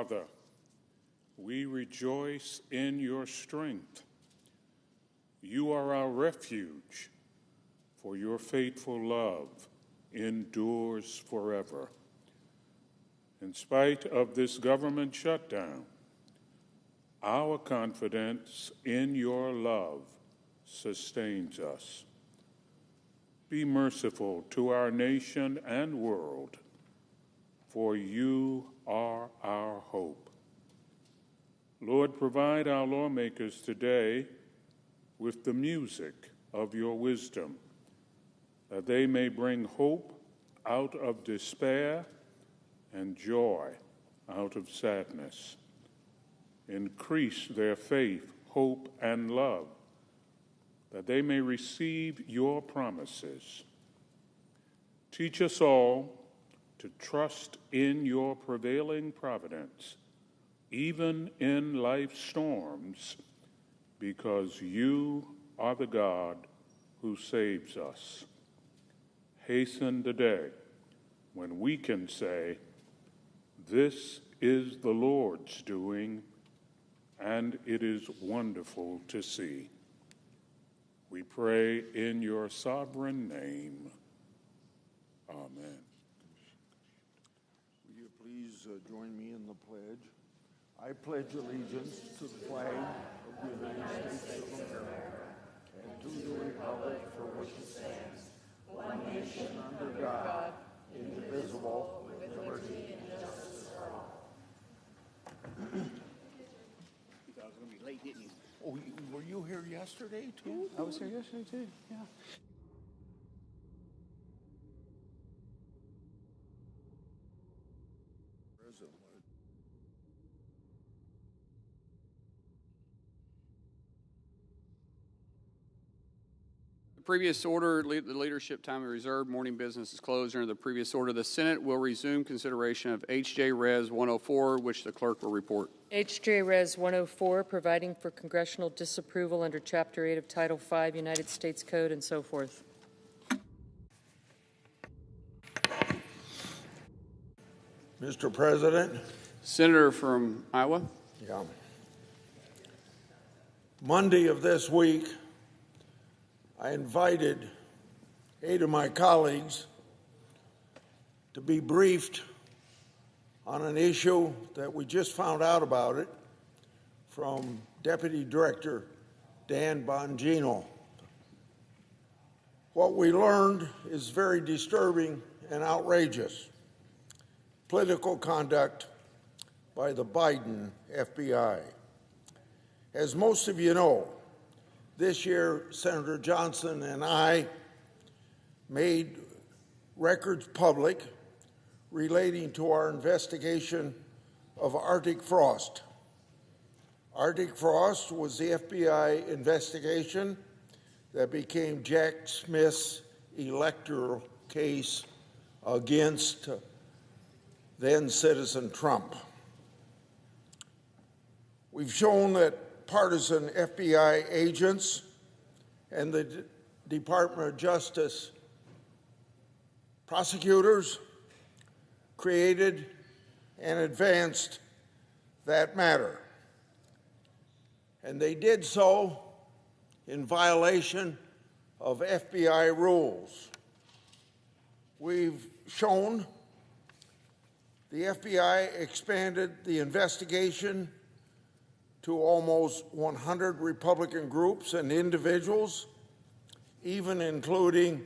Father, we rejoice in your strength. You are our refuge, for your faithful love endures forever. In spite of this government shutdown, our confidence in your love sustains us. Be merciful to our nation and world, for you are our hope. Lord, provide our lawmakers today with the music of your wisdom, that they may bring hope out of despair and joy out of sadness. Increase their faith, hope, and love, that they may receive your promises. Teach us all to trust in your prevailing providence, even in life's storms, because you are the God who saves us. Hasten the day when we can say, "This is the Lord's doing, and it is wonderful to see." We pray in your sovereign name. Amen. Will you please join me in the pledge? I pledge allegiance to the flag of the United States of America and to the republic for which it stands, one nation under God, indivisible, with liberty and justice for all. You thought I was going to be late, didn't you? Oh, were you here yesterday, too? I was here yesterday, too, yeah. Previous order, the leadership time is reserved. Morning business is closed. Under the previous order, the Senate will resume consideration of H.J. Res. 104, which the clerk will report. H.J. Res. 104, providing for congressional disapproval under Chapter 8 of Title 5, United States Code, and so forth. Mr. President. Senator from Iowa. Yeah. Monday of this week, I invited 8 of my colleagues to be briefed on an issue that we just found out about it from Deputy Director Dan Bongino. What we learned is very disturbing and outrageous. Political conduct by the Biden FBI. As most of you know, this year, Senator Johnson and I made records public relating to our investigation of Arctic frost. Arctic frost was the FBI investigation that became Jack Smith's electoral case against then-citizen Trump. We've shown that partisan FBI agents and the Department of Justice prosecutors created and advanced that matter. And they did so in violation of FBI rules. We've shown the FBI expanded the investigation to almost 100 Republican groups and individuals, even including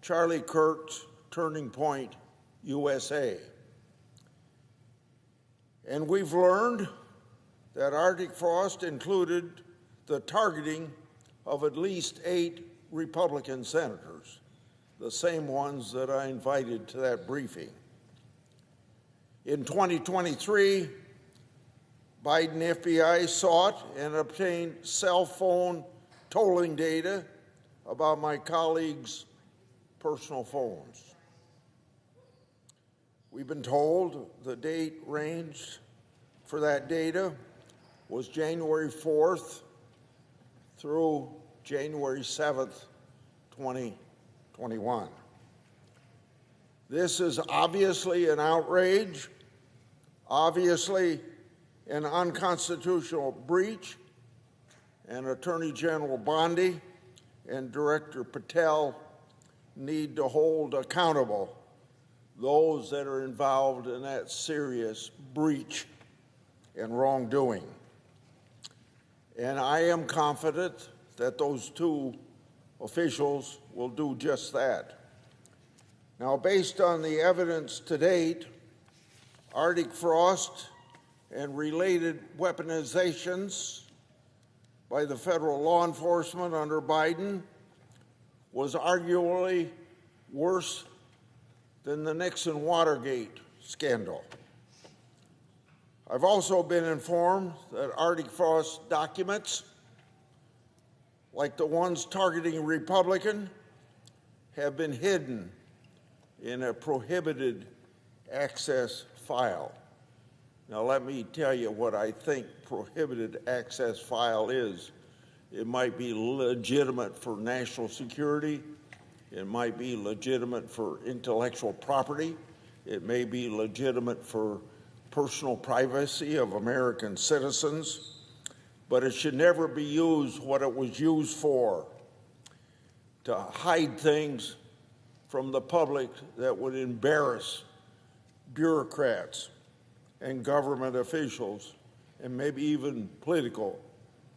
Charlie Kirk's Turning Point USA. And we've learned that Arctic frost included the targeting of at least 8 Republican senators, the same ones that I invited to that briefing. In 2023, Biden FBI sought and obtained cell phone tolling data about my colleagues' personal phones. We've been told the date range for that data was January 4th through January 7th, 2021. This is obviously an outrage Obviously, an unconstitutional breach, and Attorney General Bondi and Director Patel need to hold accountable those that are involved in that serious breach and wrongdoing. And I am confident that those two officials will do just that. Now, based on the evidence to date, Arctic frost and related weaponizations by the federal law enforcement under Biden was arguably worse than the Nixon Watergate scandal. I've also been informed that Arctic frost documents, like the ones targeting Republican, have been hidden in a prohibited access file. Now, let me tell you what I think prohibited access file is. It might be legitimate for national security. It might be legitimate for intellectual property. It may be legitimate for personal privacy of American citizens. But it should never be used what it was used for, to hide things from the public that would embarrass bureaucrats and government officials, and maybe even political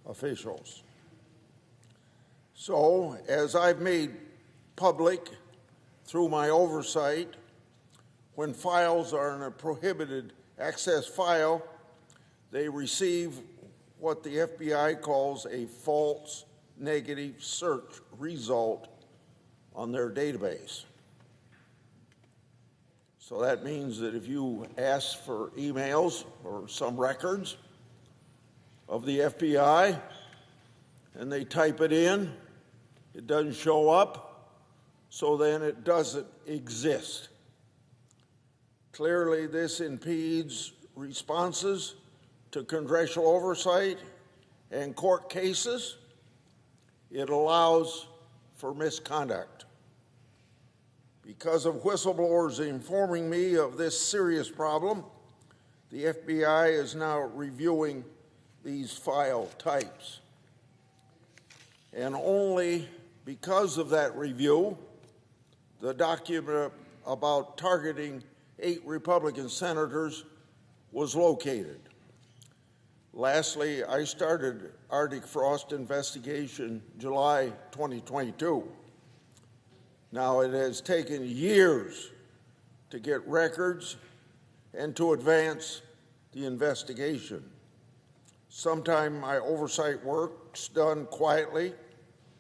officials. So, as I've made public through my oversight, when files are in a prohibited access file, they receive what the FBI calls a false negative search result on their database. So that means that if you ask for emails or some records of the FBI and they type it in, it doesn't show up, so then it doesn't exist. Clearly, this impedes responses to congressional oversight and court cases. It allows for misconduct. Because of whistleblowers informing me of this serious problem, the FBI is now reviewing these file types. And only because of that review, the document about targeting 8 Republican senators was located. Lastly, I started Arctic frost investigation July 2022. Now, it has taken years to get records and to advance the investigation. Sometimes my oversight work's done quietly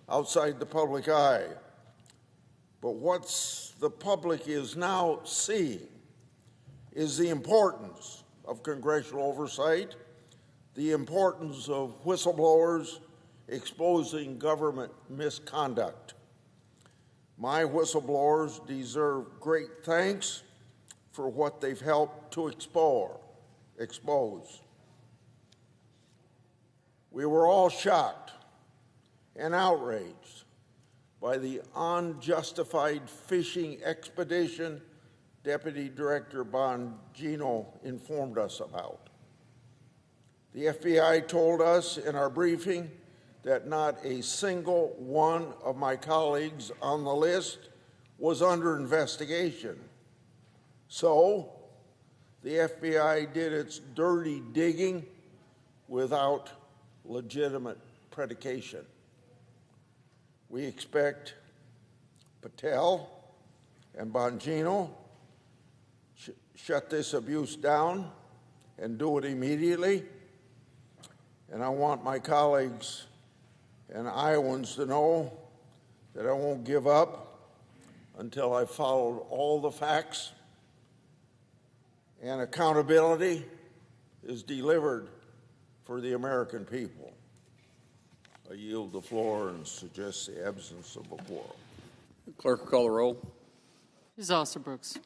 outside the public eye. But what the public is now seeing is the importance of congressional oversight, the importance of whistleblowers exposing government misconduct. My whistleblowers deserve great thanks for what they've helped to expose. We were all shocked and outraged by the unjustified fishing expedition Deputy Director Bongino informed us about. The FBI told us in our briefing that not a single one of my colleagues on the list was under investigation. So, the FBI did its dirty digging without legitimate predication. We expect Patel and Bongino shut this abuse down and do it immediately. And I want my colleagues and Iowans to know that I won't give up until I've followed all the facts and accountability is delivered for the American people. I yield the floor and suggest the absence of a quorum. Clerk will call the roll. Ms. Ossobrooks.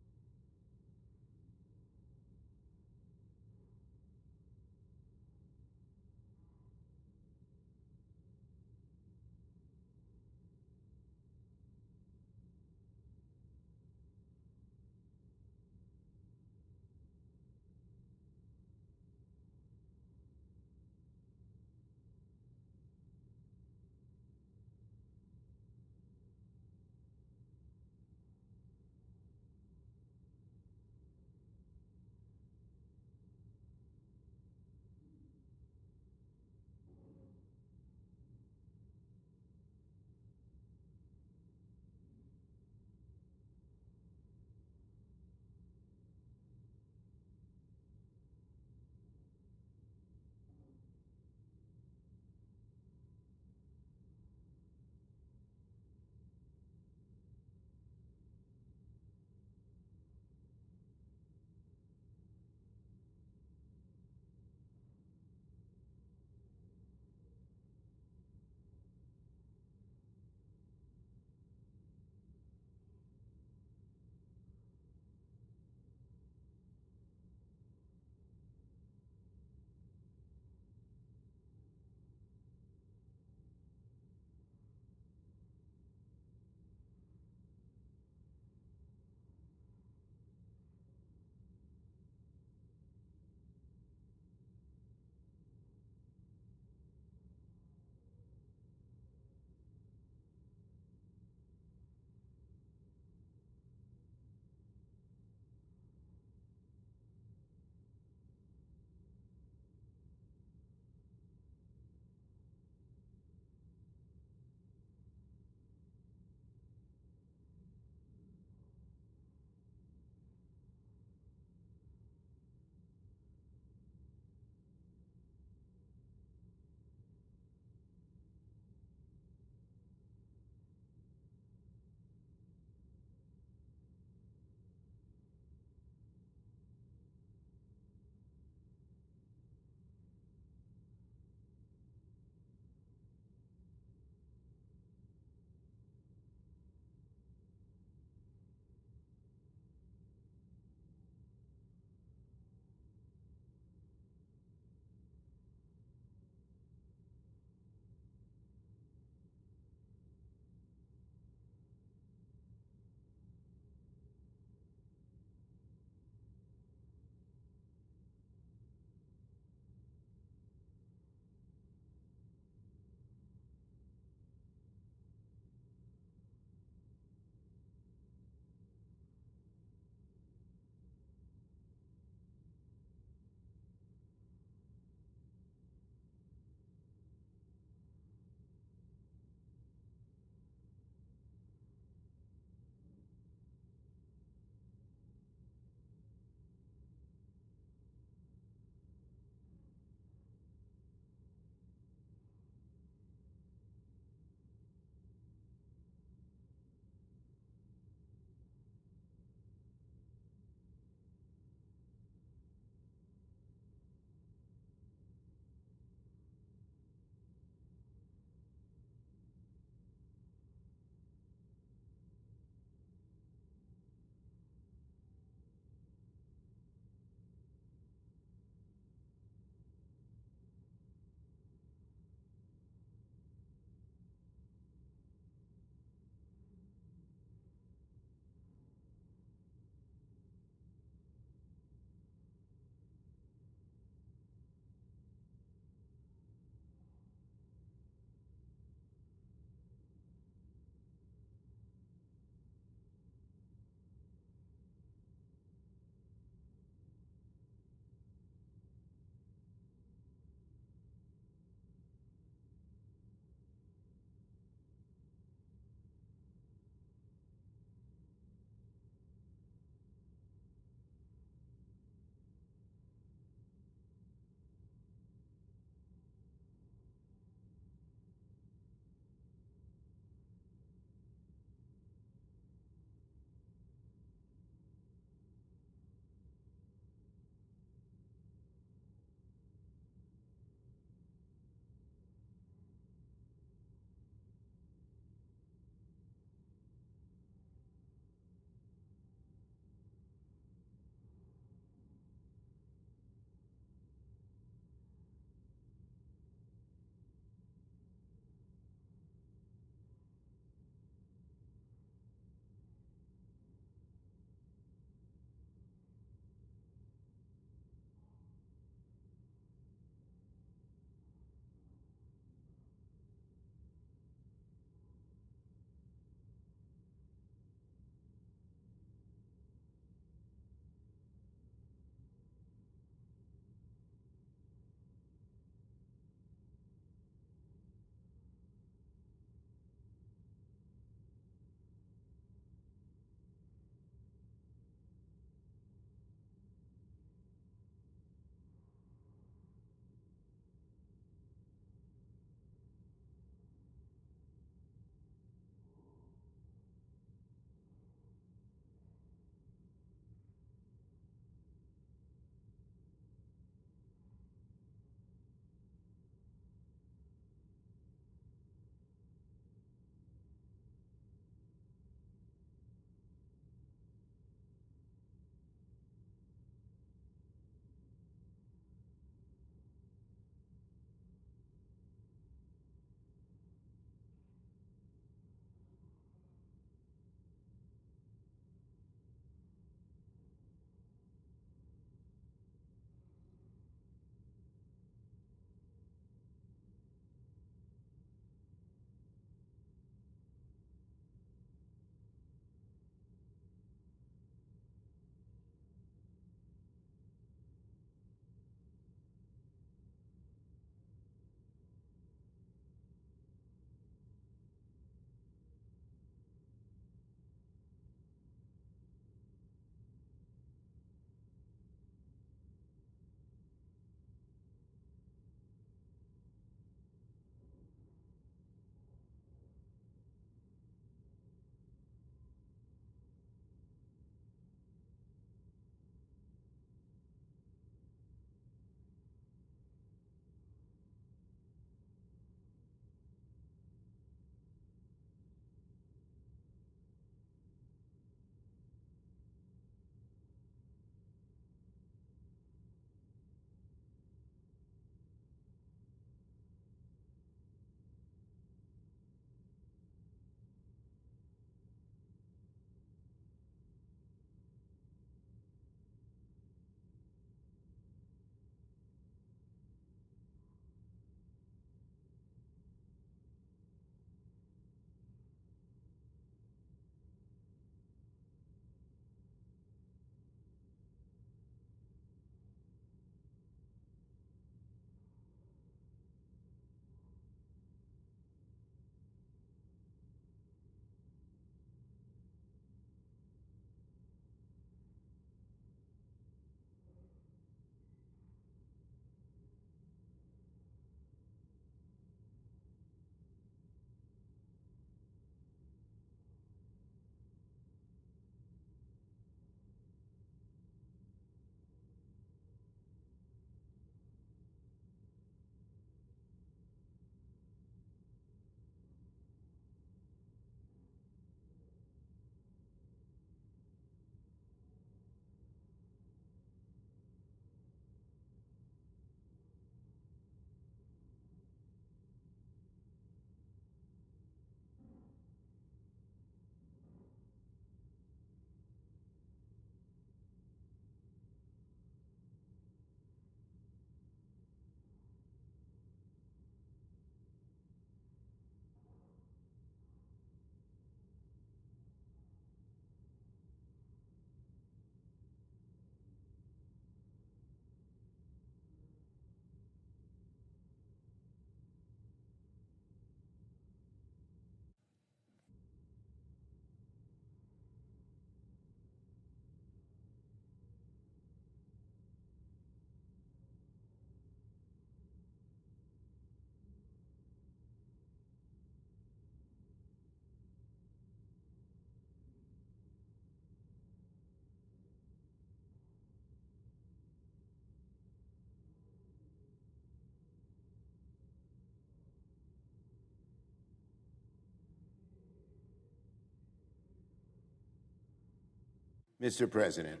Mr. President,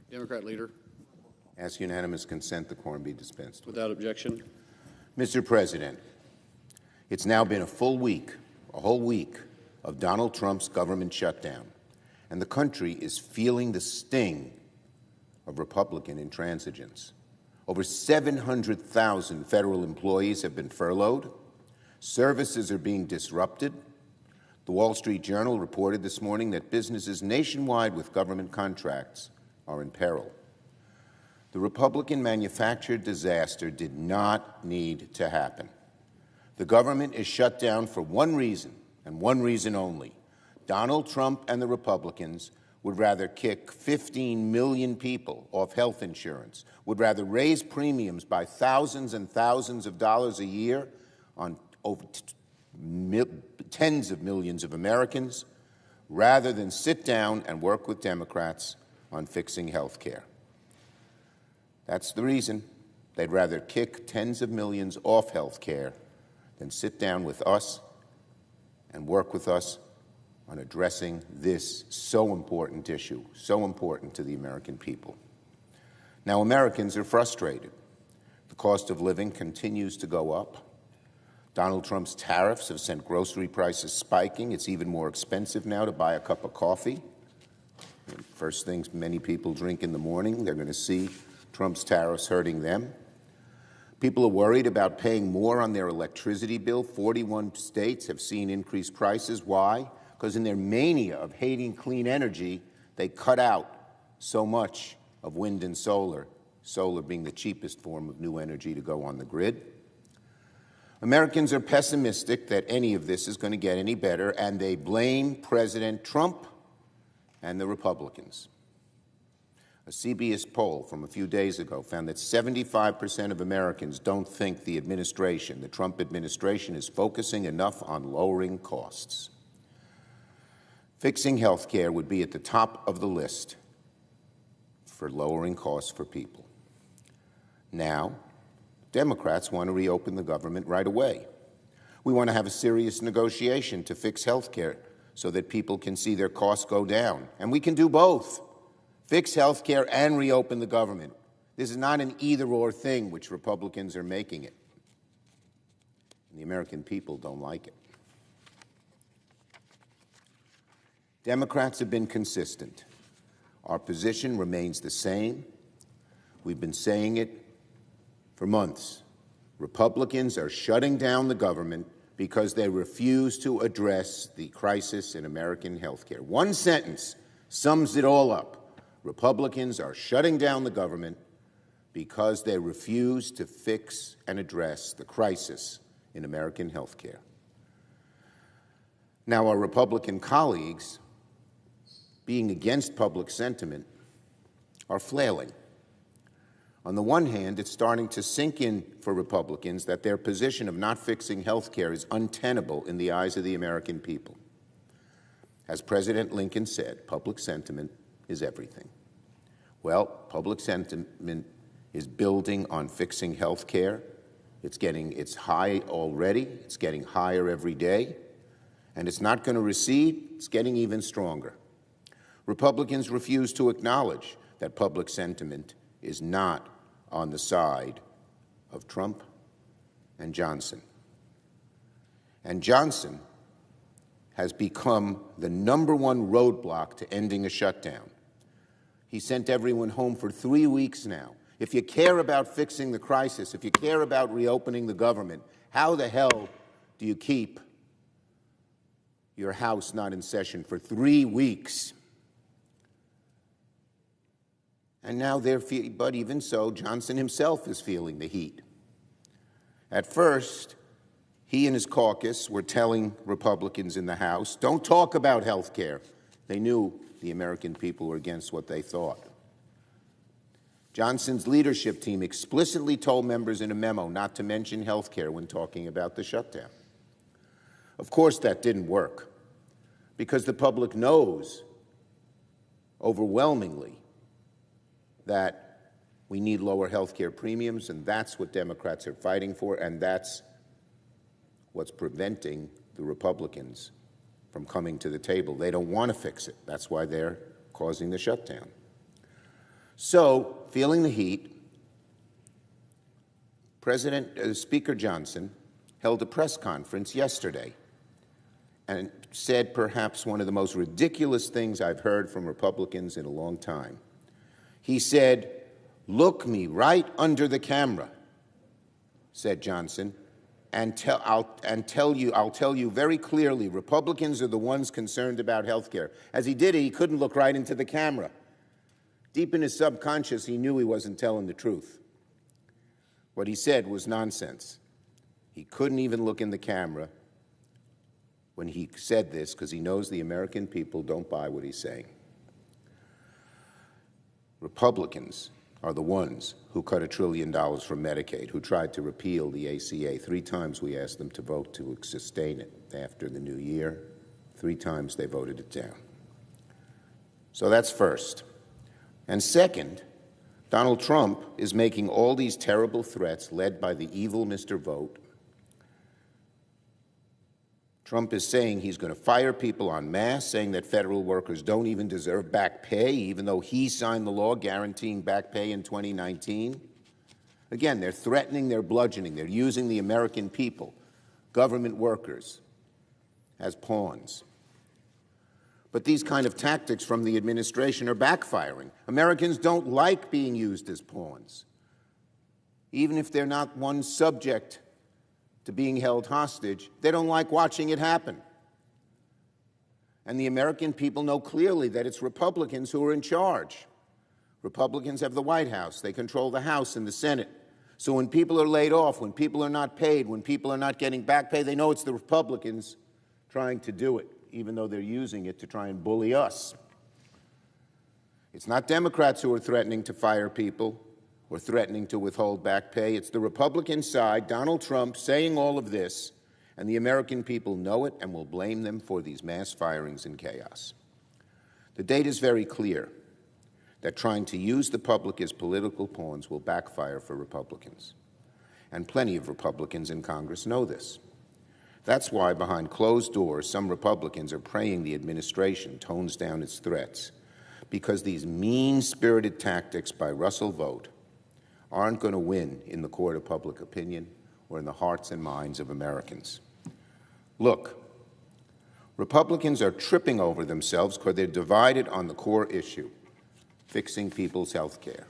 Democrat leader. ask unanimous consent the quorum be dispensed with. Without objection. Mr. President, it's now been a whole week of Donald Trump's government shutdown, and the country is feeling the sting of Republican intransigence. Over 700,000 federal employees have been furloughed. Services are being disrupted. The Wall Street Journal reported this morning that businesses nationwide with government contracts are in peril. The Republican-manufactured disaster did not need to happen. The government is shut down for one reason, and one reason only. Donald Trump and the Republicans would rather kick 15 million people off health insurance, would rather raise premiums by thousands and thousands of dollars a year on over tens of millions of Americans, rather than sit down and work with Democrats on fixing health care. That's the reason. They'd rather kick tens of millions off health care than sit down with us and work with us on addressing this so important issue, so important to the American people. Now, Americans are frustrated. The cost of living continues to go up. Donald Trump's tariffs have sent grocery prices spiking. It's even more expensive now to buy a cup of coffee. First things many people drink in the morning, they're going to see Trump's tariffs hurting them. People are worried about paying more on their electricity bill. 41 states have seen increased prices. Why? Because in their mania of hating clean energy, they cut out so much of wind and solar being the cheapest form of new energy to go on the grid. Americans are pessimistic that any of this is going to get any better, and they blame President Trump and the Republicans. A CBS poll from a few days ago found that 75% of Americans don't think the Trump administration, is focusing enough on lowering costs. Fixing health care would be at the top of the list for lowering costs for people. Now, Democrats want to reopen the government right away. We want to have a serious negotiation to fix health care so that people can see their costs go down. And we can do both. Fix health care and reopen the government. This is not an either-or thing, which Republicans are making it. And the American people don't like it. Democrats have been consistent. Our position remains the same. We've been saying it for months. Republicans are shutting down the government because they refuse to address the crisis in American health care. One sentence sums it all up. Republicans are shutting down the government because they refuse to fix and address the crisis in American health care. Now, our Republican colleagues, being against public sentiment, are flailing. On the one hand, it's starting to sink in for Republicans that their position of not fixing health care is untenable in the eyes of the American people. As President Lincoln said, public sentiment is everything. Well, public sentiment is building on fixing health care. It's high already. It's getting higher every day. And it's not going to recede. It's getting even stronger. Republicans refuse to acknowledge that public sentiment is not on the side of Trump and Johnson. And Johnson has become the #1 roadblock to ending a shutdown. He sent everyone home for 3 weeks now. If you care about fixing the crisis, if you care about reopening the government, how the hell do you keep your House not in session for 3 weeks? And now but even so, Johnson himself is feeling the heat. At first, he and his caucus were telling Republicans in the House, don't talk about health care. They knew the American people were against what they thought. Johnson's leadership team explicitly told members in a memo not to mention health care when talking about the shutdown. Of course, that didn't work, because the public knows overwhelmingly that we need lower health care premiums, and that's what Democrats are fighting for, and that's what's preventing the Republicans from coming to the table. They don't want to fix it. That's why they're causing the shutdown. So, feeling the heat, Speaker Johnson held a press conference yesterday and said perhaps one of the most ridiculous things I've heard from Republicans in a long time. He said, "Look me right under the camera," said Johnson, I'll tell you very clearly, Republicans are the ones concerned about health care. As he did it, he couldn't look right into the camera. Deep in his subconscious, he knew he wasn't telling the truth. What he said was nonsense. He couldn't even look in the camera when he said this because he knows the American people don't buy what he's saying. Republicans are the ones who cut $1 trillion from Medicaid, who tried to repeal the ACA. 3 times we asked them to vote to sustain it after the new year. 3 times they voted it down. So that's first. And second, Donald Trump is making all these terrible threats led by the evil Mr. Vote. Trump is saying he's going to fire people en masse, saying that federal workers don't even deserve back pay, even though he signed the law guaranteeing back pay in 2019. Again, they're threatening, they're bludgeoning, they're using the American people, government workers, as pawns. But these kind of tactics from the administration are backfiring. Americans don't like being used as pawns, even if they're not one subject to being held hostage. They don't like watching it happen. And the American people know clearly that it's Republicans who are in charge. Republicans have the White House. They control the House and the Senate. So when people are laid off, when people are not paid, when people are not getting back pay, they know it's the Republicans trying to do it, even though they're using it to try and bully us. It's not Democrats who are threatening to fire people or threatening to withhold back pay. It's the Republican side, Donald Trump, saying all of this, and the American people know it and will blame them for these mass firings and chaos. The data is very clear that trying to use the public as political pawns will backfire for Republicans. And plenty of Republicans in Congress know this. That's why, behind closed doors, some Republicans are praying the administration tones down its threats, because these mean-spirited tactics by Russell Vogt aren't going to win in the court of public opinion or in the hearts and minds of Americans. Look, Republicans are tripping over themselves because they're divided on the core issue, fixing people's health care.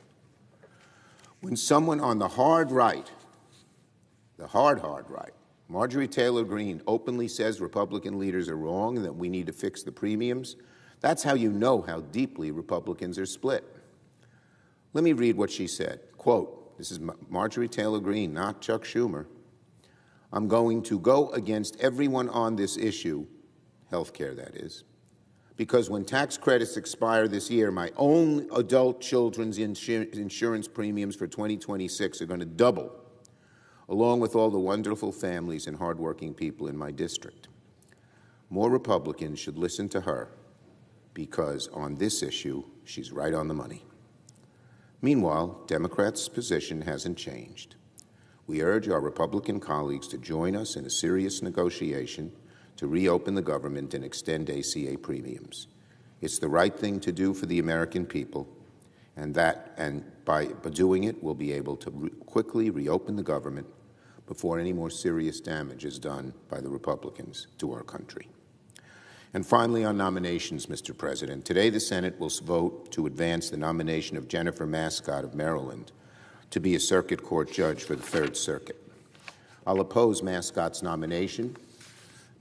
When someone on the hard right, the hard right, Marjorie Taylor Greene, openly says Republican leaders are wrong and that we need to fix the premiums, that's how you know how deeply Republicans are split. Let me read what she said. Quote, this is Marjorie Taylor Greene, not Chuck Schumer. "I'm going to go against everyone on this issue," health care that is, "because when tax credits expire this year, my own adult children's insurance premiums for 2026 are going to double, along with all the wonderful families and hardworking people in my district. More Republicans should listen to her, because on this issue, she's right on the money." Meanwhile, Democrats' position hasn't changed. We urge our Republican colleagues to join us in a serious negotiation to reopen the government and extend ACA premiums. It's the right thing to do for the American people, and by doing it, we'll be able to quickly reopen the government before any more serious damage is done by the Republicans to our country. And finally, on nominations, Mr. President, today the Senate will vote to advance the nomination of Jennifer Mascott of Maryland to be a circuit court judge for the Third Circuit. I'll oppose Mascott's nomination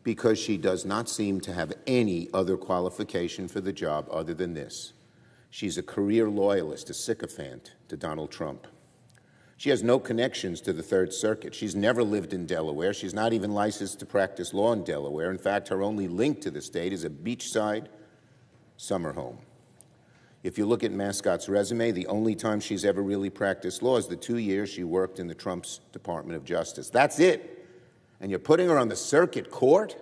because she does not seem to have any other qualification for the job other than this. She's a career loyalist, a sycophant to Donald Trump. She has no connections to the Third Circuit. She's never lived in Delaware. She's not even licensed to practice law in Delaware. In fact, her only link to the state is a beachside summer home. If you look at Mascott's resume, the only time she's ever really practiced law is the 2 years she worked in the Trump's Department of Justice. That's it. And you're putting her on the circuit court,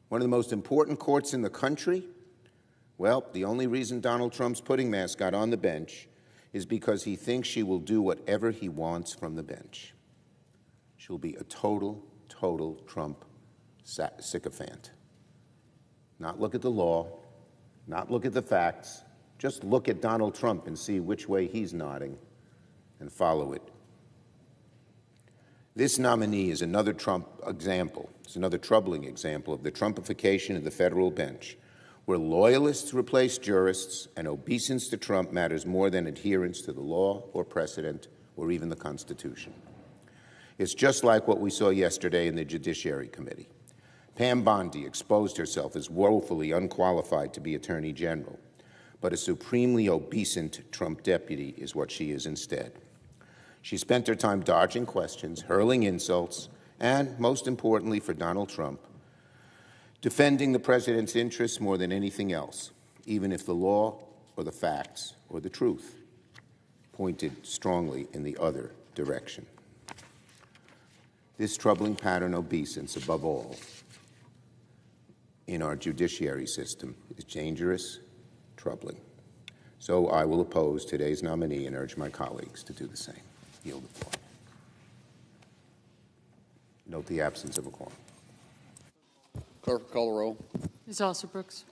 one of the most important courts in the country? Well, the only reason Donald Trump's putting Mascott on the bench is because he thinks she will do whatever he wants from the bench. She'll be a total Trump sycophant. Not look at the law, not look at the facts, just look at Donald Trump and see which way he's nodding and follow it. This nominee is another Trump example. It's another troubling example of the Trumpification of the federal bench, where loyalists replace jurists and obeisance to Trump matters more than adherence to the law or precedent or even the Constitution. It's just like what we saw yesterday in the Judiciary Committee. Pam Bondi exposed herself as woefully unqualified to be Attorney General, but a supremely obeisant Trump deputy is what she is instead. She spent her time dodging questions, hurling insults, and, most importantly for Donald Trump, defending the president's interests more than anything else, even if the law or the facts or the truth pointed strongly in the other direction. This troubling pattern of obeisance, above all, in our judiciary system is dangerous, troubling. So I will oppose today's nominee and urge my colleagues to do the same. Yield the floor. Note the absence of a quorum. Clerk will call the roll. Ms. Alsobrooks.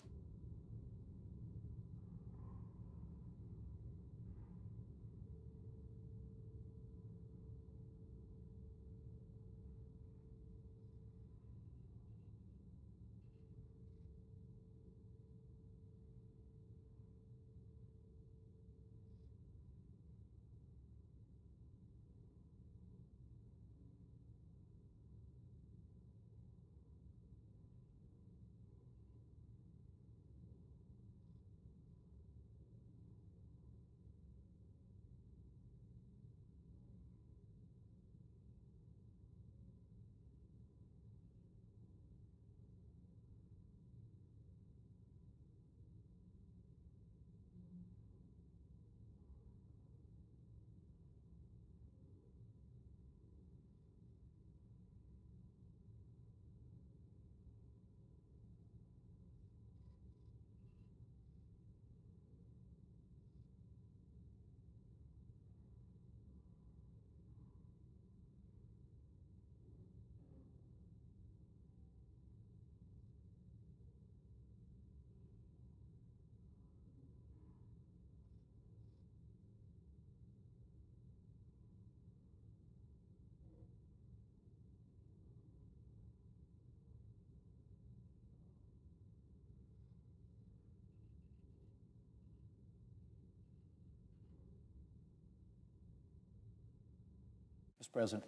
Mr. President.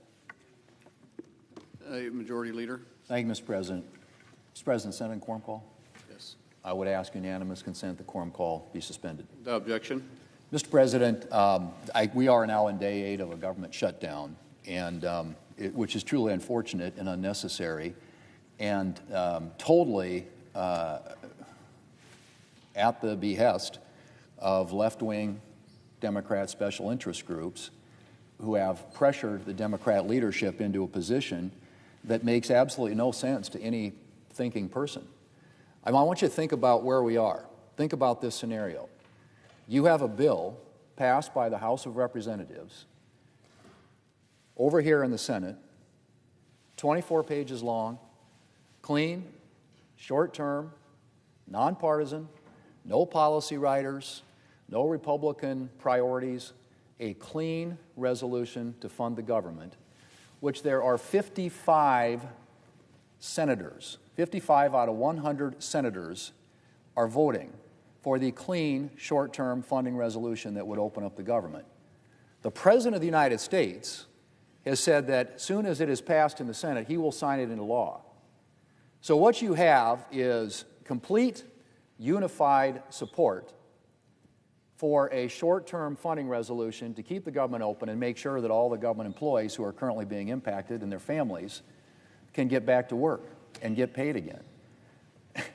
Majority Leader. Thank you, Mr. President. Mr. President, Senate quorum call? Yes. I would ask unanimous consent the quorum call be suspended. The objection. Mr. President, we are now in day 8 of a government shutdown, and which is truly unfortunate and unnecessary, and totally at the behest of left-wing Democrat special interest groups who have pressured the Democrat leadership into a position that makes absolutely no sense to any thinking person. I want you to think about where we are. Think about this scenario. You have a bill passed by the House of Representatives over here in the Senate, 24 pages long, clean, short-term, nonpartisan, no policy writers, no Republican priorities, a clean resolution to fund the government, which there are 55 senators, 55 out of 100 senators are voting for the clean, short-term funding resolution that would open up the government. The President of the United States has said that as soon as it is passed in the Senate, he will sign it into law. So what you have is complete, unified support for a short-term funding resolution to keep the government open and make sure that all the government employees who are currently being impacted and their families can get back to work and get paid again.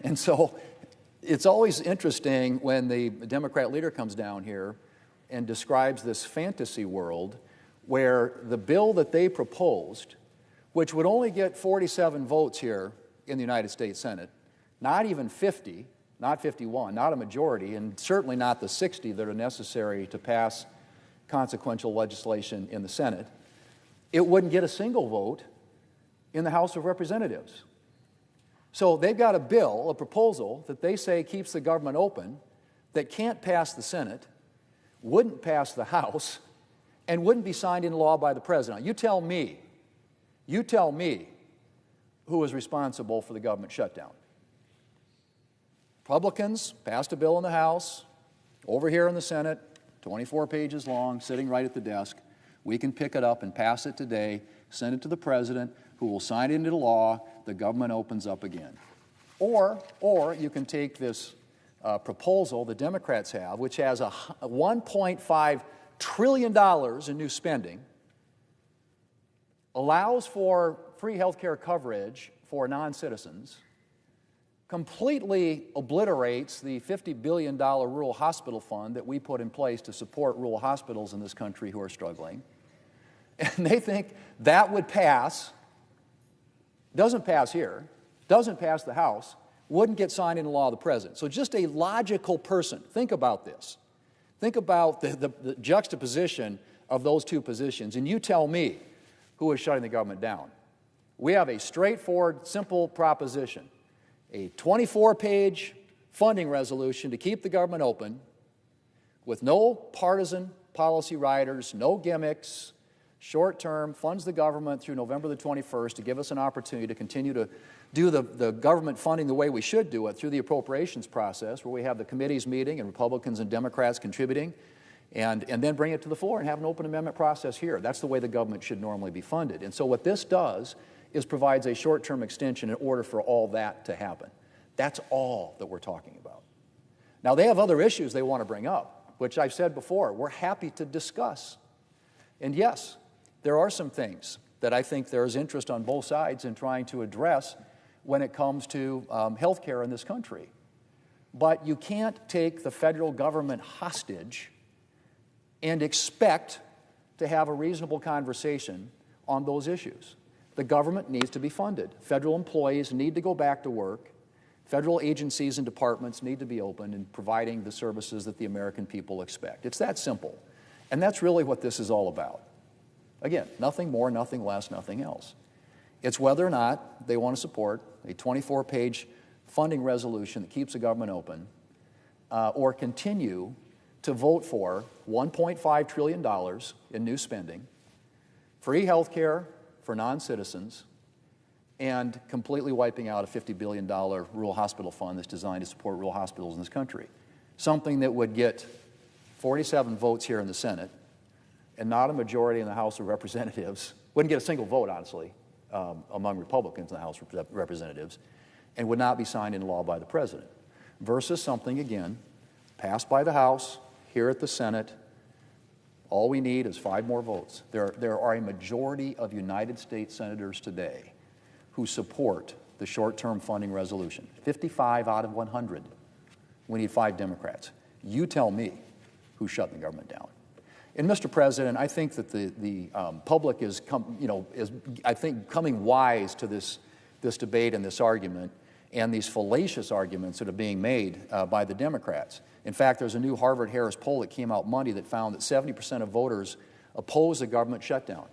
And so it's always interesting when the Democrat leader comes down here and describes this fantasy world where the bill that they proposed, which would only get 47 votes here in the United States Senate, not even 50, not 51, not a majority, and certainly not the 60 that are necessary to pass consequential legislation in the Senate, it wouldn't get a single vote in the House of Representatives. So they've got a bill, a proposal, that they say keeps the government open, that can't pass the Senate, wouldn't pass the House, and wouldn't be signed into law by the President. You tell me who is responsible for the government shutdown. Republicans passed a bill in the House, over here in the Senate, 24 pages long, sitting right at the desk. We can pick it up and pass it today, send it to the President, who will sign it into law. The government opens up again. Or you can take this proposal the Democrats have, which has a $1.5 trillion in new spending, allows for free health care coverage for non-citizens, completely obliterates the $50 billion rural hospital fund that we put in place to support rural hospitals in this country who are struggling. And they think that would pass, doesn't pass here, doesn't pass the House, wouldn't get signed into law of the President. So just a logical person, think about this. Think about the juxtaposition of those two positions, and you tell me who is shutting the government down. We have a straightforward, simple proposition. A 24-page funding resolution to keep the government open with no partisan policy riders, no gimmicks, short-term, funds the government through November the 21st to give us an opportunity to continue to do the government funding the way we should do it through the appropriations process, where we have the committees meeting and Republicans and Democrats contributing, and then bring it to the floor and have an open amendment process here. That's the way the government should normally be funded. And so what this does is provides a short-term extension in order for all that to happen. That's all that we're talking about. Now, they have other issues they want to bring up, which I've said before, we're happy to discuss. And yes, there are some things that I think there is interest on both sides in trying to address when it comes to health care in this country. But you can't take the federal government hostage and expect to have a reasonable conversation on those issues. The government needs to be funded. Federal employees need to go back to work. Federal agencies and departments need to be open in providing the services that the American people expect. It's that simple. And that's really what this is all about. Again, nothing more, nothing less, nothing else. It's whether or not they want to support a 24-page funding resolution that keeps the government open or continue to vote for $1.5 trillion in new spending, free health care for non-citizens, and completely wiping out a $50 billion rural hospital fund that's designed to support rural hospitals in this country. Something that would get 47 votes here in the Senate and not a majority in the House of Representatives, wouldn't get a single vote, honestly, among Republicans in the House of Representatives, and would not be signed into law by the President, versus something, again, passed by the House, here at the Senate. All we need is 5 more votes. There are a majority of United States senators today who support the short-term funding resolution, 55 out of 100. We need 5 Democrats. You tell me who's shutting the government down. And Mr. President, I think that the public is coming wise to this debate and this argument and these fallacious arguments that are being made by the Democrats. In fact, there's a new Harvard-Harris poll that came out Monday that found that 70% of voters oppose the government shutdown.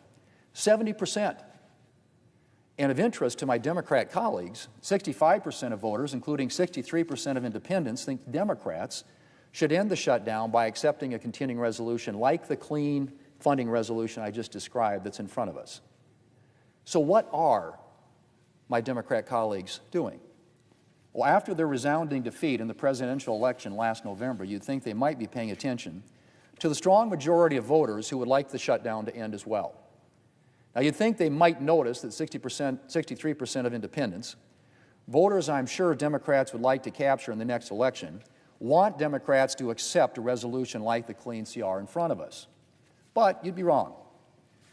70%. And of interest to my Democrat colleagues, 65% of voters, including 63% of independents, think Democrats should end the shutdown by accepting a continuing resolution like the clean funding resolution I just described that's in front of us. So what are my Democrat colleagues doing? Well, after their resounding defeat in the presidential election last November, you'd think they might be paying attention to the strong majority of voters who would like the shutdown to end as well. Now, you'd think they might notice that 63% of independents, voters I'm sure Democrats would like to capture in the next election, want Democrats to accept a resolution like the clean CR in front of us. But you'd be wrong.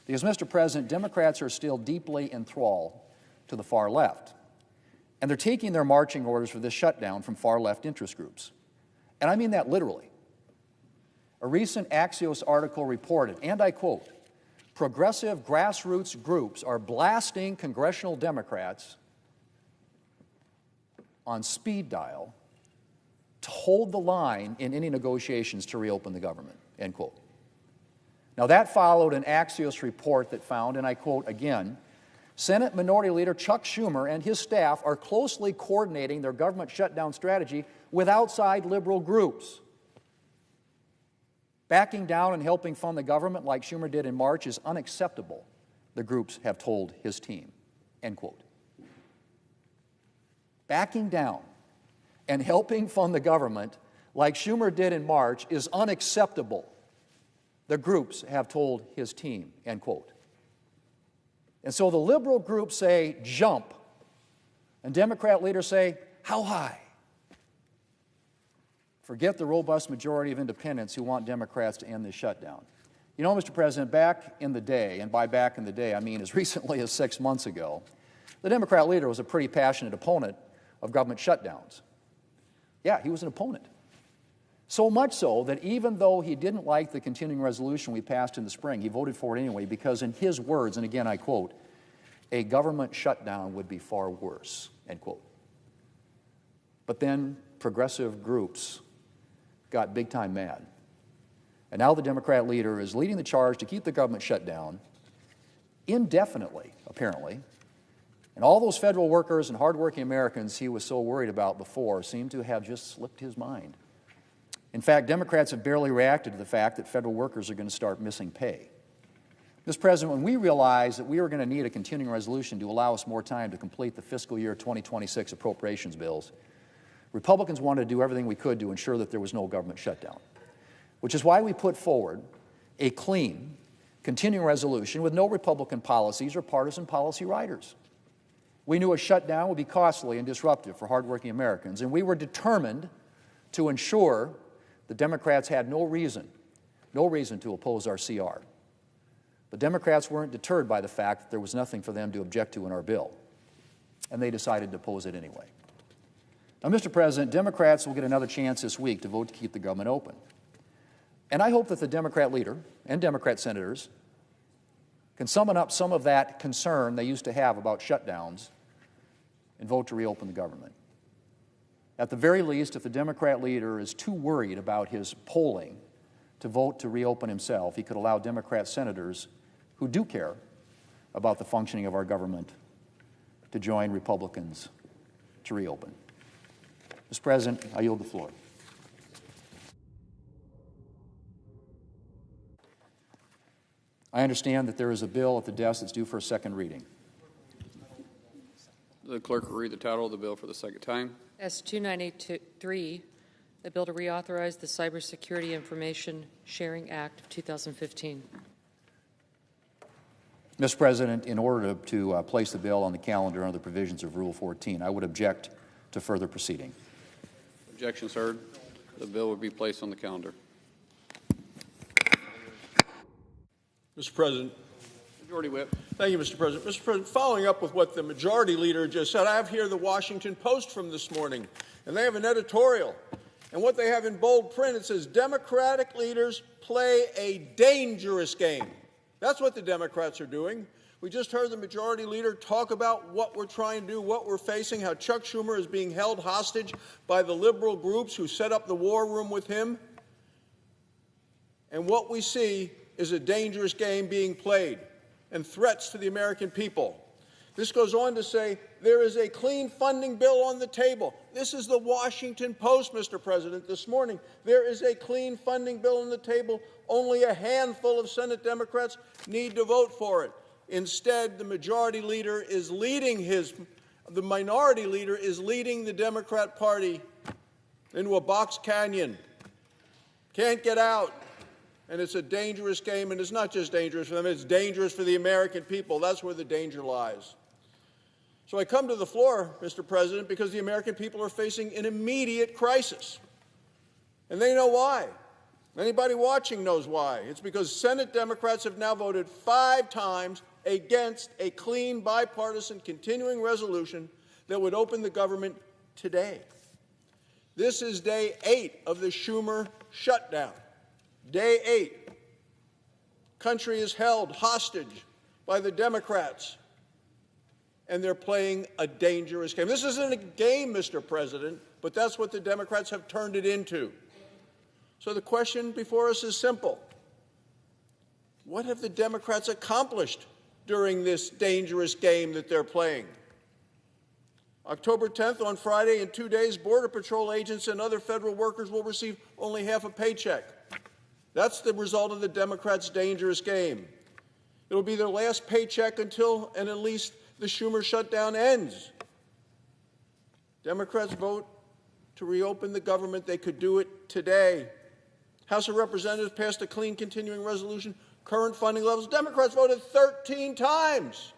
Because, Mr. President, Democrats are still deeply enthralled to the far left. And they're taking their marching orders for this shutdown from far-left interest groups. And I mean that literally. A recent Axios article reported, and I quote, "Progressive grassroots groups are blasting congressional Democrats on speed dial to hold the line in any negotiations to reopen the government," end quote. Now, that followed an Axios report that found, and I quote again, Senate Minority Leader Chuck Schumer and his staff are closely coordinating their government shutdown strategy with outside liberal groups. Backing down and helping fund the government like Schumer did in March is unacceptable, the groups have told his team, end quote. Backing down and helping fund the government like Schumer did in March is unacceptable, the groups have told his team, end quote. And so the liberal groups say, jump, and Democrat leaders say, how high? Forget the robust majority of independents who want Democrats to end this shutdown. You know, Mr. President, back in the day, and by back in the day, I mean as recently as 6 months ago, the Democrat leader was a pretty passionate opponent of government shutdowns. Yeah, he was an opponent. So much so that even though he didn't like the continuing resolution we passed in the spring, he voted for it anyway because in his words, and again I quote, a government shutdown would be far worse, end quote. But then progressive groups got big time mad. And now the Democrat leader is leading the charge to keep the government shut down indefinitely, apparently. And all those federal workers and hardworking Americans he was so worried about before seem to have just slipped his mind. In fact, Democrats have barely reacted to the fact that federal workers are going to start missing pay. Mr. President, when we realized that we were going to need a continuing resolution to allow us more time to complete the fiscal year 2026 appropriations bills, Republicans wanted to do everything we could to ensure that there was no government shutdown, which is why we put forward a clean, continuing resolution with no Republican policies or partisan policy riders. We knew a shutdown would be costly and disruptive for hardworking Americans, and we were determined to ensure the Democrats had no reason to oppose our CR. But Democrats weren't deterred by the fact that there was nothing for them to object to in our bill, and they decided to oppose it anyway. Now, Mr. President, Democrats will get another chance this week to vote to keep the government open. And I hope that the Democrat leader and Democrat senators can summon up some of that concern they used to have about shutdowns and vote to reopen the government. At the very least, if the Democrat leader is too worried about his polling to vote to reopen himself, he could allow Democrat senators who do care about the functioning of our government to join Republicans to reopen. Mr. President, I yield the floor. I understand that there is a bill at the desk that's due for a second reading. The clerk will read the title of the bill for the second time. S-2983, the bill to reauthorize the Cybersecurity Information Sharing Act of 2015. Mr. President, in order to place the bill on the calendar under the provisions of Rule 14, I would object to further proceeding. Objections heard. The bill will be placed on the calendar. Mr. President. Majority Whip. Thank you, Mr. President. Mr. President, following up with what the majority leader just said, I have here the Washington Post from this morning, and they have an editorial. And what they have in bold print, it says, Democratic leaders play a dangerous game. That's what the Democrats are doing. We just heard the majority leader talk about what we're trying to do, what we're facing, how Chuck Schumer is being held hostage by the liberal groups who set up the war room with him. And what we see is a dangerous game being played and threats to the American people. This goes on to say there is a clean funding bill on the table. This is the Washington Post, Mr. President, this morning. There is a clean funding bill on the table. Only a handful of Senate Democrats need to vote for it. Instead, the majority leader is leading the minority leader is leading the Democrat Party into a box canyon. Can't get out. And it's a dangerous game, and it's not just dangerous for them, it's dangerous for the American people. That's where the danger lies. So I come to the floor, Mr. President, because the American people are facing an immediate crisis. And they know why. Anybody watching knows why. It's because Senate Democrats have now voted 5 times against a clean, bipartisan, continuing resolution that would open the government today. This is day 8 of the Schumer shutdown. Day 8. Country is held hostage by the Democrats, and they're playing a dangerous game. This isn't a game, Mr. President, but that's what the Democrats have turned it into. So the question before us is simple. What have the Democrats accomplished during this dangerous game that they're playing. October 10th, on Friday, in 2 days, Border Patrol agents and other federal workers will receive only half a paycheck. That's the result of the Democrats' dangerous game. It'll be their last paycheck until and at least the Schumer shutdown ends. Democrats vote to reopen the government. They could do it today. House of Representatives passed a clean continuing resolution, current funding levels. Democrats voted 13 times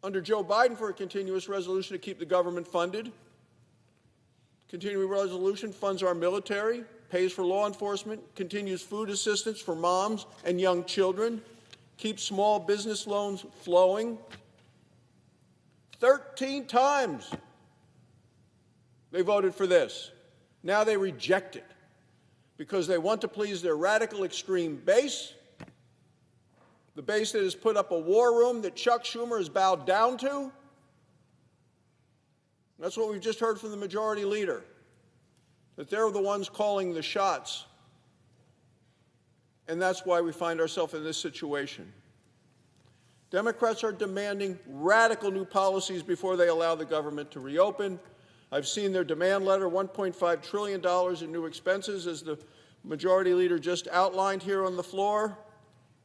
under Joe Biden for a continuous resolution to keep the government funded. Continuing resolution funds our military, pays for law enforcement, continues food assistance for moms and young children, keeps small business loans flowing. 13 times they voted for this. Now they reject it because they want to please their radical extreme base, the base that has put up a war room that Chuck Schumer has bowed down to. That's what we've just heard from the majority leader, that they're the ones calling the shots. And that's why we find ourselves in this situation. Democrats are demanding radical new policies before they allow the government to reopen. I've seen their demand letter, $1.5 trillion in new expenses, as the majority leader just outlined here on the floor.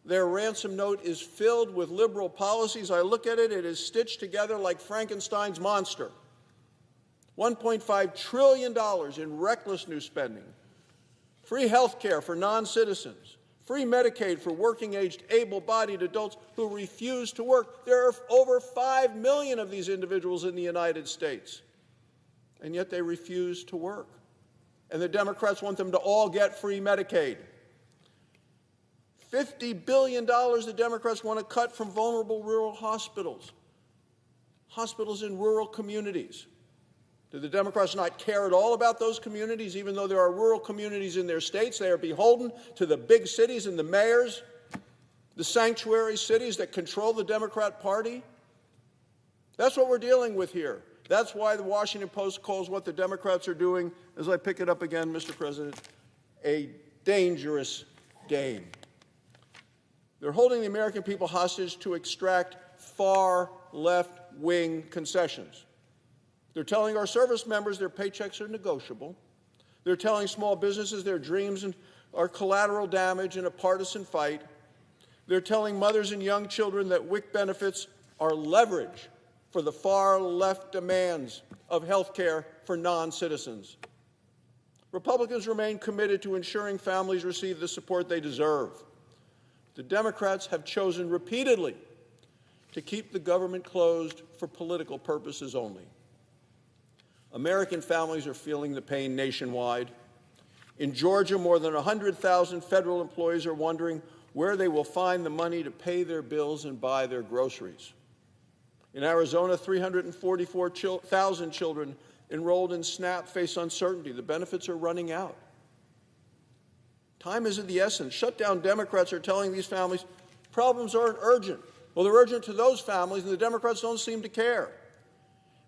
Their ransom note is filled with liberal policies. I look at it, it is stitched together like Frankenstein's monster. $1.5 trillion in reckless new spending. Free health care for non-citizens. Free Medicaid for working-aged, able-bodied adults who refuse to work. There are over 5 million of these individuals in the United States, and yet they refuse to work. And the Democrats want them to all get free Medicaid. $50 billion the Democrats want to cut from vulnerable rural hospitals, hospitals in rural communities. Do the Democrats not care at all about those communities? Even though there are rural communities in their states, they are beholden to the big cities and the mayors, the sanctuary cities that control the Democrat Party. That's what we're dealing with here. That's why the Washington Post calls what the Democrats are doing, as I pick it up again, Mr. President, a dangerous game. They're holding the American people hostage to extract far left-wing concessions. They're telling our service members their paychecks are negotiable. They're telling small businesses their dreams are collateral damage in a partisan fight. They're telling mothers and young children that WIC benefits are leverage for the far left demands of health care for non-citizens. Republicans remain committed to ensuring families receive the support they deserve. The Democrats have chosen repeatedly to keep the government closed for political purposes only. American families are feeling the pain nationwide. In Georgia, more than 100,000 federal employees are wondering where they will find the money to pay their bills and buy their groceries. In Arizona, 344,000 children enrolled in SNAP face uncertainty. The benefits are running out. Time is of the essence. Shutdown Democrats are telling these families problems aren't urgent. Well, they're urgent to those families, and the Democrats don't seem to care.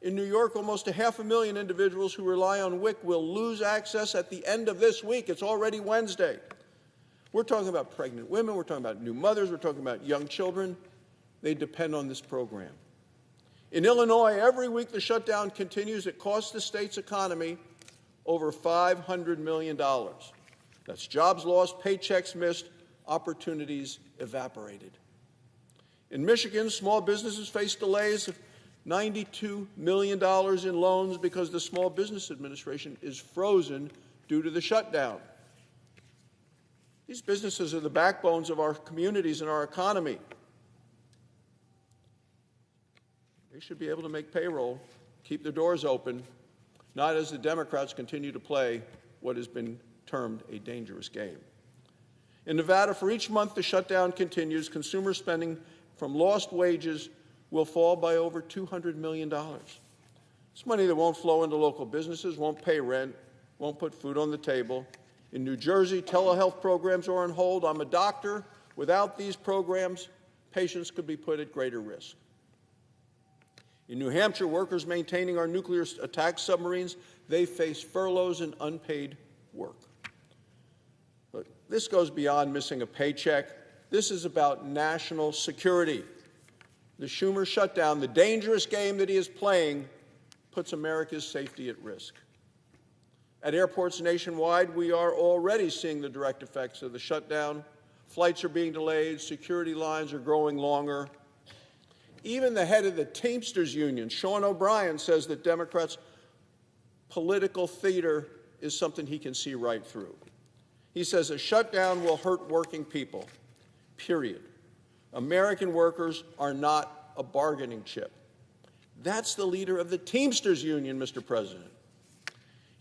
In New York, almost 500,000 individuals who rely on WIC will lose access at the end of this week. It's already Wednesday. We're talking about pregnant women. We're talking about new mothers. We're talking about young children. They depend on this program. In Illinois, every week the shutdown continues. It costs the state's economy over $500 million. That's jobs lost, paychecks missed, opportunities evaporated. In Michigan, small businesses face delays of $92 million in loans because the Small Business Administration is frozen due to the shutdown. These businesses are the backbones of our communities and our economy. They should be able to make payroll, keep their doors open, not as the Democrats continue to play what has been termed a dangerous game. In Nevada, for each month the shutdown continues, consumer spending from lost wages will fall by over $200 million. It's money that won't flow into local businesses, won't pay rent, won't put food on the table. In New Jersey, telehealth programs are on hold. I'm a doctor. Without these programs, patients could be put at greater risk. In New Hampshire, workers maintaining our nuclear attack submarines, they face furloughs and unpaid work. But this goes beyond missing a paycheck. This is about national security. The Schumer shutdown, the dangerous game that he is playing, puts America's safety at risk. At airports nationwide, we are already seeing the direct effects of the shutdown. Flights are being delayed, security lines are growing longer. Even the head of the Teamsters Union, Sean O'Brien, says that Democrats' political theater is something he can see right through. He says a shutdown will hurt working people, period. American workers are not a bargaining chip. That's the leader of the Teamsters Union, Mr. President.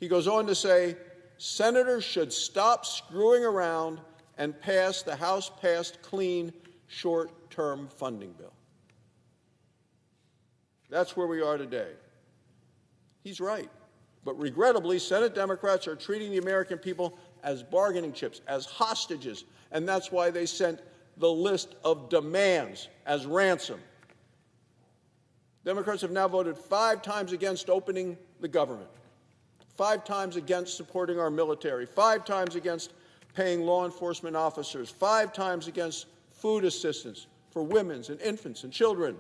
He goes on to say, senators should stop screwing around and pass the House-passed clean short-term funding bill. That's where we are today. He's right. But regrettably, Senate Democrats are treating the American people as bargaining chips, as hostages, and that's why they sent the list of demands as ransom. Democrats have now voted 5 times against opening the government, 5 times against supporting our military, 5 times against paying law enforcement officers, 5 times against food assistance for women and infants and children,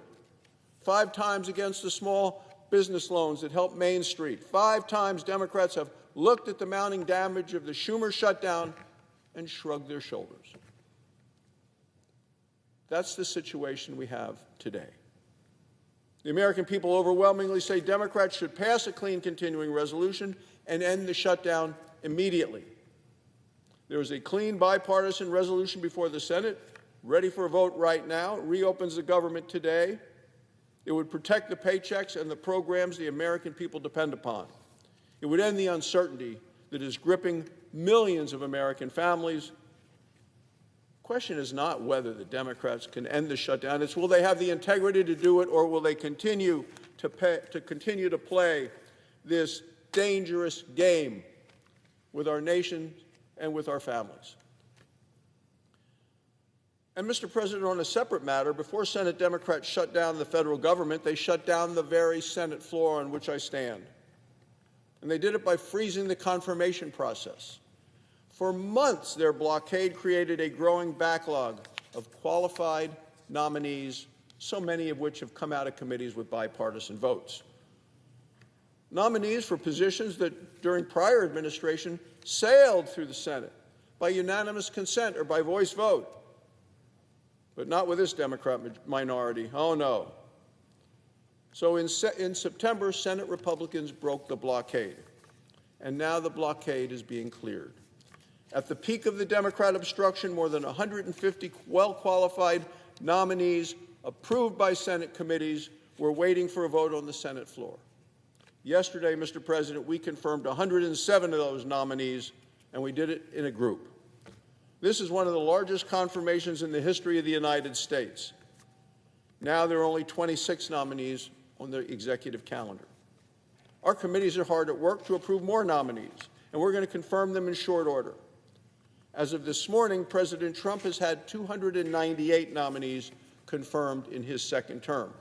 5 times against the small business loans that help Main Street. 5 times Democrats have looked at the mounting damage of the Schumer shutdown and shrugged their shoulders. That's the situation we have today. The American people overwhelmingly say Democrats should pass a clean continuing resolution and end the shutdown immediately. There is a clean bipartisan resolution before the Senate, ready for a vote right now. It reopens the government today. It would protect the paychecks and the programs the American people depend upon. It would end the uncertainty that is gripping millions of American families. The question is not whether the Democrats can end the shutdown. It's will they have the integrity to do it, or will they continue to play this dangerous game with our nation and with our families. And, Mr. President, on a separate matter, before Senate Democrats shut down the federal government, they shut down the very Senate floor on which I stand. And they did it by freezing the confirmation process. For months, their blockade created a growing backlog of qualified nominees, so many of which have come out of committees with bipartisan votes. Nominees for positions that during prior administration sailed through the Senate by unanimous consent or by voice vote. But not with this Democrat minority. Oh, no. So in September, Senate Republicans broke the blockade. And now the blockade is being cleared. At the peak of the Democrat obstruction, more than 150 well-qualified nominees approved by Senate committees were waiting for a vote on the Senate floor. Yesterday, Mr. President, we confirmed 107 of those nominees, and we did it in a group. This is one of the largest confirmations in the history of the United States. Now there are only 26 nominees on the executive calendar. Our committees are hard at work to approve more nominees, and we're going to confirm them in short order. As of this morning, President Trump has had 298 nominees confirmed in his second term.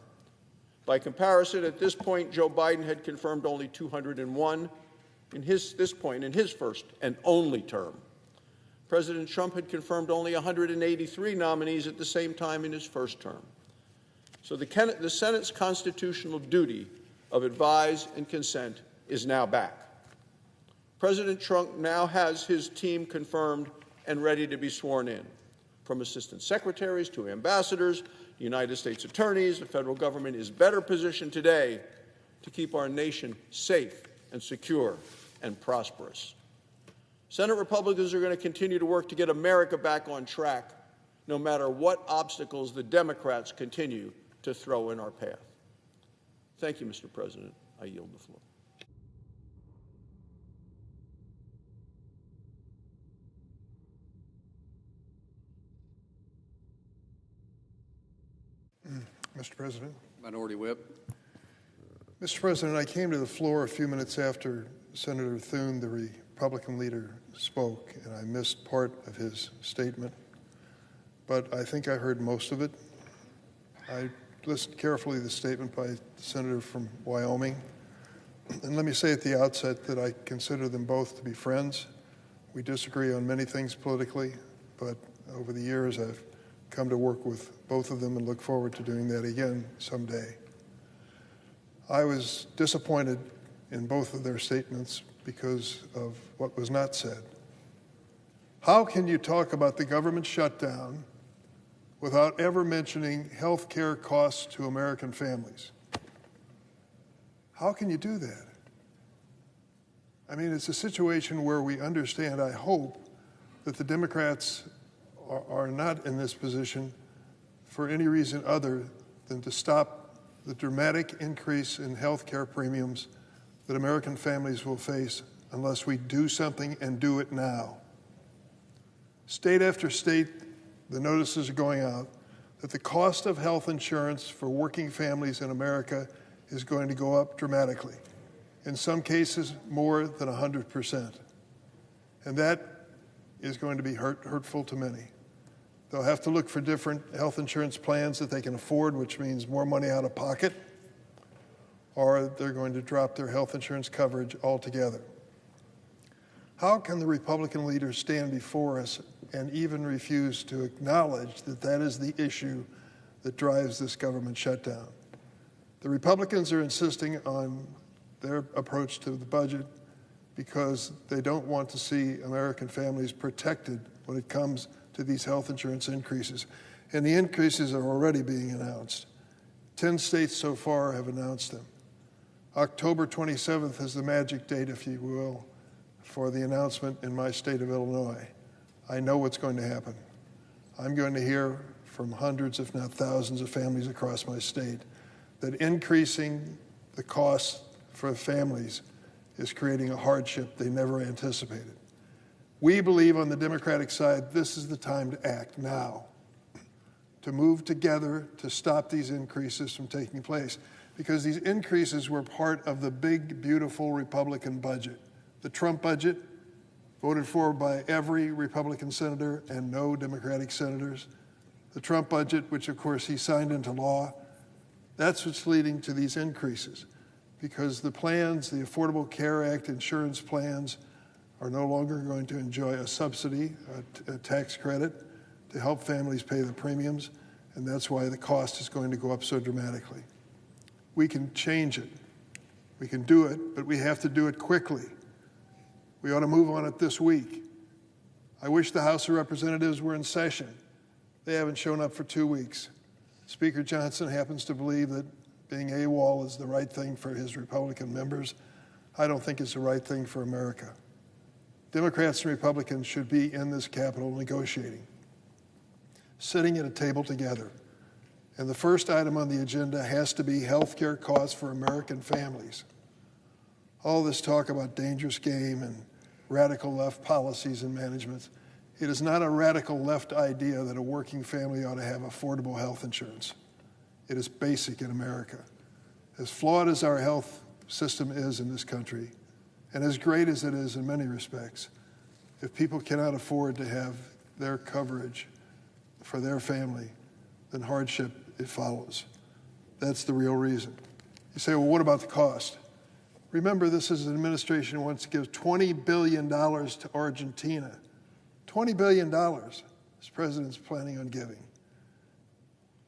By comparison, at this point, Joe Biden had confirmed only 201 in his first and only term. President Trump had confirmed only 183 nominees at the same time in his first term. So the Senate's constitutional duty of advise and consent is now back. President Trump now has his team confirmed and ready to be sworn in. From assistant secretaries to ambassadors, United States attorneys, the federal government is better positioned today to keep our nation safe and secure and prosperous. Senate Republicans are going to continue to work to get America back on track, no matter what obstacles the Democrats continue to throw in our path. Thank you, Mr. President. I yield the floor. Mr. President. Minority Whip. Mr. President, I came to the floor a few minutes after Senator Thune, the Republican leader, spoke, and I missed part of his statement, but I think I heard most of it. I listened carefully to the statement by the senator from Wyoming, and let me say at the outset that I consider them both to be friends. We disagree on many things politically, but over the years I've come to work with both of them and look forward to doing that again someday. I was disappointed in both of their statements because of what was not said. How can you talk about the government shutdown without ever mentioning health care costs to American families? How can you do that? I mean, it's a situation where we understand, I hope, that the Democrats are not in this position for any reason other than to stop the dramatic increase in health care premiums that American families will face unless we do something and do it now. State after state, the notices are going out that the cost of health insurance for working families in America is going to go up dramatically, in some cases more than 100%. And that is going to be hurtful to many. They'll have to look for different health insurance plans that they can afford, which means more money out of pocket, or they're going to drop their health insurance coverage altogether. How can the Republican leaders stand before us and even refuse to acknowledge that that is the issue that drives this government shutdown? The Republicans are insisting on their approach to the budget because they don't want to see American families protected when it comes to these health insurance increases. And the increases are already being announced. 10 states so far have announced them. October 27th is the magic date, if you will, for the announcement in my state of Illinois. I know what's going to happen. I'm going to hear from hundreds, if not thousands, of families across my state that increasing the costs for families is creating a hardship they never anticipated. We believe on the Democratic side this is the time to act now, to move together to stop these increases from taking place, because these increases were part of the big, beautiful Republican budget. The Trump budget, voted for by every Republican senator and no Democratic senators. The Trump budget, which of course he signed into law, that's what's leading to these increases, because the plans, the Affordable Care Act insurance plans, are no longer going to enjoy a subsidy, a tax credit, to help families pay the premiums, and that's why the cost is going to go up so dramatically. We can change it. We can do it, but we have to do it quickly. We ought to move on it this week. I wish the House of Representatives were in session. They haven't shown up for 2 weeks. Speaker Johnson happens to believe that being AWOL is the right thing for his Republican members. I don't think it's the right thing for America. Democrats and Republicans should be in this Capitol negotiating, sitting at a table together. And the first item on the agenda has to be health care costs for American families. All this talk about dangerous game and radical left policies and managements, it is not a radical left idea that a working family ought to have affordable health insurance. It is basic in America. As flawed as our health system is in this country, and as great as it is in many respects, if people cannot afford to have their coverage for their family, then hardship, it follows. That's the real reason. You say, well, what about the cost? Remember, this is an administration that wants to give $20 billion to Argentina. $20 billion this president's planning on giving.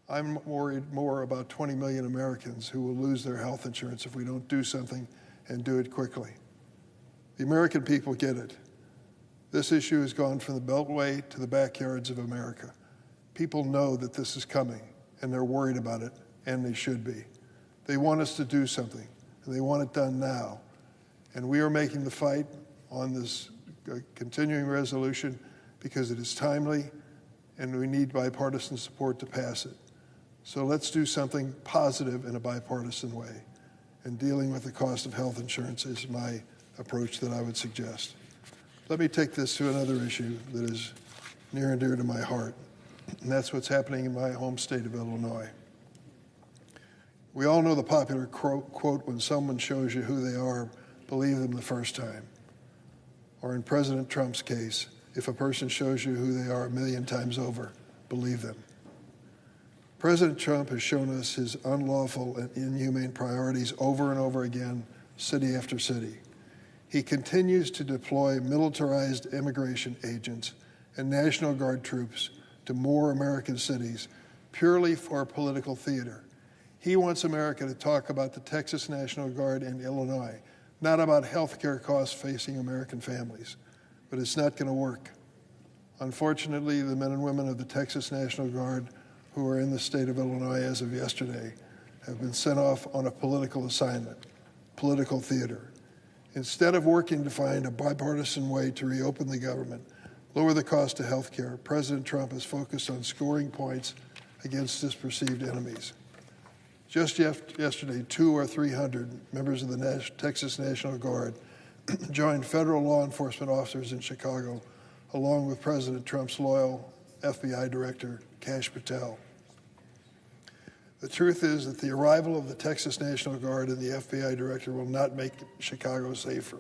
I'm worried more about 20 million Americans who will lose their health insurance if we don't do something and do it quickly. The American people get it. This issue has gone from the Beltway to the backyards of America. People know that this is coming, and they're worried about it, and they should be. They want us to do something, and they want it done now. And we are making the fight on this continuing resolution because it is timely, and we need bipartisan support to pass it. So let's do something positive in a bipartisan way. And dealing with the cost of health insurance is my approach that I would suggest. Let me take this to another issue that is near and dear to my heart, and that's what's happening in my home state of Illinois. We all know the popular quote, when someone shows you who they are, believe them the first time. Or in President Trump's case, if a person shows you who they are 1 million times over, believe them. President Trump has shown us his unlawful and inhumane priorities over and over again, city after city. He continues to deploy militarized immigration agents and National Guard troops to more American cities purely for political theater. He wants America to talk about the Texas National Guard in Illinois, not about health care costs facing American families. But it's not going to work. Unfortunately, the men and women of the Texas National Guard who are in the state of Illinois as of yesterday have been sent off on a political assignment, political theater. Instead of working to find a bipartisan way to reopen the government, lower the cost of health care, President Trump is focused on scoring points against his perceived enemies. Just yesterday, 200 or 300 members of the Texas National Guard joined federal law enforcement officers in Chicago, along with President Trump's loyal FBI Director, Kash Patel. The truth is that the arrival of the Texas National Guard and the FBI Director will not make Chicago safer.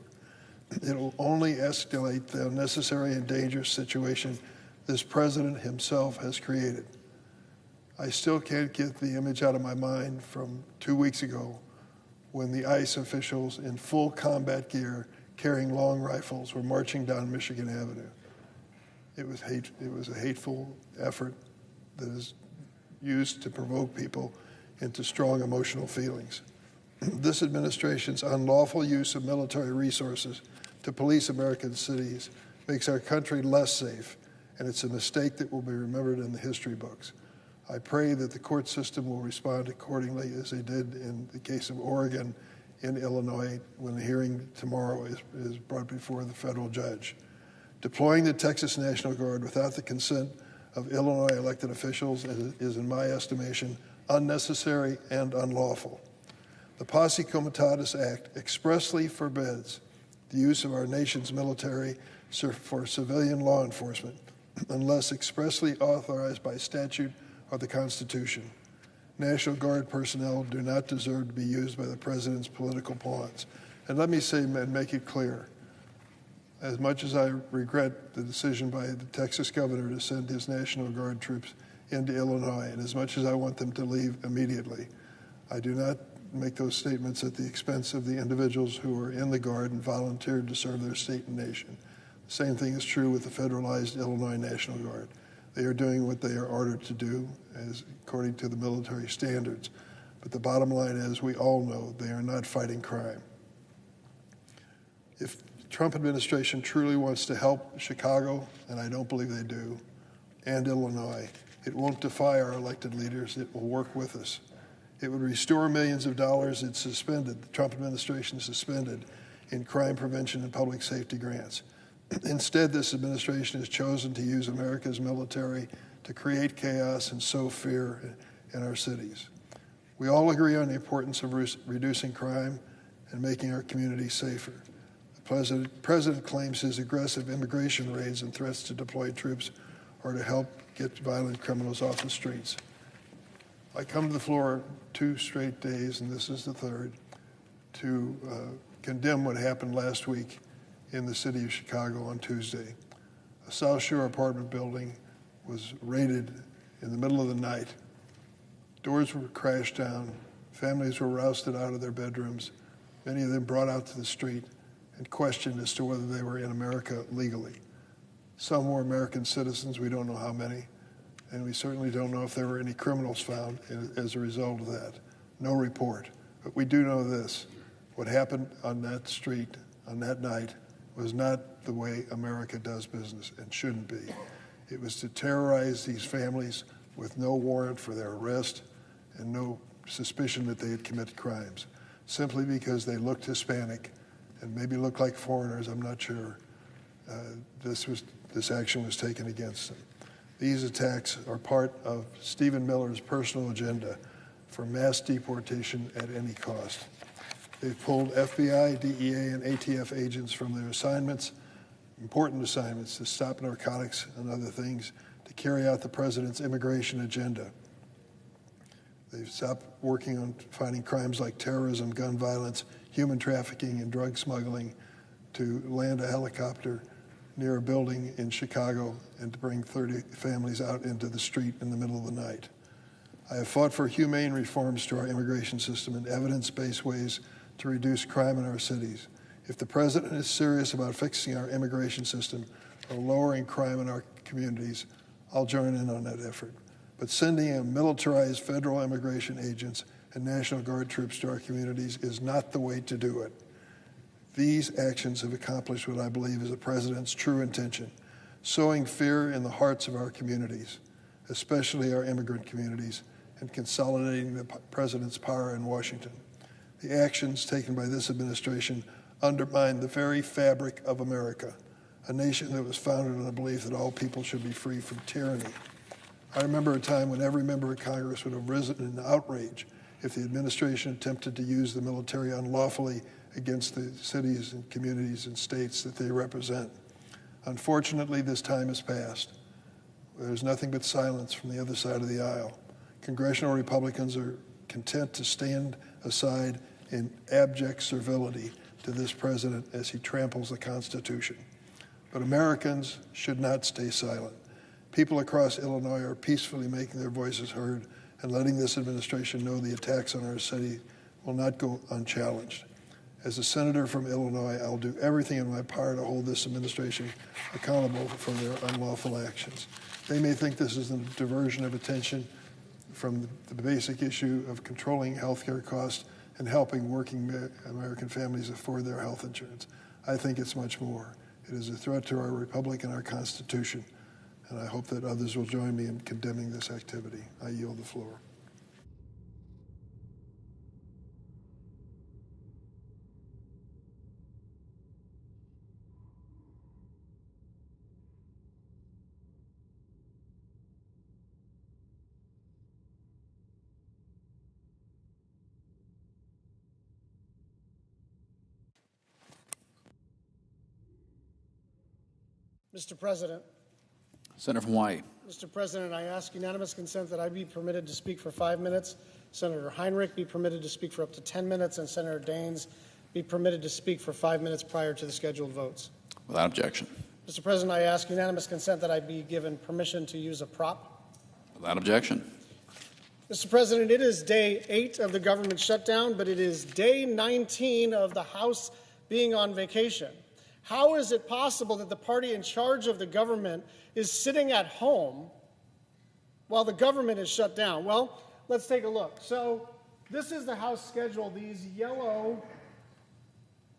It will only escalate the unnecessary and dangerous situation this president himself has created. I still can't get the image out of my mind from 2 weeks ago when the ICE officials in full combat gear carrying long rifles were marching down Michigan Avenue. It was a hateful effort that is used to provoke people into strong emotional feelings. This administration's unlawful use of military resources to police American cities makes our country less safe, and it's a mistake that will be remembered in the history books. I pray that the court system will respond accordingly as they did in the case of Oregon in Illinois when the hearing tomorrow is brought before the federal judge. Deploying the Texas National Guard without the consent of Illinois elected officials is, in my estimation, unnecessary and unlawful. The Posse Comitatus Act expressly forbids the use of our nation's military for civilian law enforcement unless expressly authorized by statute or the Constitution. National Guard personnel do not deserve to be used by the president's political pawns. And let me say and make it clear, as much as I regret the decision by the Texas governor to send his National Guard troops into Illinois, and as much as I want them to leave immediately, I do not make those statements at the expense of the individuals who are in the Guard and volunteered to serve their state and nation. The same thing is true with the federalized Illinois National Guard. They are doing what they are ordered to do, as according to the military standards. But the bottom line is, we all know they are not fighting crime. If the Trump administration truly wants to help Chicago, and I don't believe they do, and Illinois, it won't defy our elected leaders. It will work with us. It would restore millions of dollars it suspended, the Trump administration suspended, in crime prevention and public safety grants. Instead, this administration has chosen to use America's military to create chaos and sow fear in our cities. We all agree on the importance of reducing crime and making our communities safer. The president claims his aggressive immigration raids and threats to deploy troops are to help get violent criminals off the streets. I come to the floor 2 straight days, and this is the third, to condemn what happened last week in the city of Chicago on Tuesday. A South Shore apartment building was raided in the middle of the night. Doors were crashed down. Families were rousted out of their bedrooms, many of them brought out to the street and questioned as to whether they were in America legally. Some were American citizens, we don't know how many, and we certainly don't know if there were any criminals found as a result of that. No report. But we do know this: what happened on that street on that night was not the way America does business and shouldn't be. It was to terrorize these families with no warrant for their arrest and no suspicion that they had committed crimes, simply because they looked Hispanic and maybe looked like foreigners, I'm not sure. This action was taken against them. These attacks are part of Stephen Miller's personal agenda for mass deportation at any cost. They've pulled FBI, DEA, and ATF agents from their assignments, important assignments to stop narcotics and other things, to carry out the president's immigration agenda. They've stopped working on fighting crimes like terrorism, gun violence, human trafficking, and drug smuggling, to land a helicopter near a building in Chicago and to bring 30 families out into the street in the middle of the night. I have fought for humane reforms to our immigration system and evidence-based ways to reduce crime in our cities. If the president is serious about fixing our immigration system or lowering crime in our communities, I'll join in on that effort. But sending in militarized federal immigration agents and National Guard troops to our communities is not the way to do it. These actions have accomplished what I believe is the President's true intention, sowing fear in the hearts of our communities, especially our immigrant communities, and consolidating the President's power in Washington. The actions taken by this administration undermine the very fabric of America, a nation that was founded on the belief that all people should be free from tyranny. I remember a time when every member of Congress would have risen in outrage if the administration attempted to use the military unlawfully against the cities and communities and states that they represent. Unfortunately, this time has passed. There's nothing but silence from the other side of the aisle. Congressional Republicans are content to stand aside in abject servility to this president as he tramples the Constitution. But Americans should not stay silent. People across Illinois are peacefully making their voices heard and letting this administration know the attacks on our city will not go unchallenged. As a senator from Illinois, I'll do everything in my power to hold this administration accountable for their unlawful actions. They may think this is a diversion of attention from the basic issue of controlling health care costs and helping working American families afford their health insurance. I think it's much more. It is a threat to our republic and our Constitution, and I hope that others will join me in condemning this activity. I yield the floor. Mr. President. Senator from Hawaii. Mr. President, I ask unanimous consent that I be permitted to speak for 5 minutes, Senator Heinrich be permitted to speak for up to 10 minutes, and Senator Daines be permitted to speak for 5 minutes prior to the scheduled votes. Without objection. Mr. President, I ask unanimous consent that I be given permission to use a prop. Without objection. Mr. President, it is day 8 of the government shutdown, but it is day 19 of the House being on vacation. How is it possible that the party in charge of the government is sitting at home while the government is shut down? Well, let's take a look. So this is the House schedule. These yellow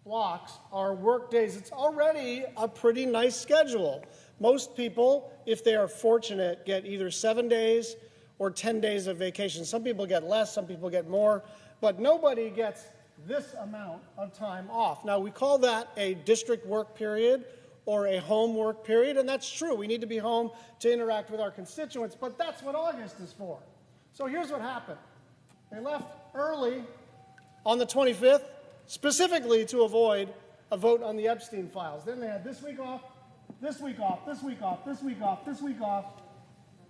blocks are work days. It's already a pretty nice schedule. Most people, if they are fortunate, get either 7 days or 10 days of vacation. Some people get less, some people get more, but nobody gets this amount of time off. Now, we call that a district work period or a home work period, and that's true. We need to be home to interact with our constituents, but that's what August is for. So here's what happened. They left early on the 25th, specifically to avoid a vote on the Epstein files. Then they had this week off, this week off, this week off, this week off, this week off,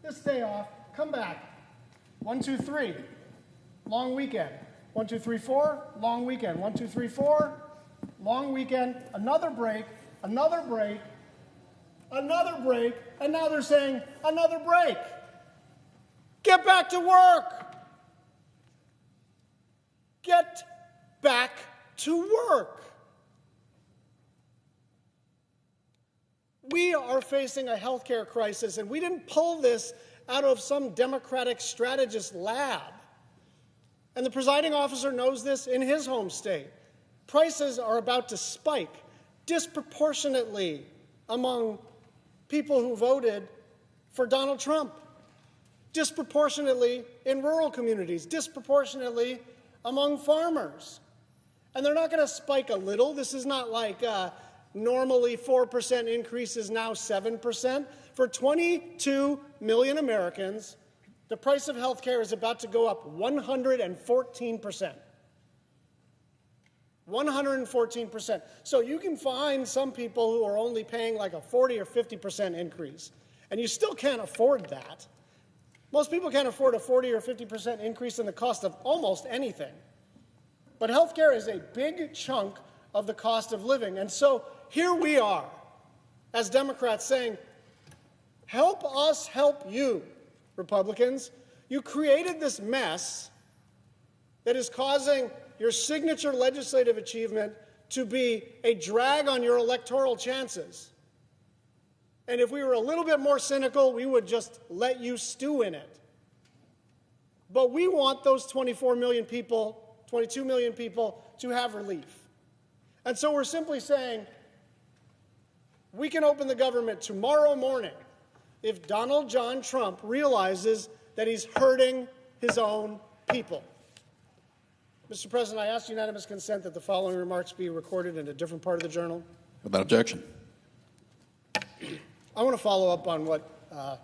this day off, come back. 1, 2, 3, long weekend. 1, 2, 3, 4, long weekend. 1, 2, 3, 4, long weekend. Another break, another break, another break, and now they're saying another break. Get back to work. Get back to work. We are facing a healthcare crisis, and we didn't pull this out of some Democratic strategist lab. And the presiding officer knows this in his home state. Prices are about to spike disproportionately among people who voted for Donald Trump, disproportionately in rural communities, disproportionately among farmers. And they're not going to spike a little. This is not like normally 4% increase is now 7%. For 22 million Americans, the price of health care is about to go up 114%. 114%. So you can find some people who are only paying like a 40 or 50% increase, and you still can't afford that. Most people can't afford a 40 or 50% increase in the cost of almost anything. But health care is a big chunk of the cost of living. And so here we are, as Democrats, saying, help us help you. Republicans, you created this mess that is causing your signature legislative achievement to be a drag on your electoral chances. And if we were a little bit more cynical, we would just let you stew in it. But we want those 24 million people, 22 million people to have relief. And so we're simply saying we can open the government tomorrow morning if Donald John Trump realizes that he's hurting his own people. Mr. President, I ask unanimous consent that the following remarks be recorded in a different part of the journal. Without objection. I want to follow up on what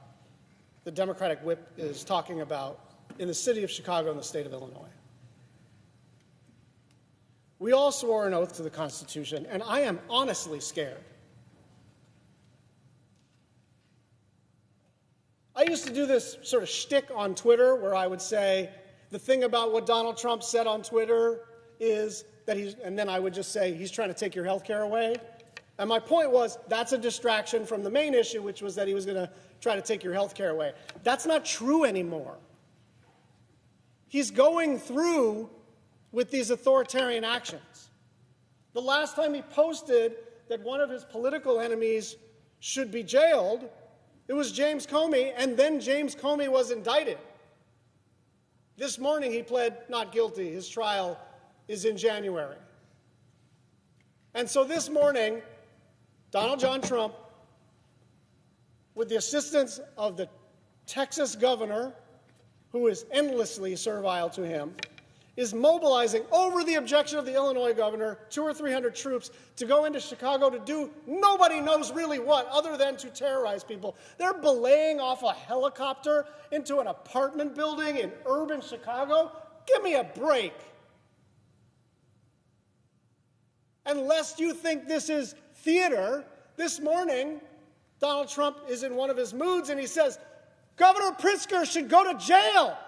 the Democratic whip is talking about in the city of Chicago and the state of Illinois. We all swore an oath to the Constitution, and I am honestly scared. I used to do this sort of shtick on Twitter where I would say, the thing about what Donald Trump said on Twitter is that and then I would just say, he's trying to take your health care away. And my point was, that's a distraction from the main issue, which was that he was going to try to take your health care away. That's not true anymore. He's going through with these authoritarian actions. The last time he posted that one of his political enemies should be jailed, it was James Comey, and then James Comey was indicted. This morning he pled not guilty. His trial is in January. And so this morning, Donald John Trump, with the assistance of the Texas governor, who is endlessly servile to him, is mobilizing, over the objection of the Illinois governor, 200 or 300 troops to go into Chicago to do nobody knows really what other than to terrorize people. They're belaying off a helicopter into an apartment building in urban Chicago. Give me a break. Unless you think this is theater, this morning, Donald Trump is in one of his moods and he says, Governor Pritzker should go to jail.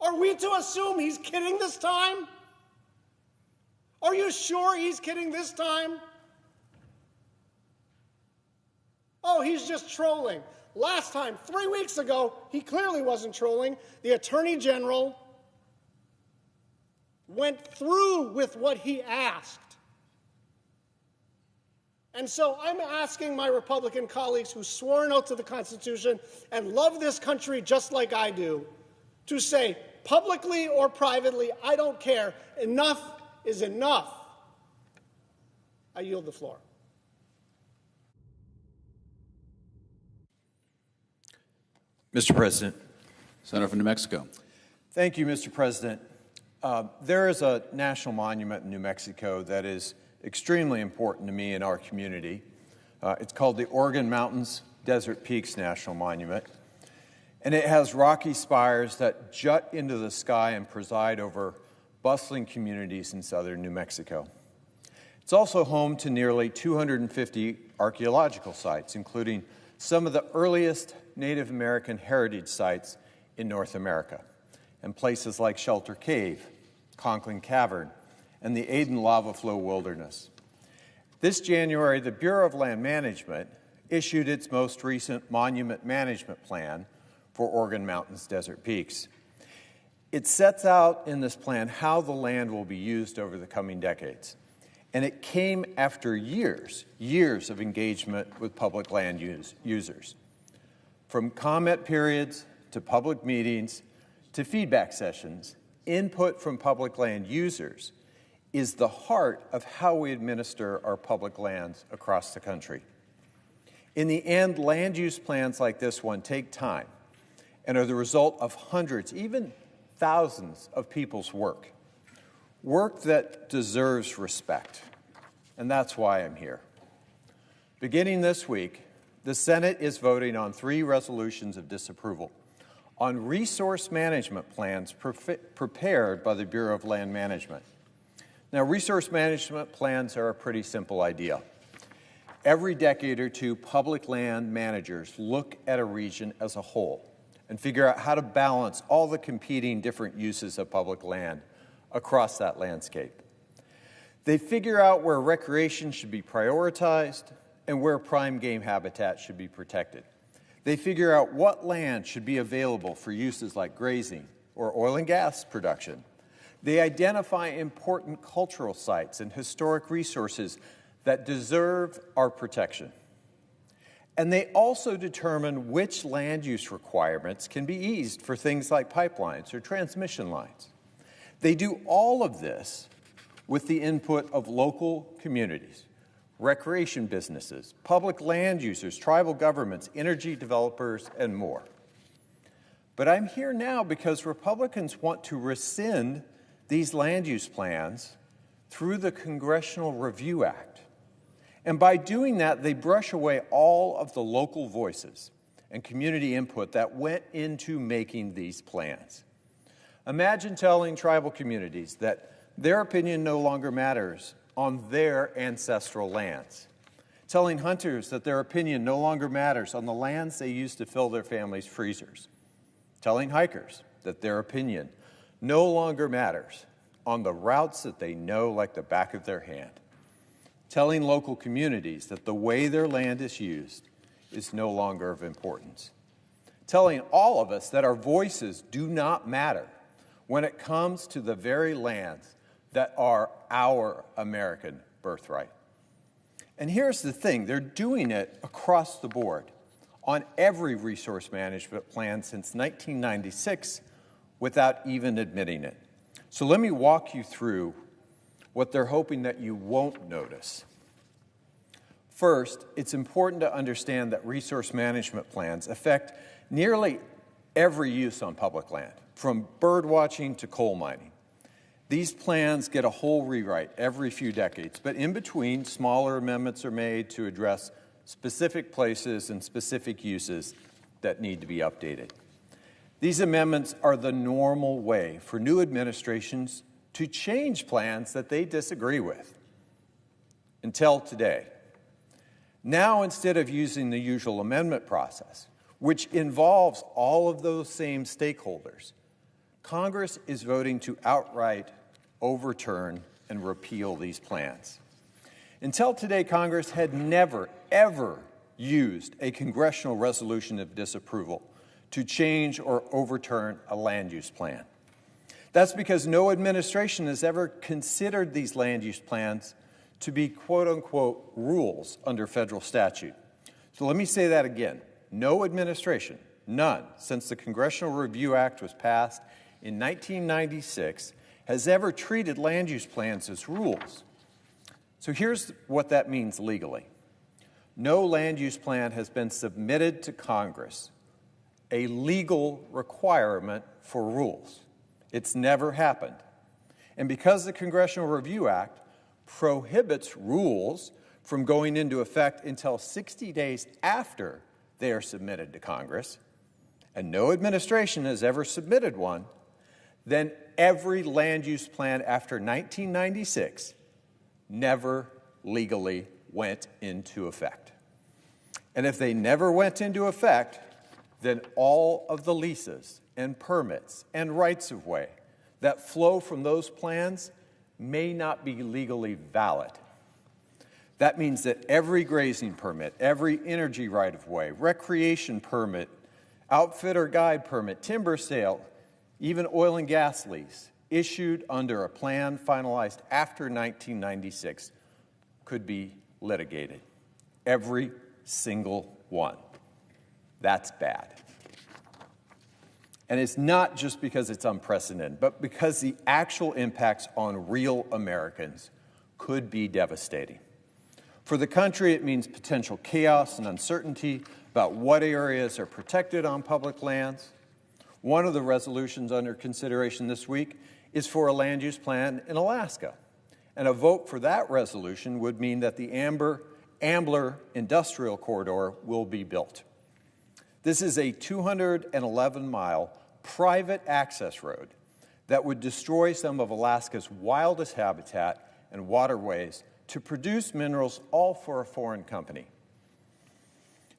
Are we to assume he's kidding this time? Are you sure he's kidding this time? Oh, he's just trolling. Last time, 3 weeks ago, he clearly wasn't trolling. The Attorney General went through with what he asked. And so I'm asking my Republican colleagues who swore an oath to the Constitution and love this country just like I do, to say, publicly or privately, I don't care, enough is enough. I yield the floor. Mr. President. Senator from New Mexico. Thank you, Mr. President. There is a national monument in New Mexico that is extremely important to me and our community. It's called the Organ Mountains Desert Peaks National Monument. And it has rocky spires that jut into the sky and preside over bustling communities in southern New Mexico. It's also home to nearly 250 archaeological sites, including some of the earliest Native American heritage sites in North America, and places like Shelter Cave, Conklin Cavern, and the Aden Lava Flow Wilderness. This January, the Bureau of Land Management issued its most recent monument management plan for Organ Mountains Desert Peaks. It sets out in this plan how the land will be used over the coming decades. And it came after years of engagement with public land users. From comment periods to public meetings to feedback sessions, input from public land users is the heart of how we administer our public lands across the country. In the end, land use plans like this one take time and are the result of hundreds, even thousands of people's work that deserves respect. And that's why I'm here. Beginning this week, the Senate is voting on 3 resolutions of disapproval on resource management plans prepared by the Bureau of Land Management. Now, resource management plans are a pretty simple idea. Every decade or two, public land managers look at a region as a whole and figure out how to balance all the competing different uses of public land across that landscape. They figure out where recreation should be prioritized and where prime game habitat should be protected. They figure out what land should be available for uses like grazing or oil and gas production. They identify important cultural sites and historic resources that deserve our protection. And they also determine which land use requirements can be eased for things like pipelines or transmission lines. They do all of this with the input of local communities, recreation businesses, public land users, tribal governments, energy developers, and more. But I'm here now because Republicans want to rescind these land use plans through the Congressional Review Act. And by doing that, they brush away all of the local voices and community input that went into making these plans. Imagine telling tribal communities that their opinion no longer matters on their ancestral lands. Telling hunters that their opinion no longer matters on the lands they used to fill their families' freezers. Telling hikers that their opinion no longer matters on the routes that they know like the back of their hand. Telling local communities that the way their land is used is no longer of importance. Telling all of us that our voices do not matter when it comes to the very lands that are our American birthright. And here's the thing, they're doing it across the board on every resource management plan since 1996 without even admitting it. So let me walk you through what they're hoping that you won't notice. First, it's important to understand that resource management plans affect nearly every use on public land, from bird watching to coal mining. These plans get a whole rewrite every few decades, but in between, smaller amendments are made to address specific places and specific uses that need to be updated. These amendments are the normal way for new administrations to change plans that they disagree with, until today. Now, instead of using the usual amendment process, which involves all of those same stakeholders, Congress is voting to outright overturn and repeal these plans. Until today, Congress had never, ever used a congressional resolution of disapproval to change or overturn a land use plan. That's because no administration has ever considered these land use plans to be quote-unquote rules under federal statute. So let me say that again. No administration, none, since the Congressional Review Act was passed in 1996, has ever treated land use plans as rules. So here's what that means legally. No land use plan has been submitted to Congress, a legal requirement for rules. It's never happened. And because the Congressional Review Act prohibits rules from going into effect until 60 days after they are submitted to Congress, and no administration has ever submitted one, then every land use plan after 1996 never legally went into effect. And if they never went into effect, then all of the leases and permits and rights of way that flow from those plans may not be legally valid. That means that every grazing permit, every energy right of way, recreation permit, outfitter guide permit, timber sale, even oil and gas lease issued under a plan finalized after 1996 could be litigated. Every single one. That's bad. And it's not just because it's unprecedented, but because the actual impacts on real Americans could be devastating. For the country, it means potential chaos and uncertainty about what areas are protected on public lands. One of the resolutions under consideration this week is for a land use plan in Alaska. And a vote for that resolution would mean that the Ambler Industrial Corridor will be built. This is a 211-mile private access road that would destroy some of Alaska's wildest habitat and waterways to produce minerals, all for a foreign company.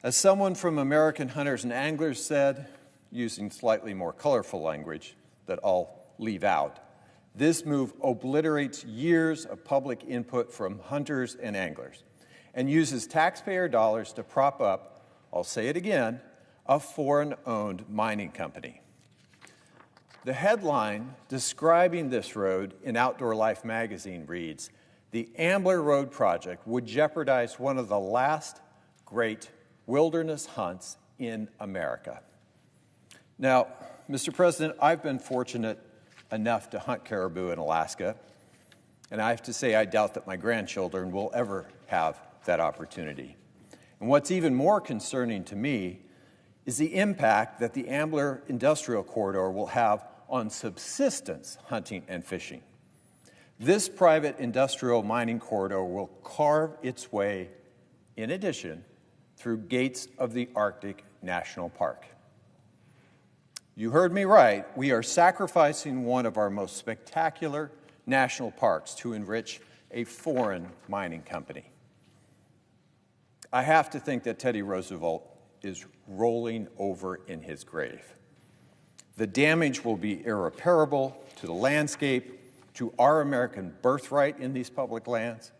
As someone from American Hunters and Anglers said, using slightly more colorful language that I'll leave out, this move obliterates years of public input from hunters and anglers and uses taxpayer dollars to prop up, I'll say it again, a foreign-owned mining company. The headline describing this road in Outdoor Life magazine reads, the Ambler Road project would jeopardize one of the last great wilderness hunts in America. Now, Mr. President, I've been fortunate enough to hunt caribou in Alaska, and I have to say I doubt that my grandchildren will ever have that opportunity. And what's even more concerning to me is the impact that the Ambler Industrial Corridor will have on subsistence hunting and fishing. This private industrial mining corridor will carve its way, in addition, through gates of the Arctic National Park. You heard me right. We are sacrificing one of our most spectacular national parks to enrich a foreign mining company. I have to think that Teddy Roosevelt is rolling over in his grave. The damage will be irreparable to the landscape, to our American birthright in these public lands.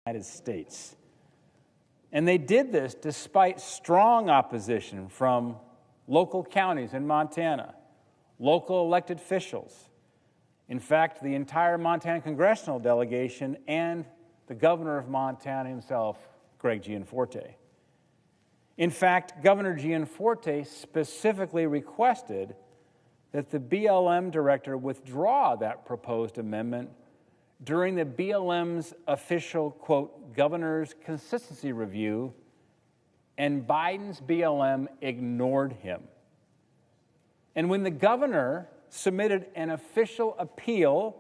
United States. And they did this despite strong opposition from local counties in Montana, local elected officials. In fact, the entire Montana congressional delegation and the governor of Montana himself Greg Gianforte. In fact, Governor Gianforte specifically requested that the BLM director withdraw that proposed amendment during the BLM's official, quote, governor's consistency review, and Biden's BLM ignored him. And when the governor submitted an official appeal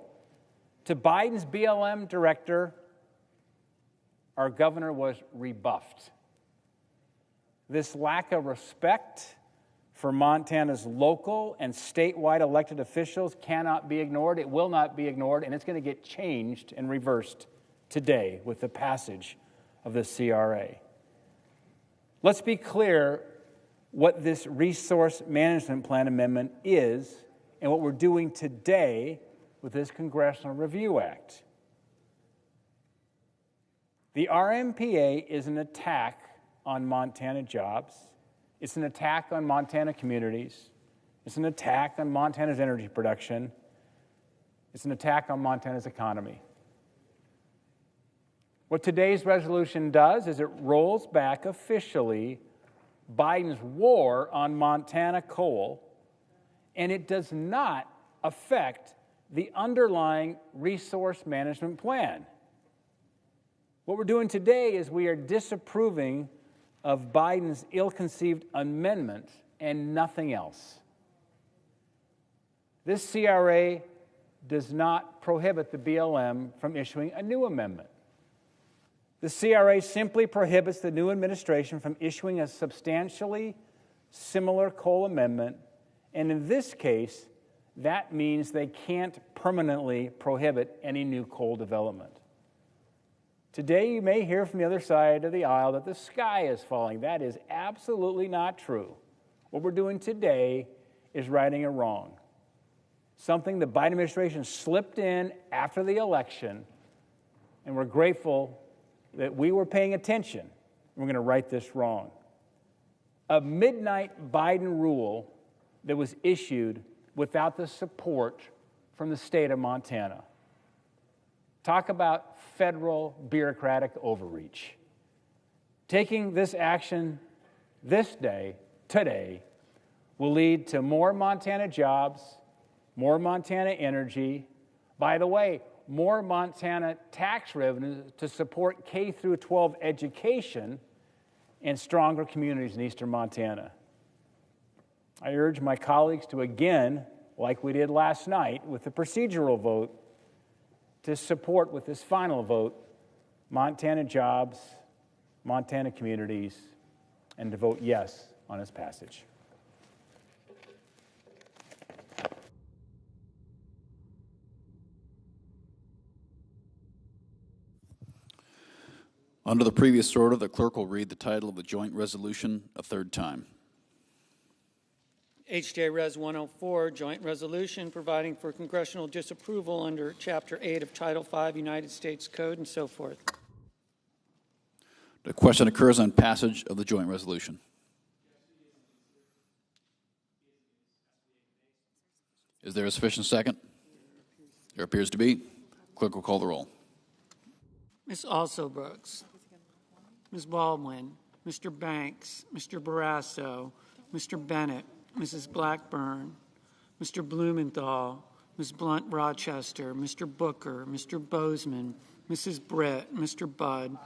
to Biden's BLM director, our governor was rebuffed. This lack of respect for Montana's local and statewide elected officials cannot be ignored. It will not be ignored, and it's going to get changed and reversed today with the passage of the CRA. Let's be clear what this Resource Management Plan amendment is and what we're doing today with this Congressional Review Act. The RMPA is an attack on Montana jobs. It's an attack on Montana communities. It's an attack on Montana's energy production. It's an attack on Montana's economy. What today's resolution does is it rolls back officially Biden's war on Montana coal, and it does not affect the underlying resource management plan. What we're doing today is we are disapproving of Biden's ill-conceived amendment and nothing else. This CRA does not prohibit the BLM from issuing a new amendment. The CRA simply prohibits the new administration from issuing a substantially similar coal amendment, and in this case, that means they can't permanently prohibit any new coal development. Today, you may hear from the other side of the aisle that the sky is falling. That is absolutely not true. What we're doing today is righting a wrong, something the Biden administration slipped in after the election, and we're grateful that we were paying attention. We're going to right this wrong. A midnight Biden rule that was issued without the support from the state of Montana. Talk about federal bureaucratic overreach. Taking this action this day, today, will lead to more Montana jobs, more Montana energy. By the way, more Montana tax revenue to support K through 12 education and stronger communities in eastern Montana. I urge my colleagues to again, like we did last night with the procedural vote, to support with this final vote Montana jobs, Montana communities, and to vote yes on its passage. Under the previous order, the clerk will read the title of the joint resolution a third time. HJ Res 104, joint resolution providing for congressional disapproval under Chapter 8 of Title 5 United States Code and so forth. The question occurs on passage of the joint resolution. Is there a sufficient second? There appears to be. Clerk will call the roll. Ms. Alsobrooks, Ms. Baldwin, Mr. Banks, Mr. Barrasso, Mr. Bennett, Mrs. Blackburn, Mr. Blumenthal, Ms. Blunt Rochester, Mr. Booker, Mr. Bozeman, Mrs. Britt, Mr. Budd,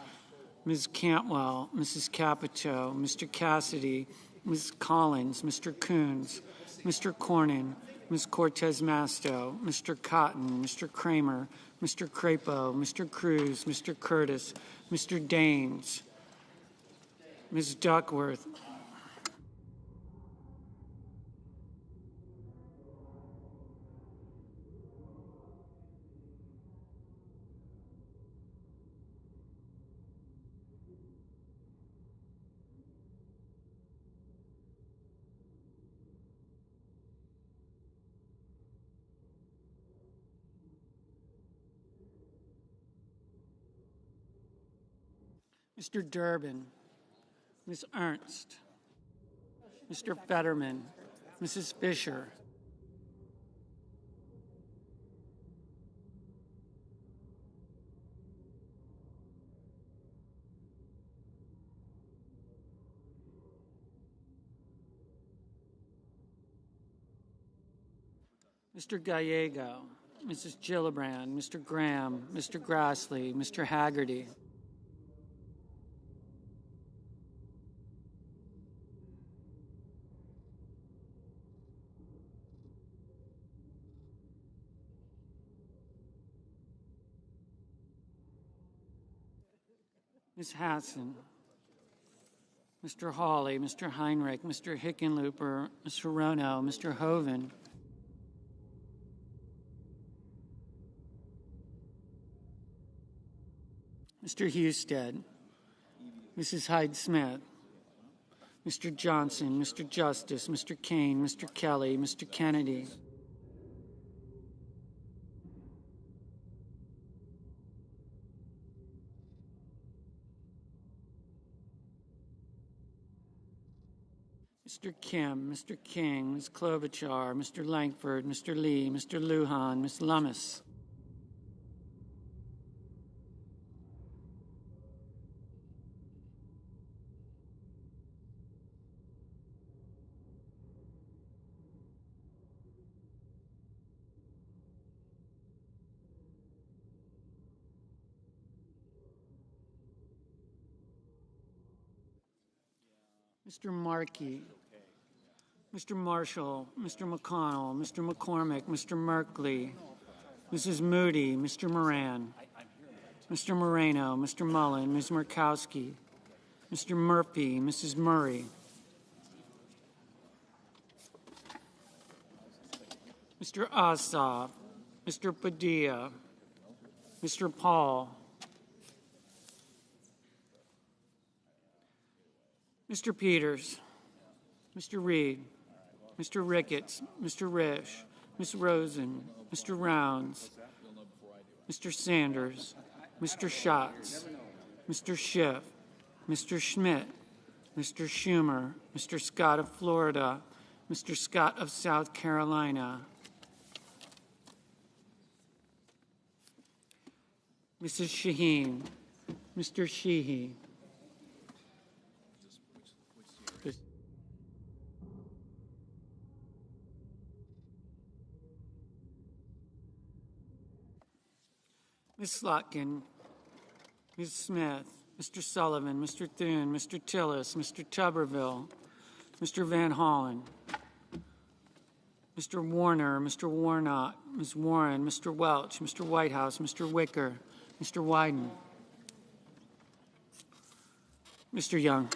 Ms. Cantwell, Mrs. Capito, Mr. Cassidy, Ms. Collins, Mr. Coons, Mr. Cornyn, Ms. Cortez Masto, Mr. Cotton, Mr. Kramer, Mr. Crapo, Mr. Cruz, Mr. Curtis, Mr. Daines, Ms. Duckworth, Mr. Durbin, Ms. Ernst, Mr. Fetterman, Mrs. Fisher, Mr. Gallego, Mrs. Gillibrand, Mr. Graham, Mr. Grassley, Mr. Haggerty. Ms. Hassan, Mr. Hawley, Mr. Heinrich, Mr. Hickenlooper, Mr. Rono, Mr. Hoven, Mr. Husted, Mrs. Hyde-Smith, Mr. Johnson, Mr. Justice, Mr. Kane, Mr. Kelly, Mr. Kennedy. Mr. Kim, Mr. King, Ms. Klobuchar, Mr. Langford, Mr. Lee, Mr. Lujan, Ms. Lummis. Mr. Markey, Mr. Marshall, Mr. McConnell, Mr. McCormick, Mr. Merkley, Mrs. Moody, Mr. Moran, Mr. Moreno, Mr. Mullen, Ms. Murkowski, Mr. Murphy, Mrs. Murray, Mr. Ossoff, Mr. Padilla, Mr. Paul, Mr. Peters, Mr. Reed, Mr. Ricketts, Mr. Risch, Ms. Rosen, Mr. Rounds, Mr. Sanders, Mr. Schatz, Mr. Schiff, Mr. Schmidt, Mr. Schumer, Mr. Scott of Florida, Mr. Scott of South Carolina, Mrs. Shaheen, Mr. Sheehy, Ms. Slotkin, Ms. Smith, Mr. Sullivan, Mr. Thune, Mr. Tillis, Mr. Tuberville, Mr. Van Hollen, Mr. Warner, Mr. Warnock, Ms. Warren, Mr. Welch, Mr. Whitehouse, Mr. Wicker, Mr. Wyden, Mr. Young.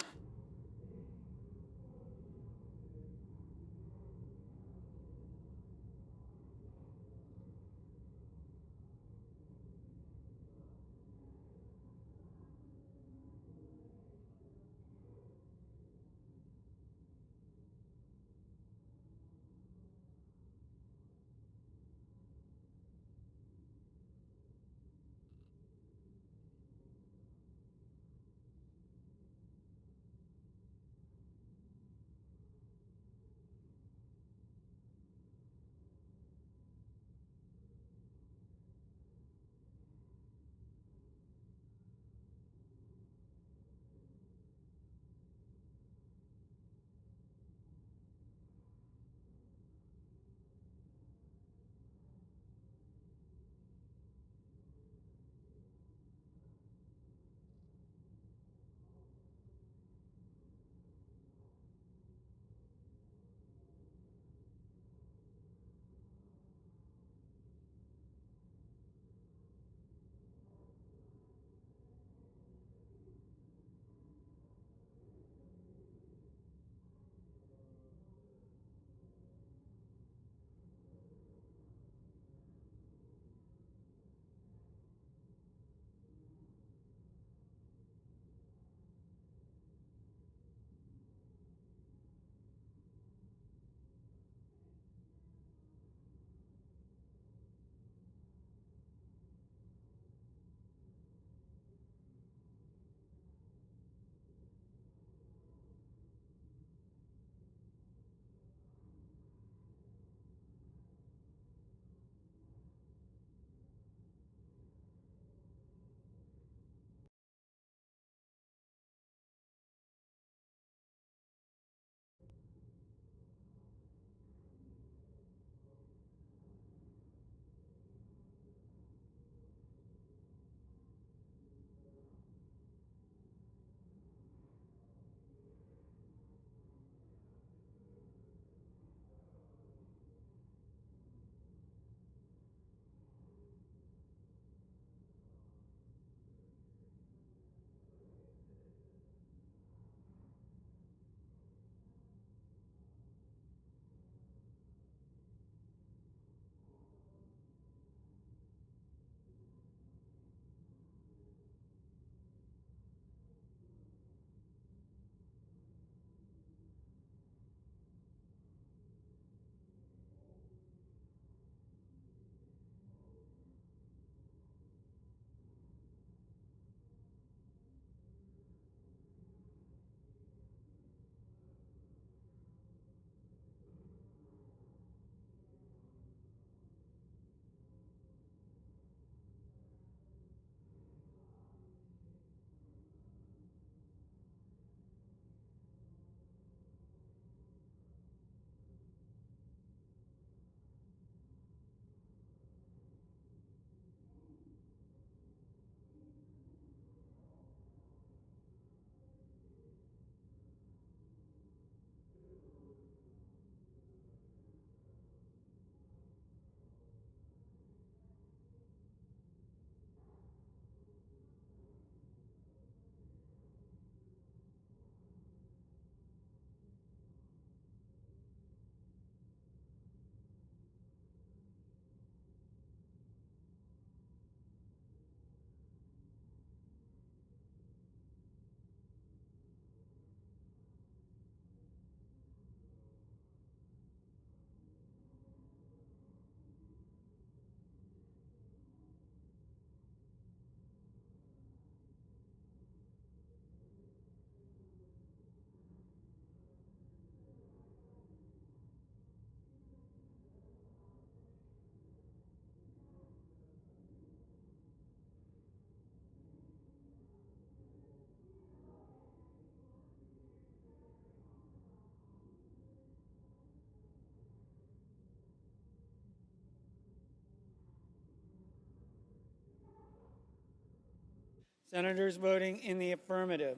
Senators voting in the affirmative: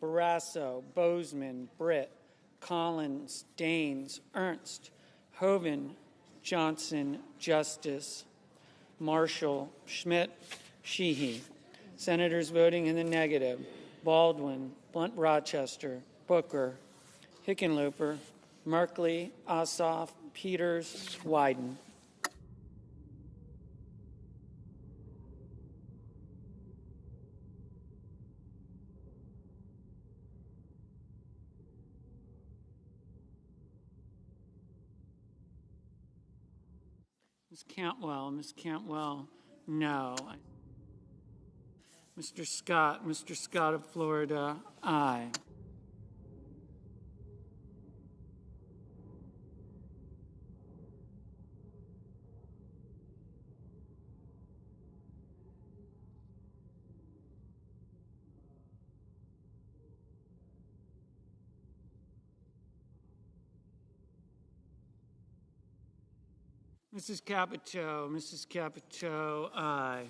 Barrasso, Bozeman, Britt, Collins, Daines, Ernst, Hoeven, Johnson, Justice, Marshall, Schmidt, Sheehy. Senators voting in the negative: Baldwin, Blunt Rochester, Booker, Hickenlooper, Merkley, Ossoff, Peters, Wyden. Ms. Cantwell, no. Mr. Scott of Florida, aye. Mrs. Capito, aye.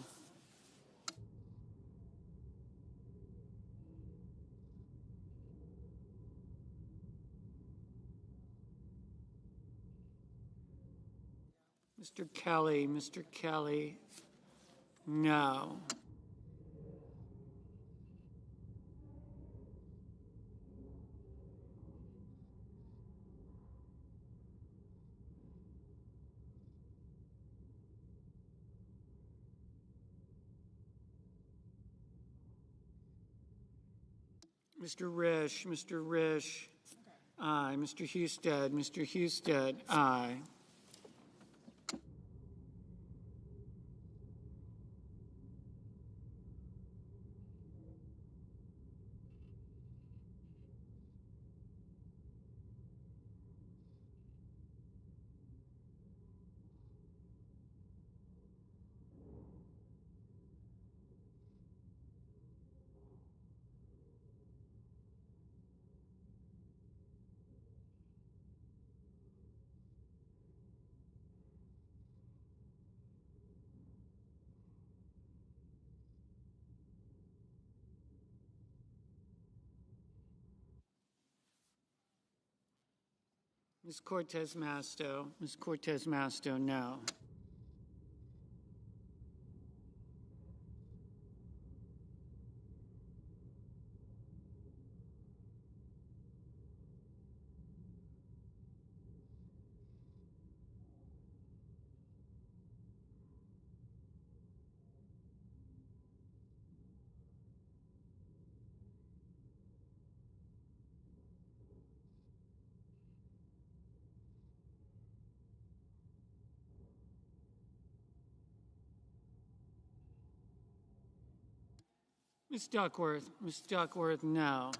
Mr. Kelly, no. Mr. Risch, aye. Mr. Husted, aye. Ms. Cortez Masto, no. Ms. Duckworth, no.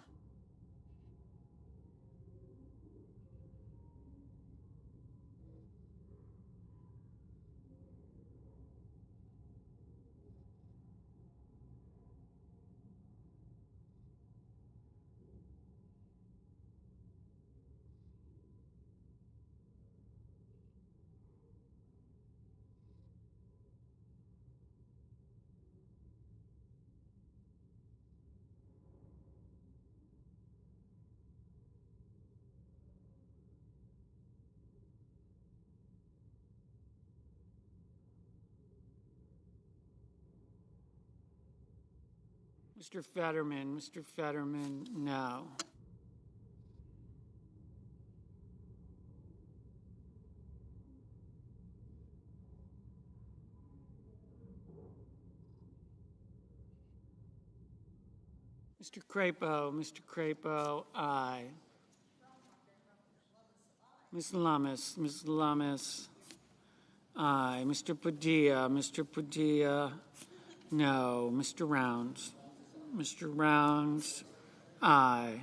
Mr. Fetterman, no. Mr. Crapo, aye. Ms. Lummis, aye. Mr. Padilla, no. Mr. Rounds, aye.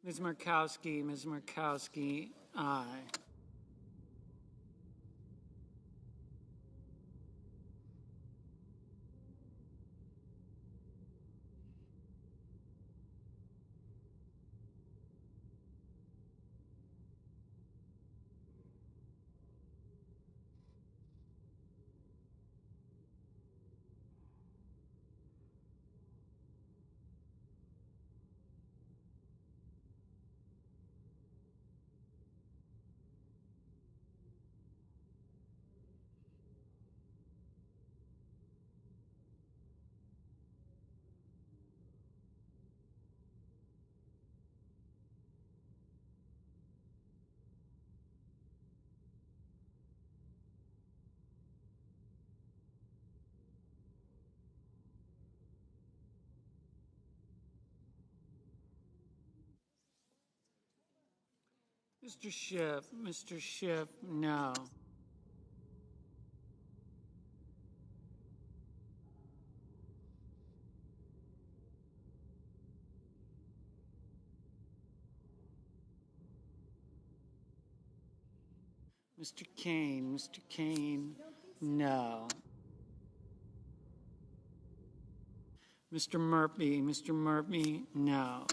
Ms. Murkowski, aye. Mr. Schiff, no. Mr. Kane, no. Mr. Murphy, no.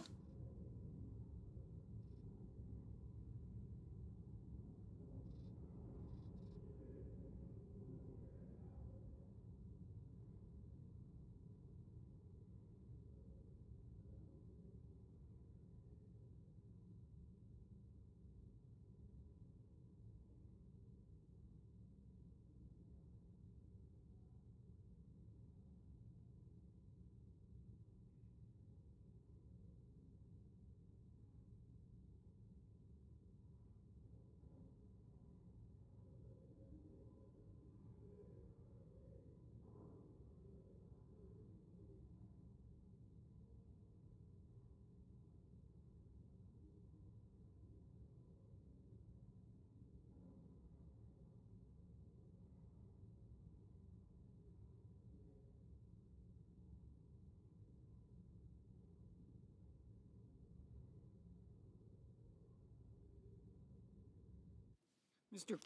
Mr.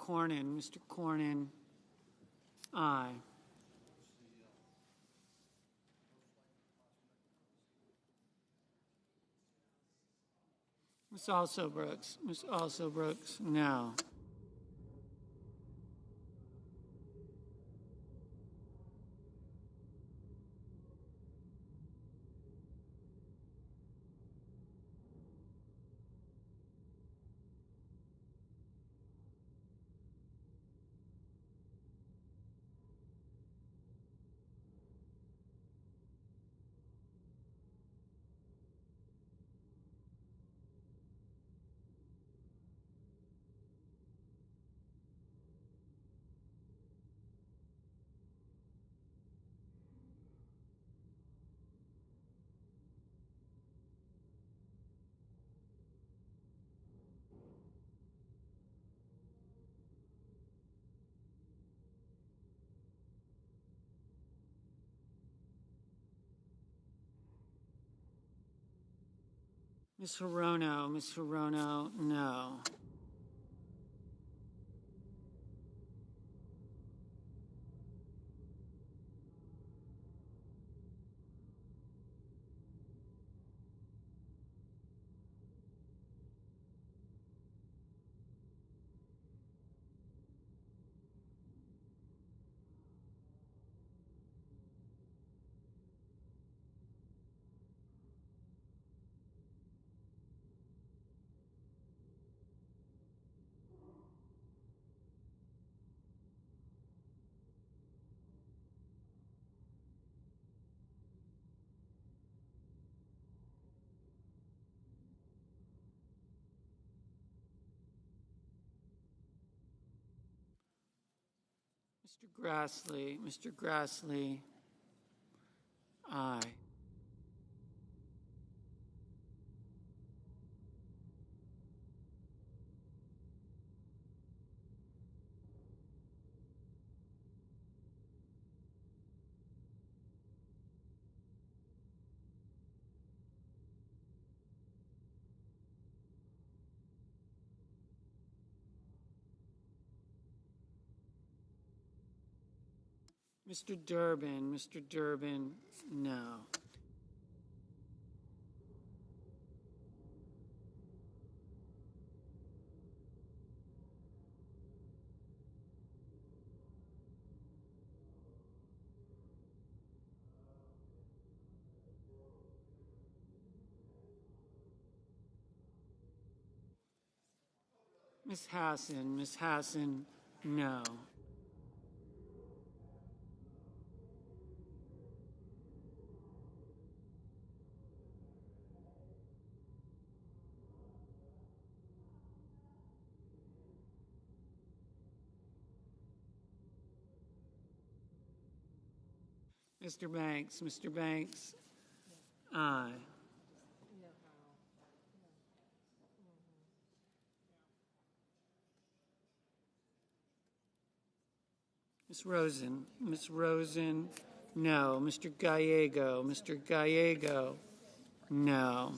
Cornyn, aye. Ms. Also Brooks, no. Ms. Hirono, no. Mr. Grassley, aye. Mr. Durbin, no. Ms. Hassan, no. Mr. Banks, aye. Ms. Rosen, no. Mr. Gallego, no.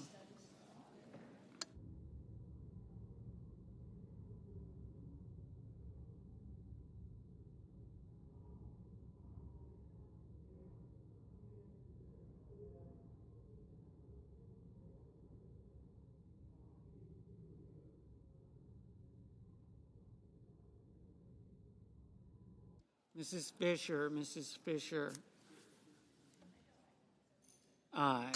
Mrs. Fisher, aye.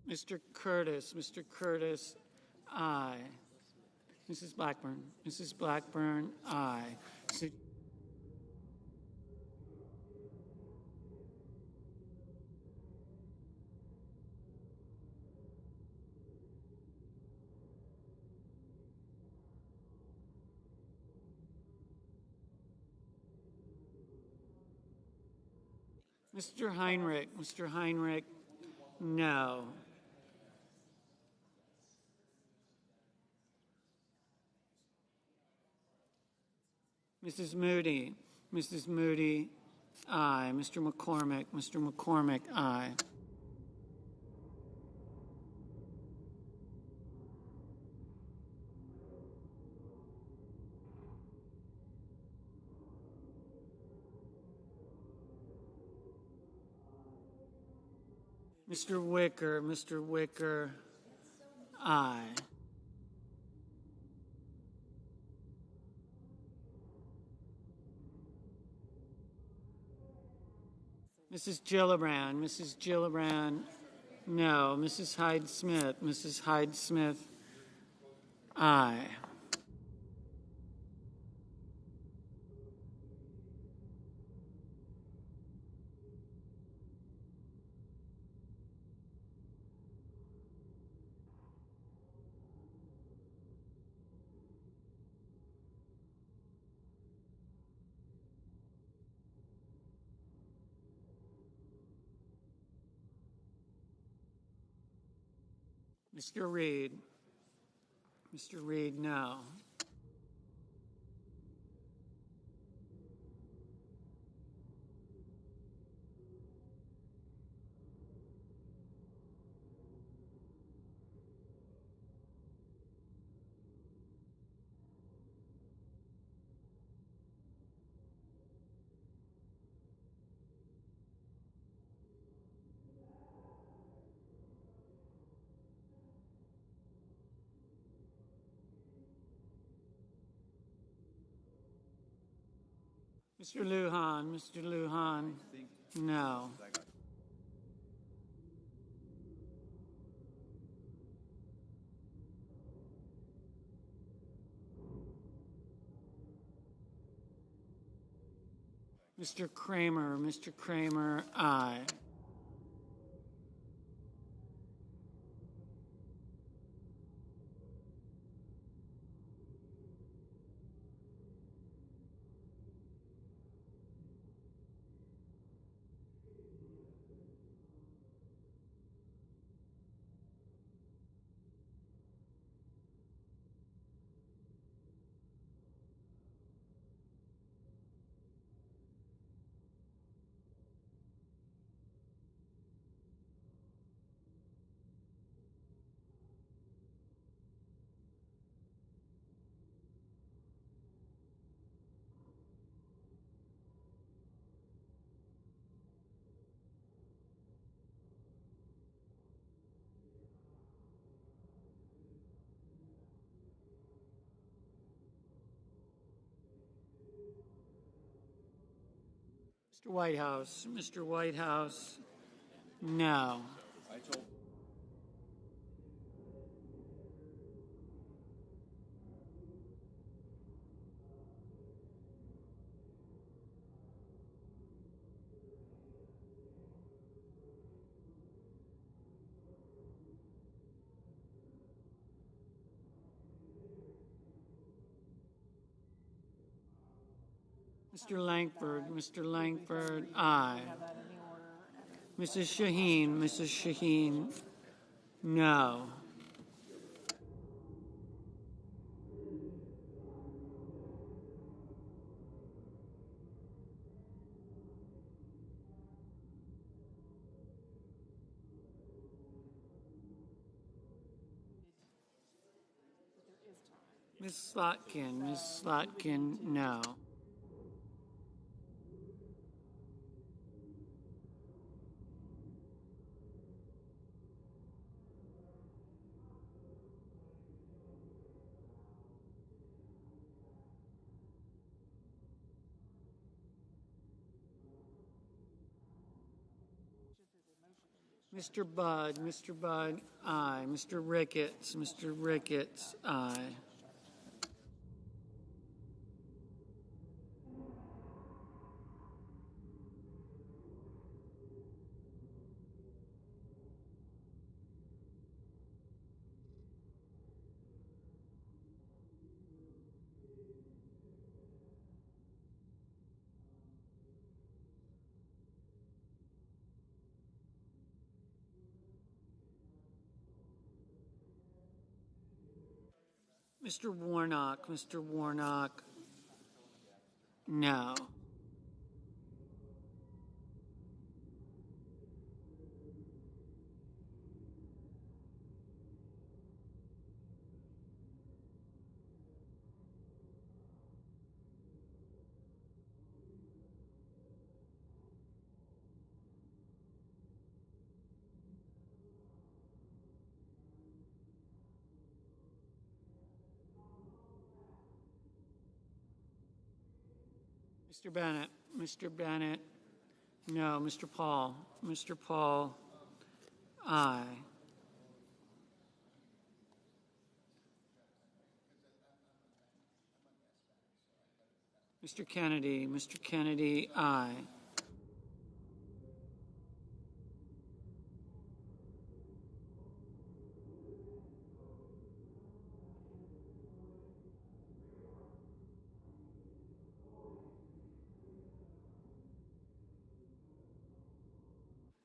Mr. Curtis, aye. Mrs. Blackburn, aye. Mr. Heinrich, no. Mrs. Moody, aye. Mr. McCormick, aye. Mr. Wicker, aye. Mrs. Gillibrand, no. Mrs. Hyde Smith, aye. Mr. Reed, no. Mr. Lujan, no. Mr. Kramer, aye. Mr. Whitehouse, no. Mr. Langford, aye. Mrs. Shaheen, no. Ms. Slotkin, no. Mr. Budd, aye. Mr. Ricketts, aye. Mr. Warnock, no. Mr. Bennett, no. Mr. Paul, aye. Mr. Kennedy, aye.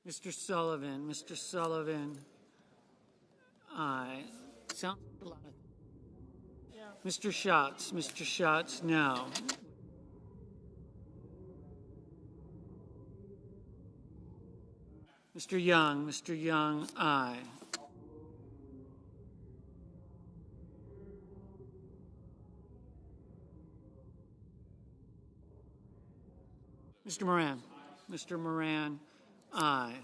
Mr. Sullivan, aye. Sounds a lot of. Mr. Schatz, no. Mr. Young, aye. Mr. Moran, aye.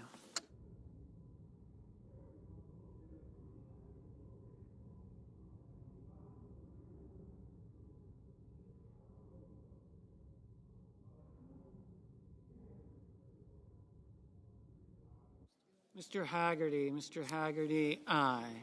Mr. Haggerty, aye.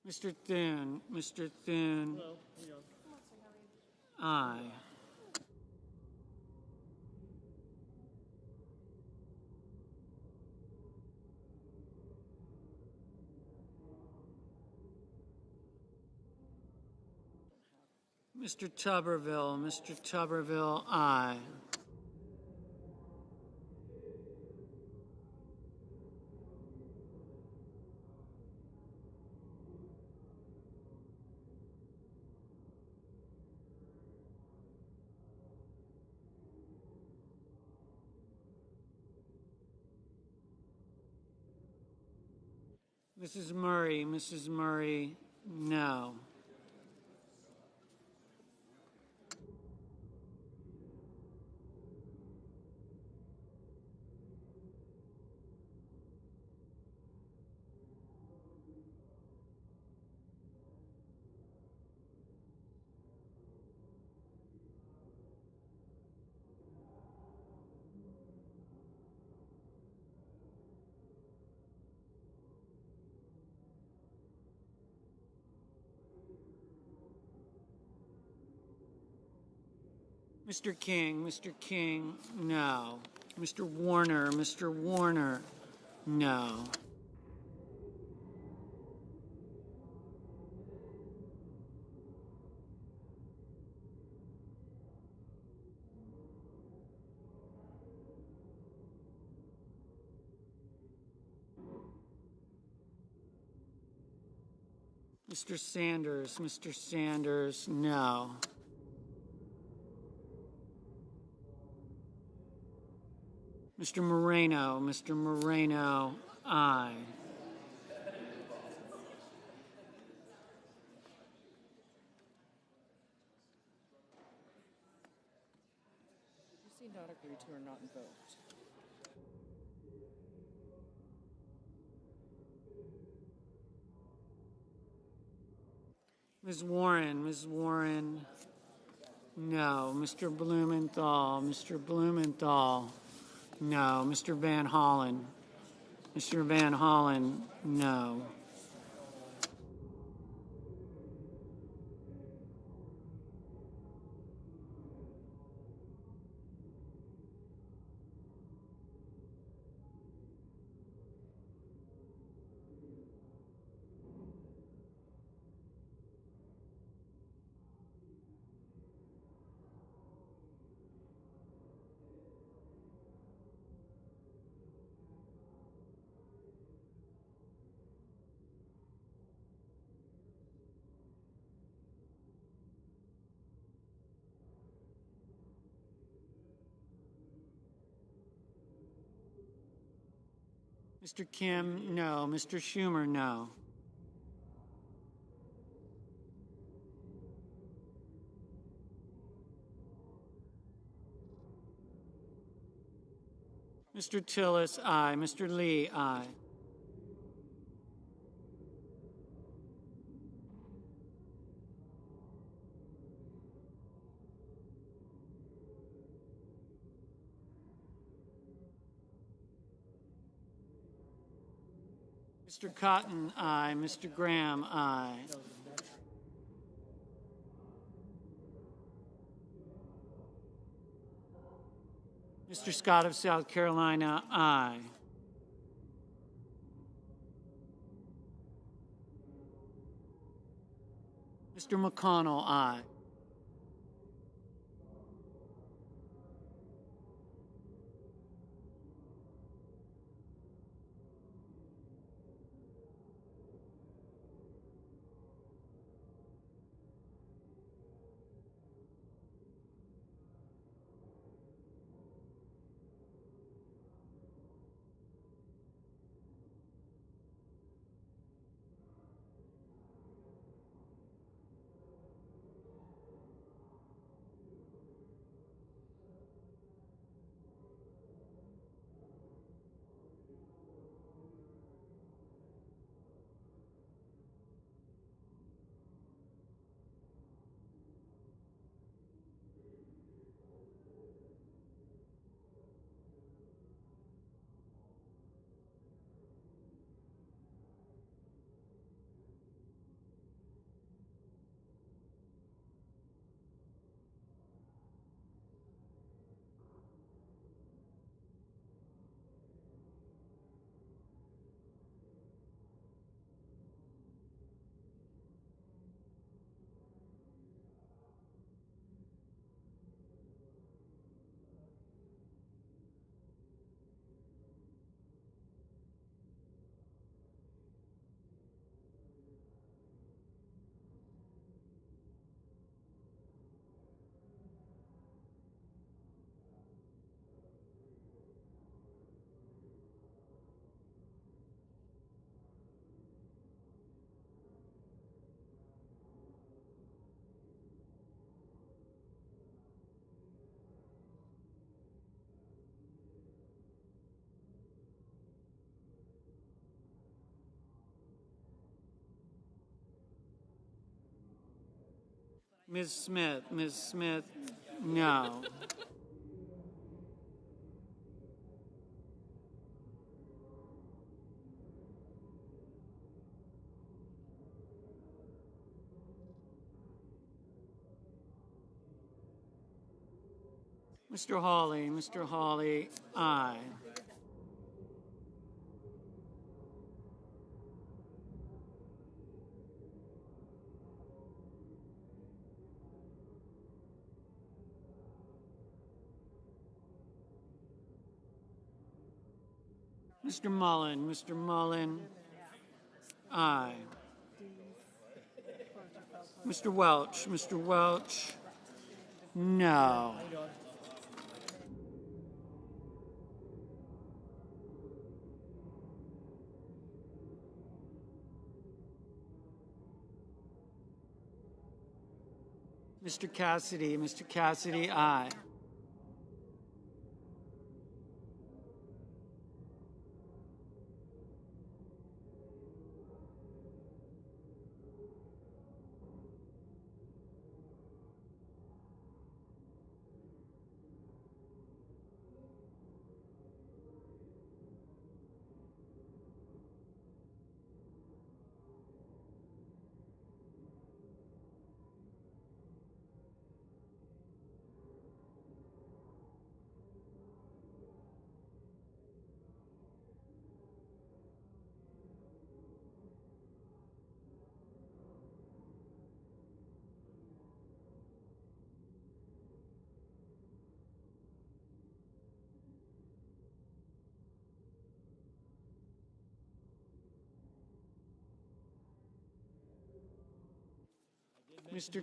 Mr. Thune, aye. Mr. Tuberville, aye. Mrs. Murray, no. Mr. King, no. Mr. Warner, no. Mr. Sanders, no. Mr. Moreno, aye. You see not agree to or not invoked. Ms. Warren, no. Mr. Blumenthal, no. Mr. Van Hollen, no. Mr. Kim, no. Mr. Schumer, no. Mr. Tillis, aye. Mr. Lee, aye. Mr. Cotton, aye. Mr. Graham, aye. Mr. Scott of South Carolina, aye. Mr. McConnell, aye. Ms. Smith, no. Mr. Hawley, aye. Mr. Mullen, aye. Mr. Welch, no. Mr. Cassidy, aye. Mr.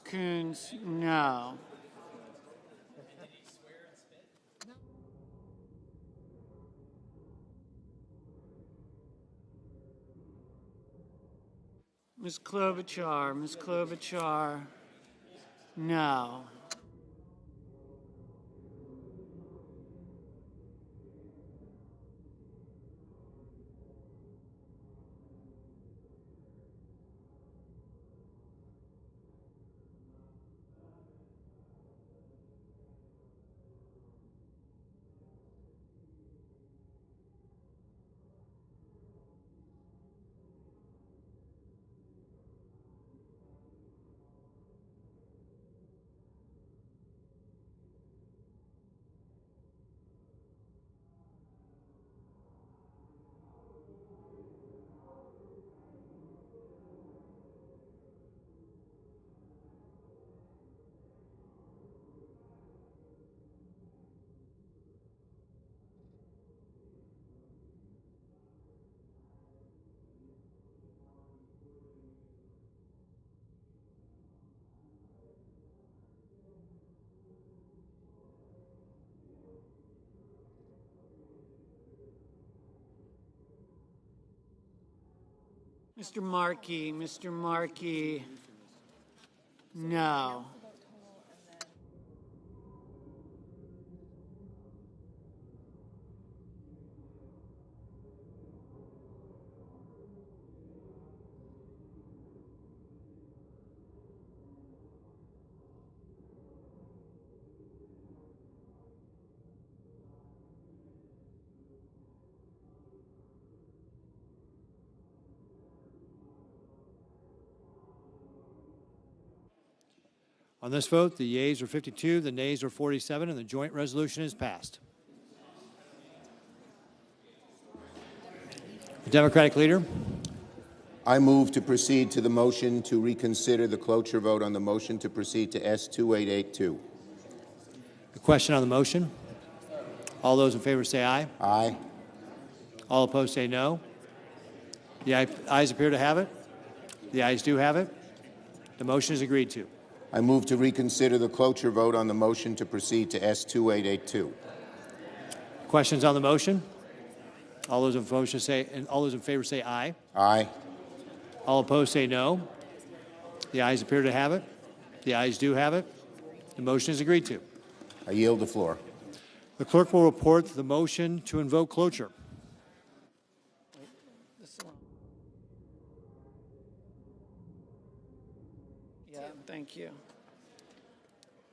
Coons, no. Ms. Klobuchar, no. Mr. Markey, no. On this vote, the yeas are 52, the nays are 47, and the joint resolution is passed. The Democratic leader. I move to proceed to the motion to reconsider the cloture vote on the motion to proceed to S2882. The question on the motion. All those in favor say aye. Aye. All opposed say no. The ayes appear to have it. The ayes do have it. The motion is agreed to. I move to reconsider the cloture vote on the motion to proceed to S2882. Questions on the motion? All those in favor say aye. Aye. All opposed say no. The ayes appear to have it. The ayes do have it. The motion is agreed to. I yield the floor. The clerk will report the motion to invoke cloture. Thank you.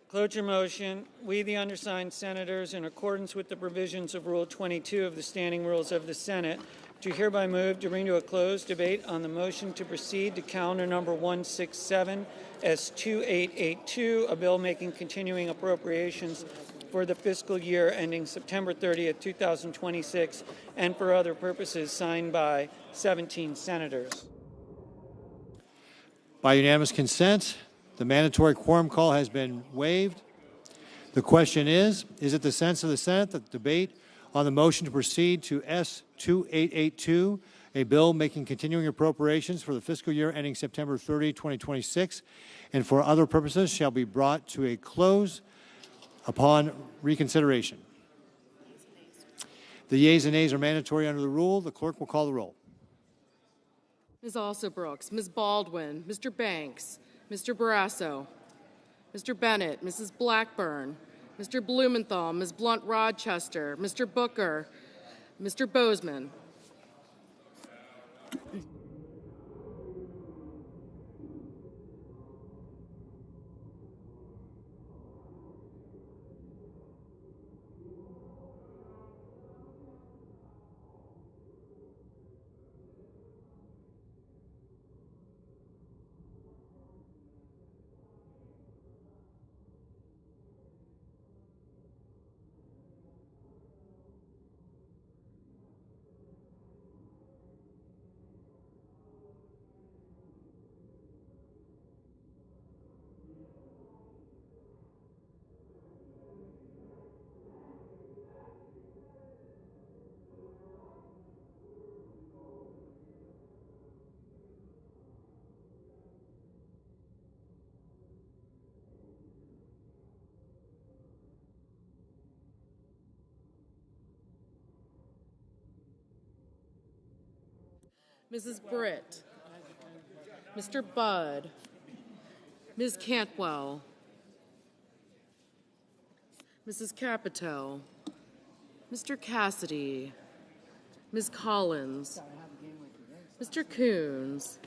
Cloture motion. We, the undersigned senators, in accordance with the provisions of Rule 22 of the Standing Rules of the Senate, do hereby move to bring to a closed debate on the motion to proceed to calendar number 167 S2882, a bill making continuing appropriations for the fiscal year ending September 30th, 2026, and for other purposes, signed by 17 senators. By unanimous consent, the mandatory quorum call has been waived. The question is it the sense of the Senate that the debate on the motion to proceed to S2882, a bill making continuing appropriations for the fiscal year ending September 30, 2026, and for other purposes shall be brought to a close upon reconsideration? The yeas and nays are mandatory under the rule. The clerk will call the roll. Ms. Alsobrooks, Ms. Baldwin, Mr. Banks, Mr. Barrasso, Mr. Bennett, Mrs. Blackburn, Mr. Blumenthal, Ms. Blunt-Rochester, Mr. Booker, Mr. Bozeman. Mrs. Britt, Mr. Budd, Ms. Cantwell, Mrs. Capito, Mr. Cassidy, Ms. Collins, Mr. Coons,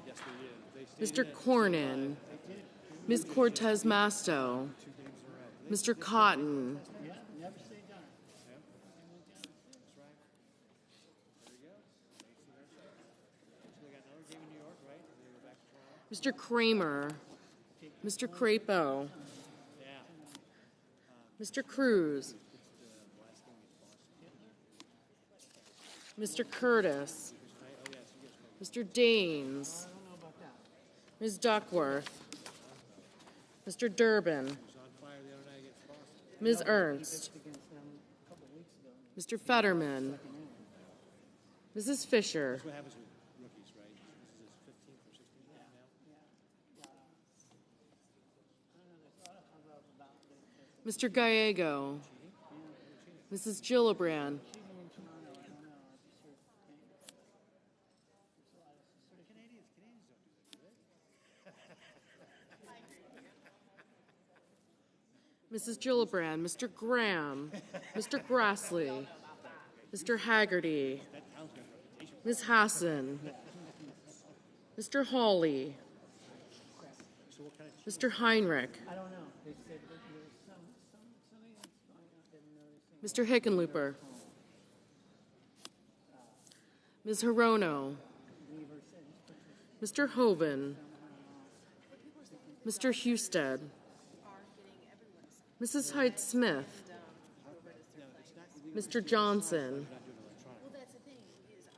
Mr. Cornyn, Ms. Cortez Masto, Mr. Cotton, Mr. Kramer, Mr. Crapo, Mr. Cruz, Mr. Curtis, Mr. Daines, Ms. Duckworth, Mr. Durbin, Ms. Ernst, Mr. Fetterman, Mrs. Fisher, Mr. Gallego, Mrs. Gillibrand, Mrs. Gillibrand, Mr. Graham, Mr. Grassley, Mr. Haggerty, Ms. Hassan, Mr. Hawley, Mr. Heinrich, Mr. Hickenlooper, Ms. Hirono, Mr. Hoven, Mr. Husted, Mrs. Hyde-Smith, Mr. Johnson,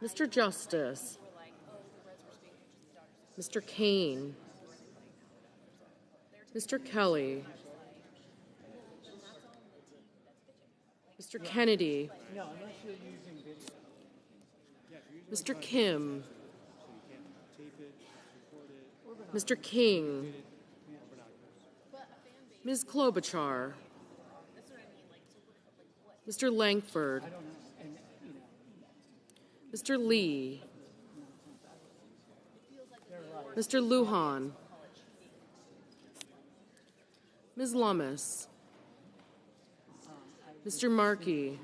Mr. Justice, Mr. Kane, Mr. Kelly, Mr. Kennedy, Mr. Kim, Mr. King, Ms. Klobuchar, Mr. Langford, Mr. Lee, Mr. Lujan, Ms. Lummis, Mr. Markey,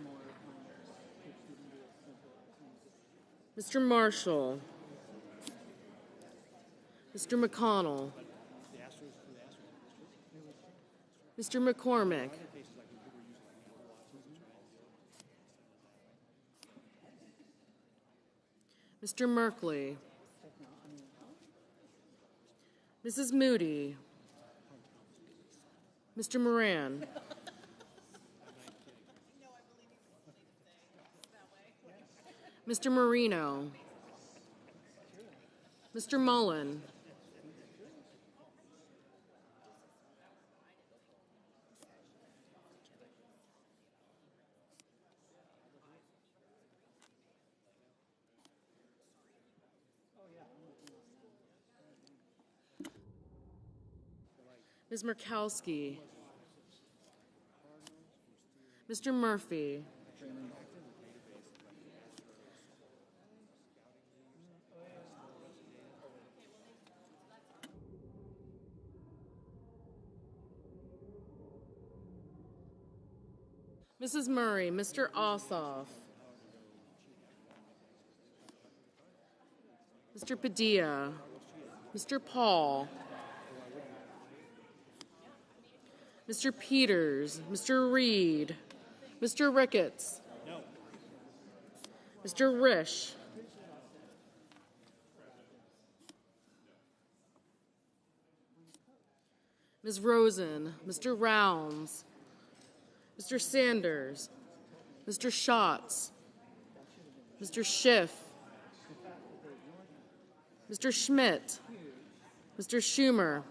Mr. Marshall, Mr. McConnell, Mr. McCormick, Mr. Merkley, Mrs. Moody, Mr. Moran, Mr. Marino, Mr. Mullen, Ms. Murkowski, Mr. Murphy, Mrs. Murray, Mr. Ossoff, Mr. Padilla, Mr. Paul, Mr. Peters, Mr. Reed, Mr. Ricketts, Mr. Risch, Ms. Rosen, Mr. Rounds, Mr. Sanders, Mr. Schatz, Mr. Schiff, Mr. Schmidt, Mr. Schumer,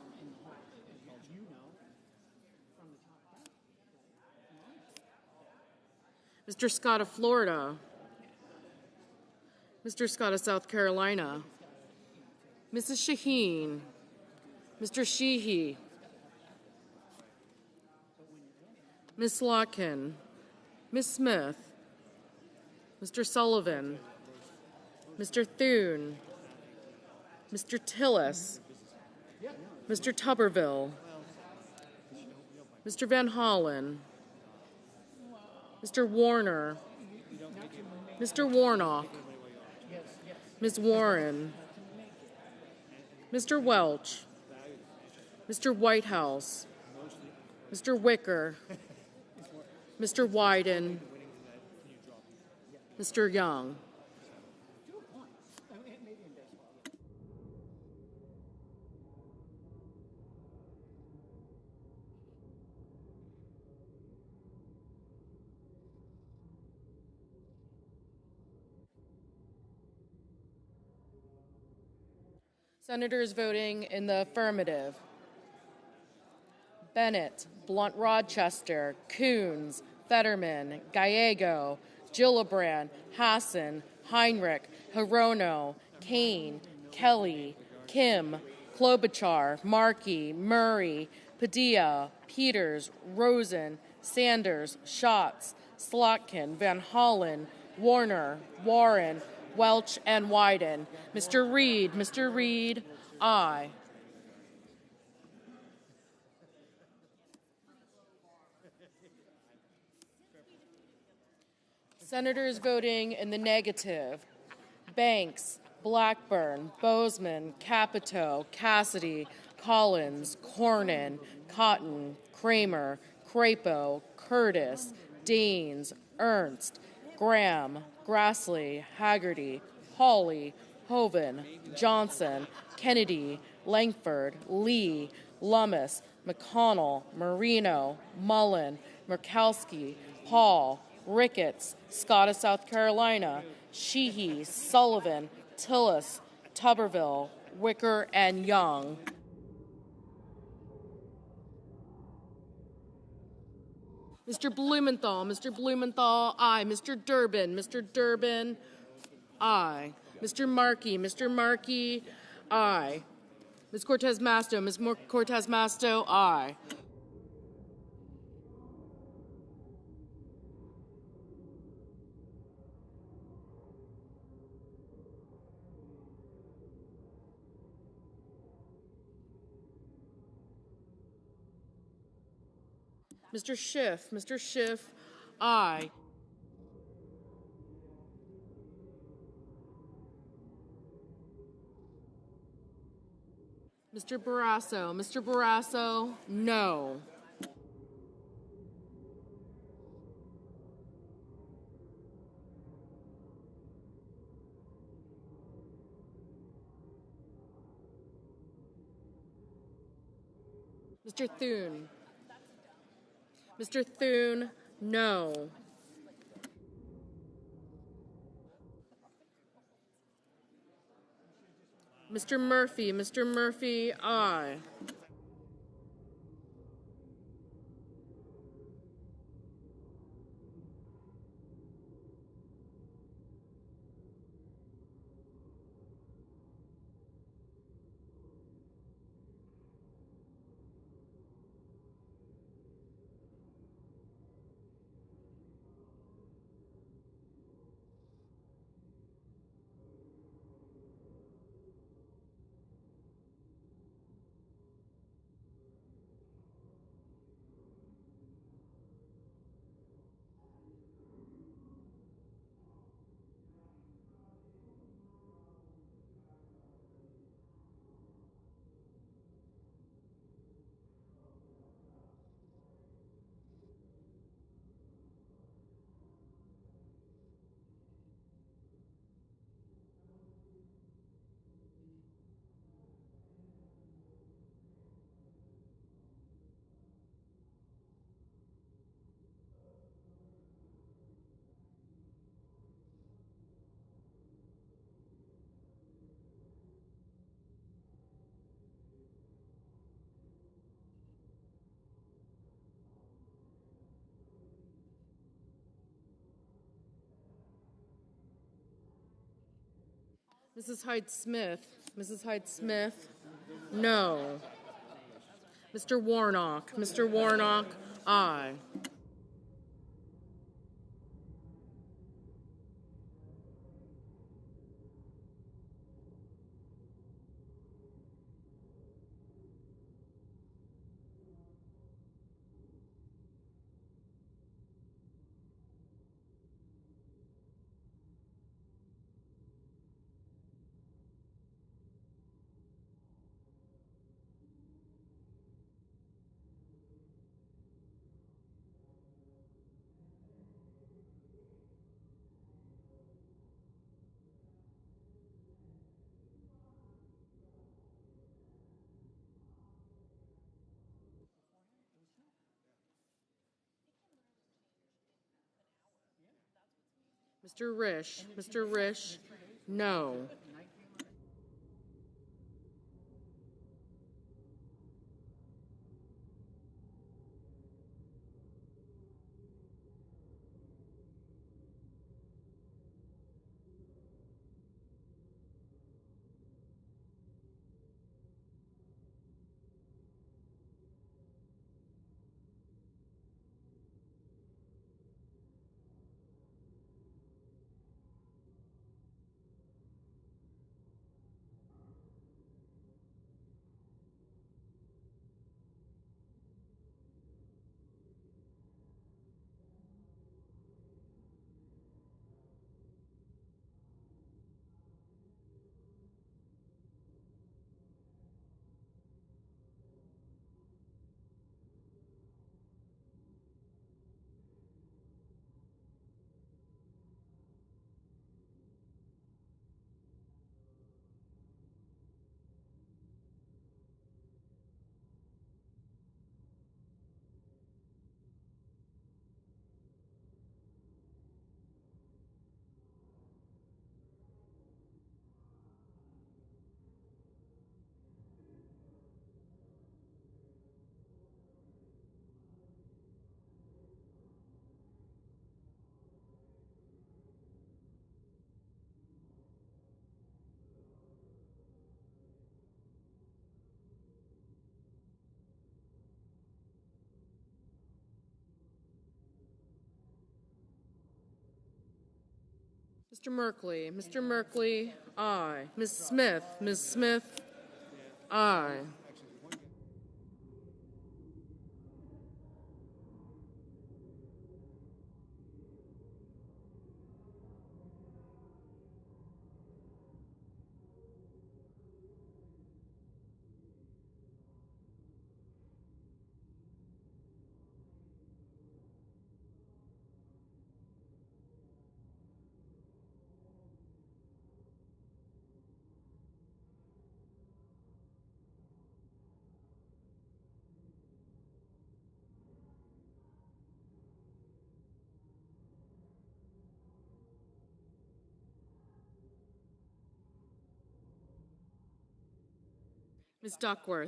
Mr. Scott of Florida, Mr. Scott of South Carolina, Mrs. Shaheen, Mr. Sheehy, Ms. Slotkin, Ms. Smith, Mr. Sullivan, Mr. Thune, Mr. Tillis, Mr. Tuberville, Mr. Van Hollen, Mr. Warner, Mr. Warnock, Ms. Warren, Mr. Welch, Mr. Whitehouse, Mr. Wicker, Mr. Wyden, Mr. Young. Senators voting in the affirmative: Bennett, Blunt Rochester, Coons, Fetterman, Gallego, Gillibrand, Hassan, Heinrich, Hirono, Kane, Kelly, Kim, Klobuchar, Markey, Murray, Padilla, Peters, Rosen, Sanders, Schatz, Slotkin, Van Hollen, Warner, Warren, Welch, and Wyden. Mr. Reed, aye. Senators voting in the negative: Banks, Blackburn, Bozeman, Capito, Cassidy, Collins, Cornyn, Cotton, Kramer, Crapo, Curtis, Daines, Ernst, Graham, Grassley, Haggerty, Hawley, Hoven, Johnson, Kennedy, Langford, Lee, Lummis, McConnell, Marino, Mullen, Murkowski, Paul, Ricketts, Scott of South Carolina, Sheehy, Sullivan, Tillis, Tuberville, Wicker, and Young. Mr. Blumenthal, aye. Mr. Durbin, aye. Mr. Markey, aye. Ms. Cortez Masto, aye. Mr. Schiff, aye. Mr. Barrasso, no. Mr. Thune, no. Mr. Murphy, aye. Mrs. Hyde Smith, no. Mr. Warnock, aye. Mr. Risch, no. Mr. Merkley, aye. Ms. Smith, aye.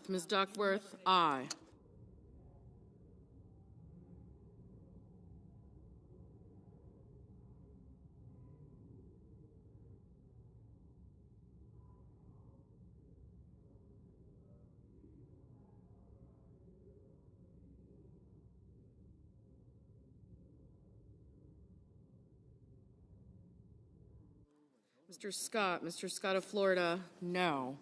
Ms. Duckworth, aye. Mr. Scott of Florida, no.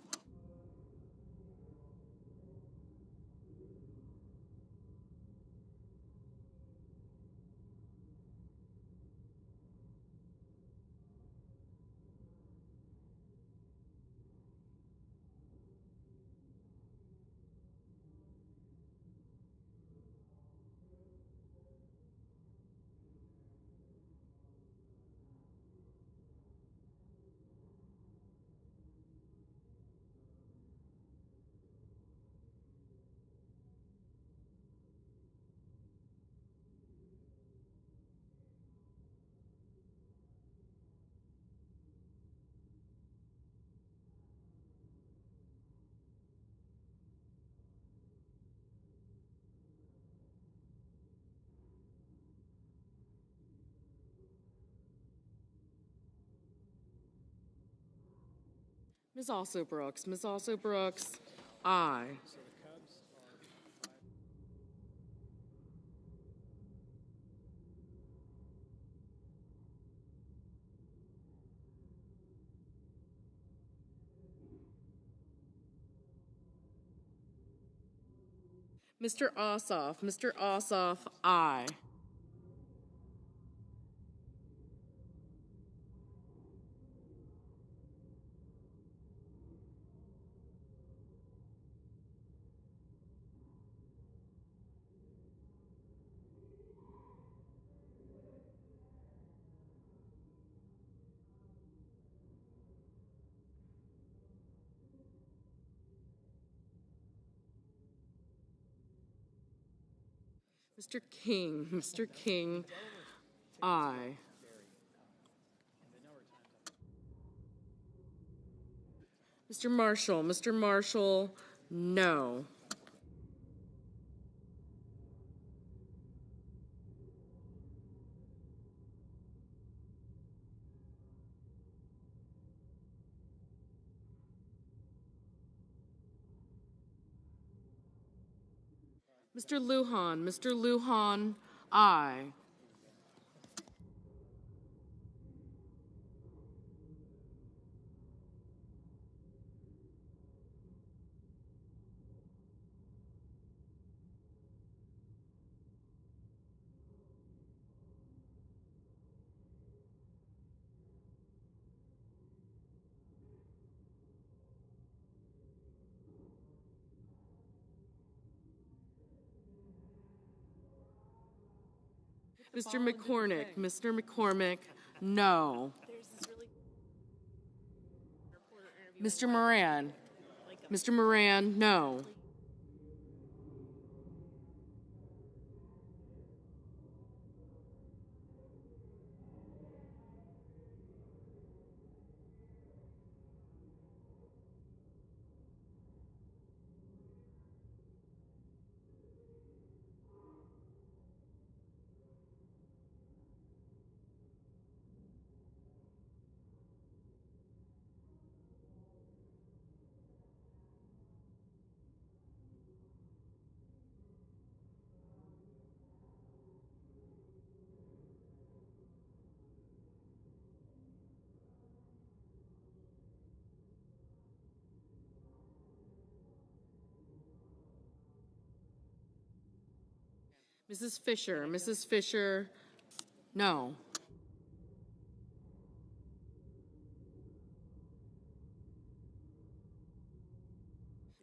Ms. Also Brooks, aye. Mr. Ossoff, aye. Mr. King, aye. Mr. Marshall, no. Mr. Lujan, aye. Mr. McCormick, no. Mr. Moran, no. Mrs. Fisher, Mrs. Fisher, no.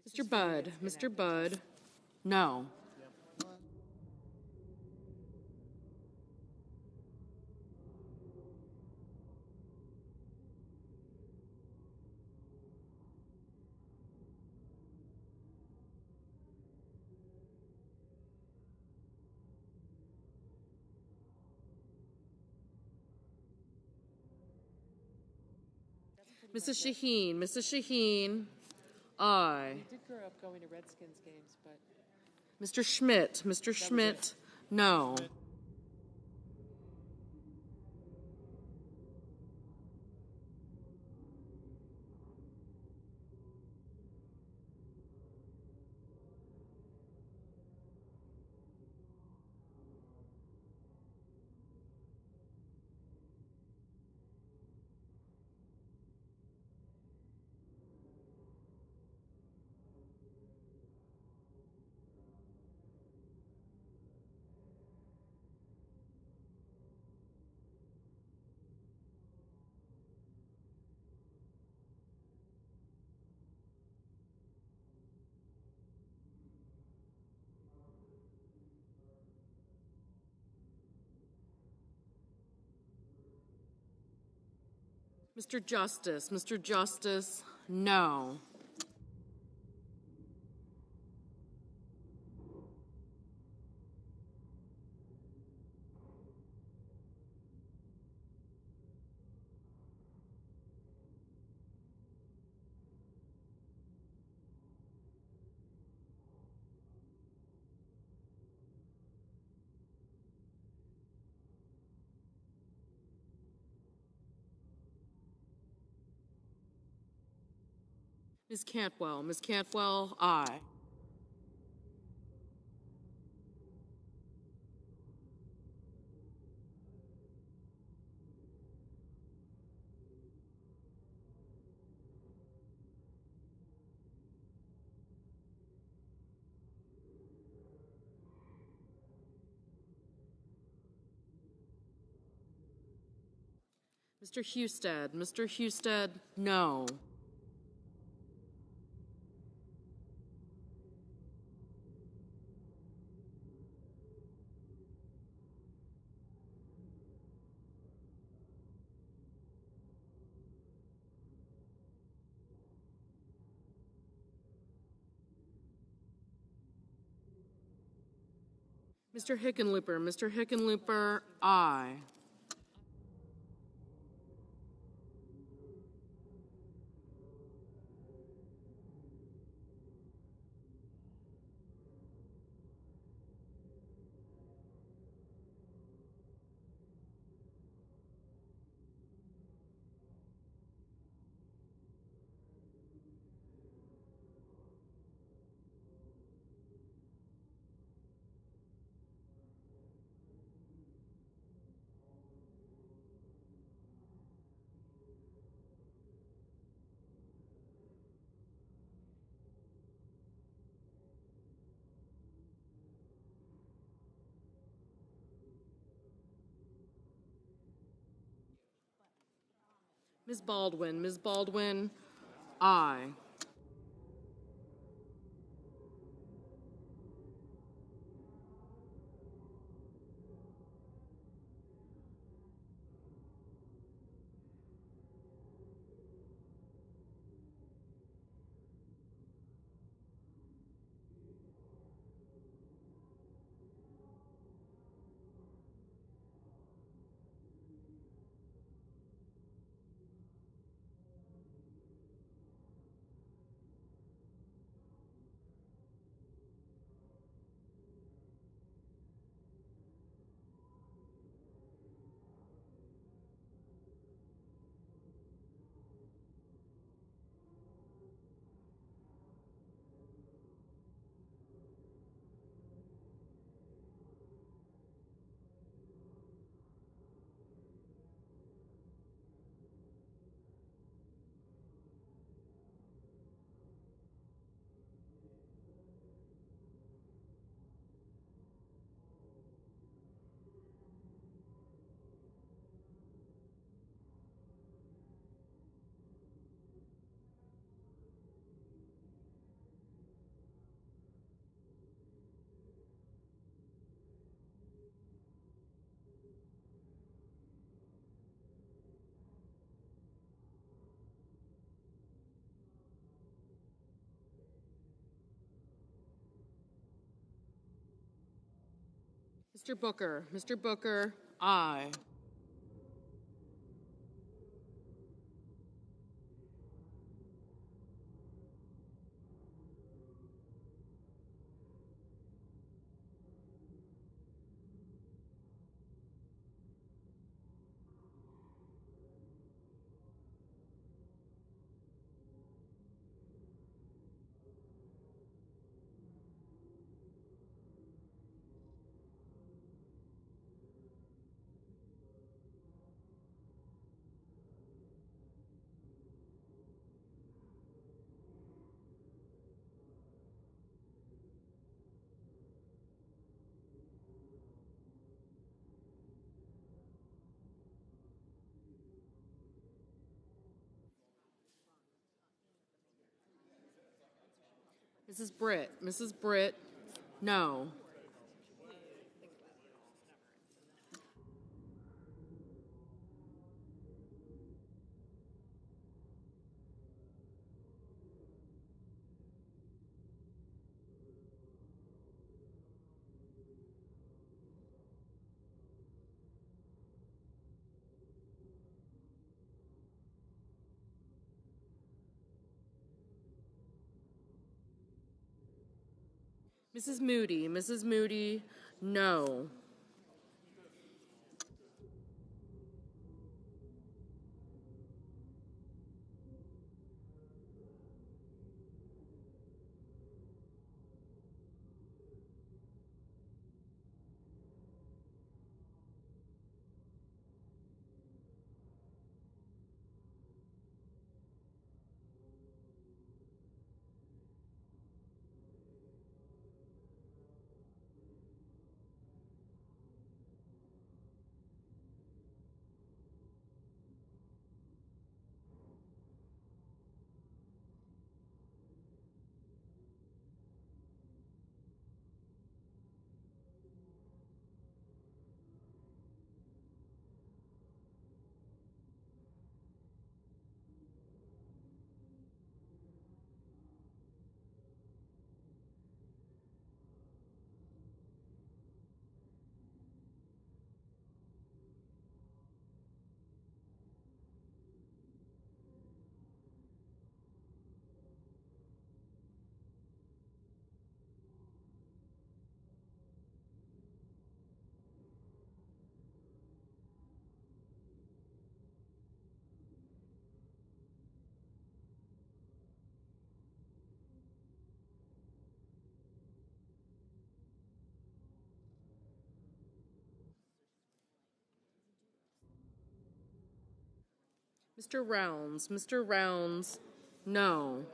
Mr. Budd, no. Mrs. Shaheen, aye. We did grow up going to Redskins games, but Mr. Schmidt, no. Mr. Justice, no. Ms. Cantwell, aye. Mr. Husted, no. Mr. Hickenlooper, aye. Ms. Baldwin, aye. Mr. Booker. Mr. Booker, aye. Mrs. Britt. Mrs. Britt, no. Mrs. Moody. Mrs. Moody, no. Mr. Rounds. Mr. Rounds, no.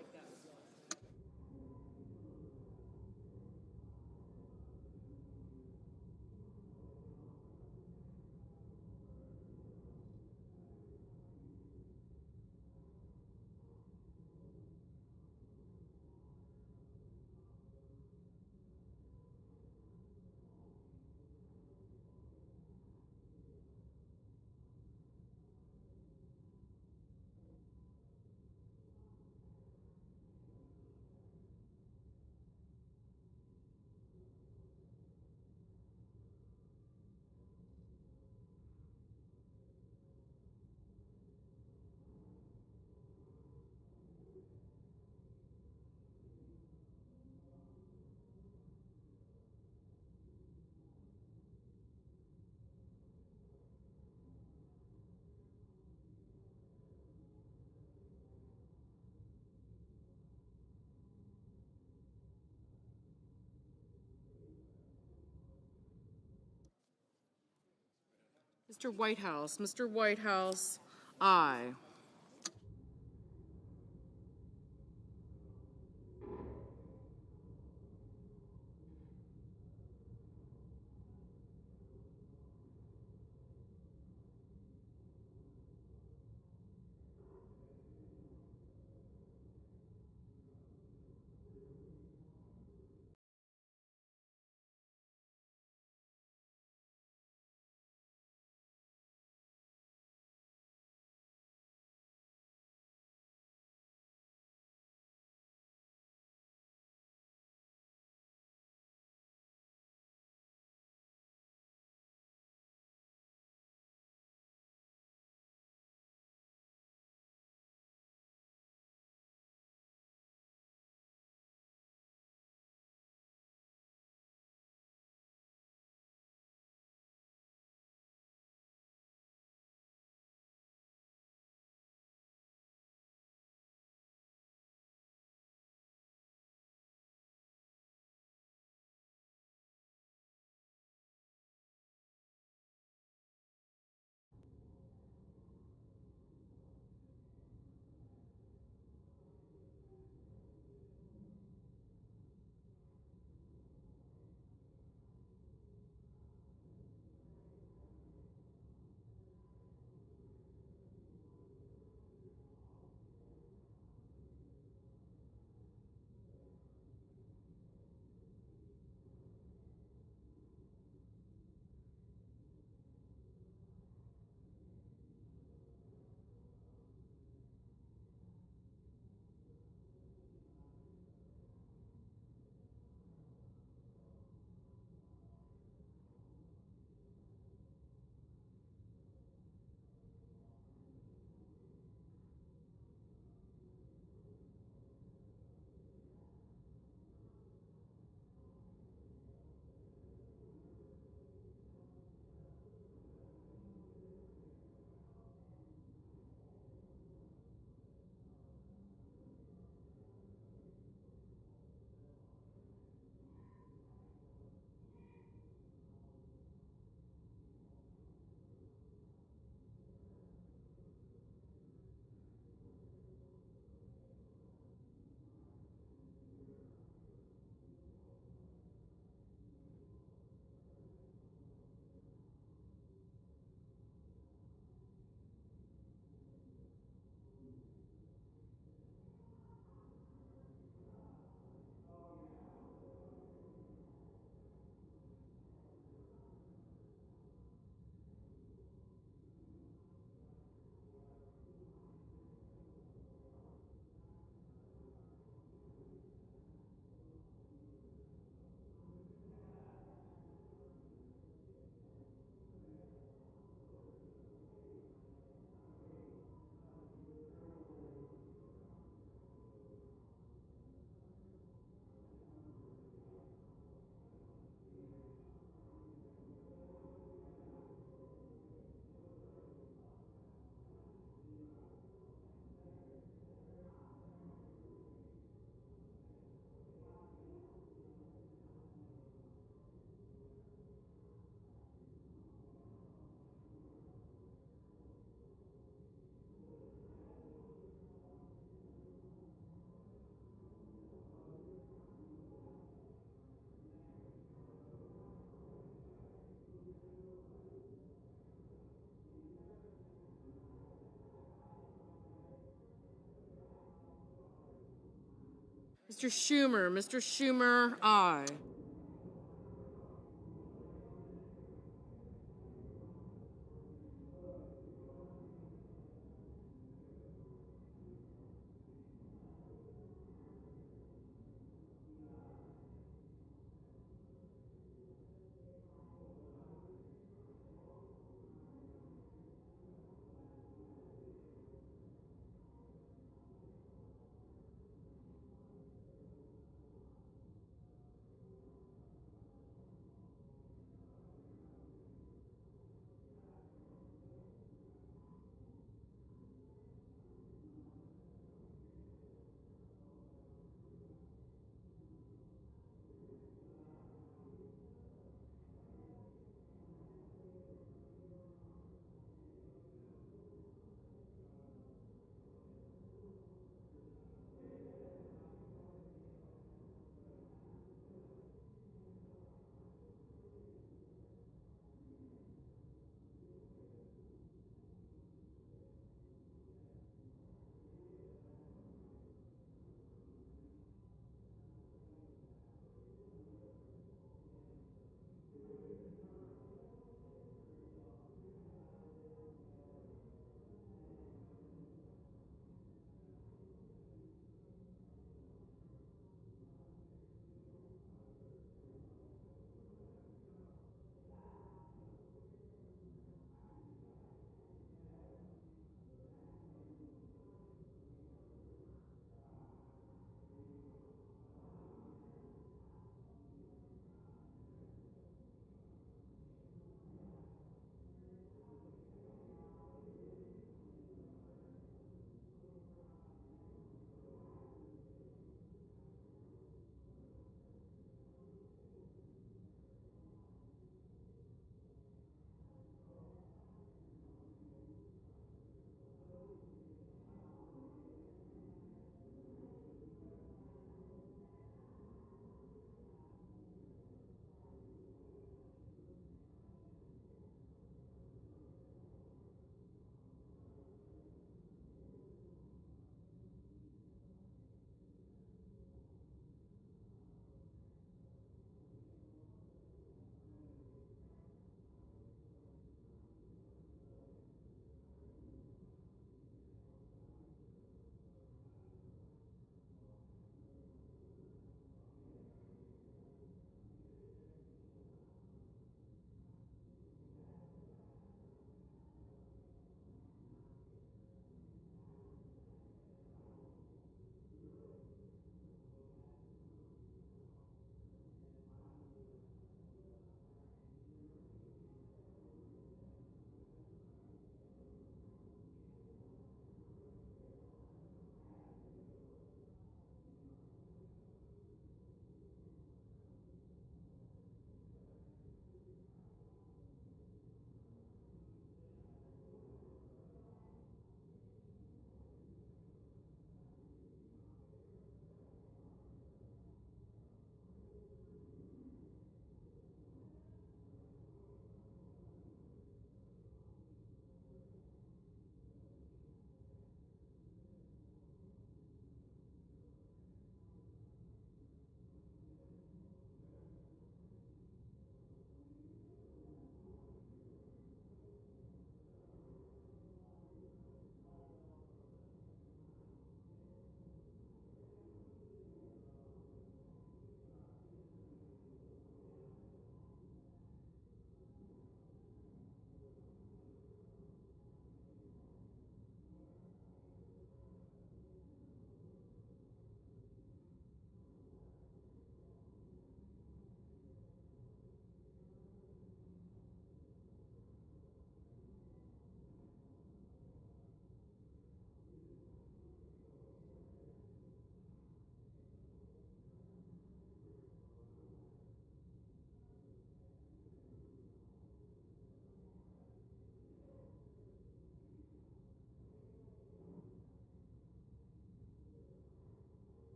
Mr. Whitehouse. Mr. Whitehouse, aye. Mr. Schumer, aye.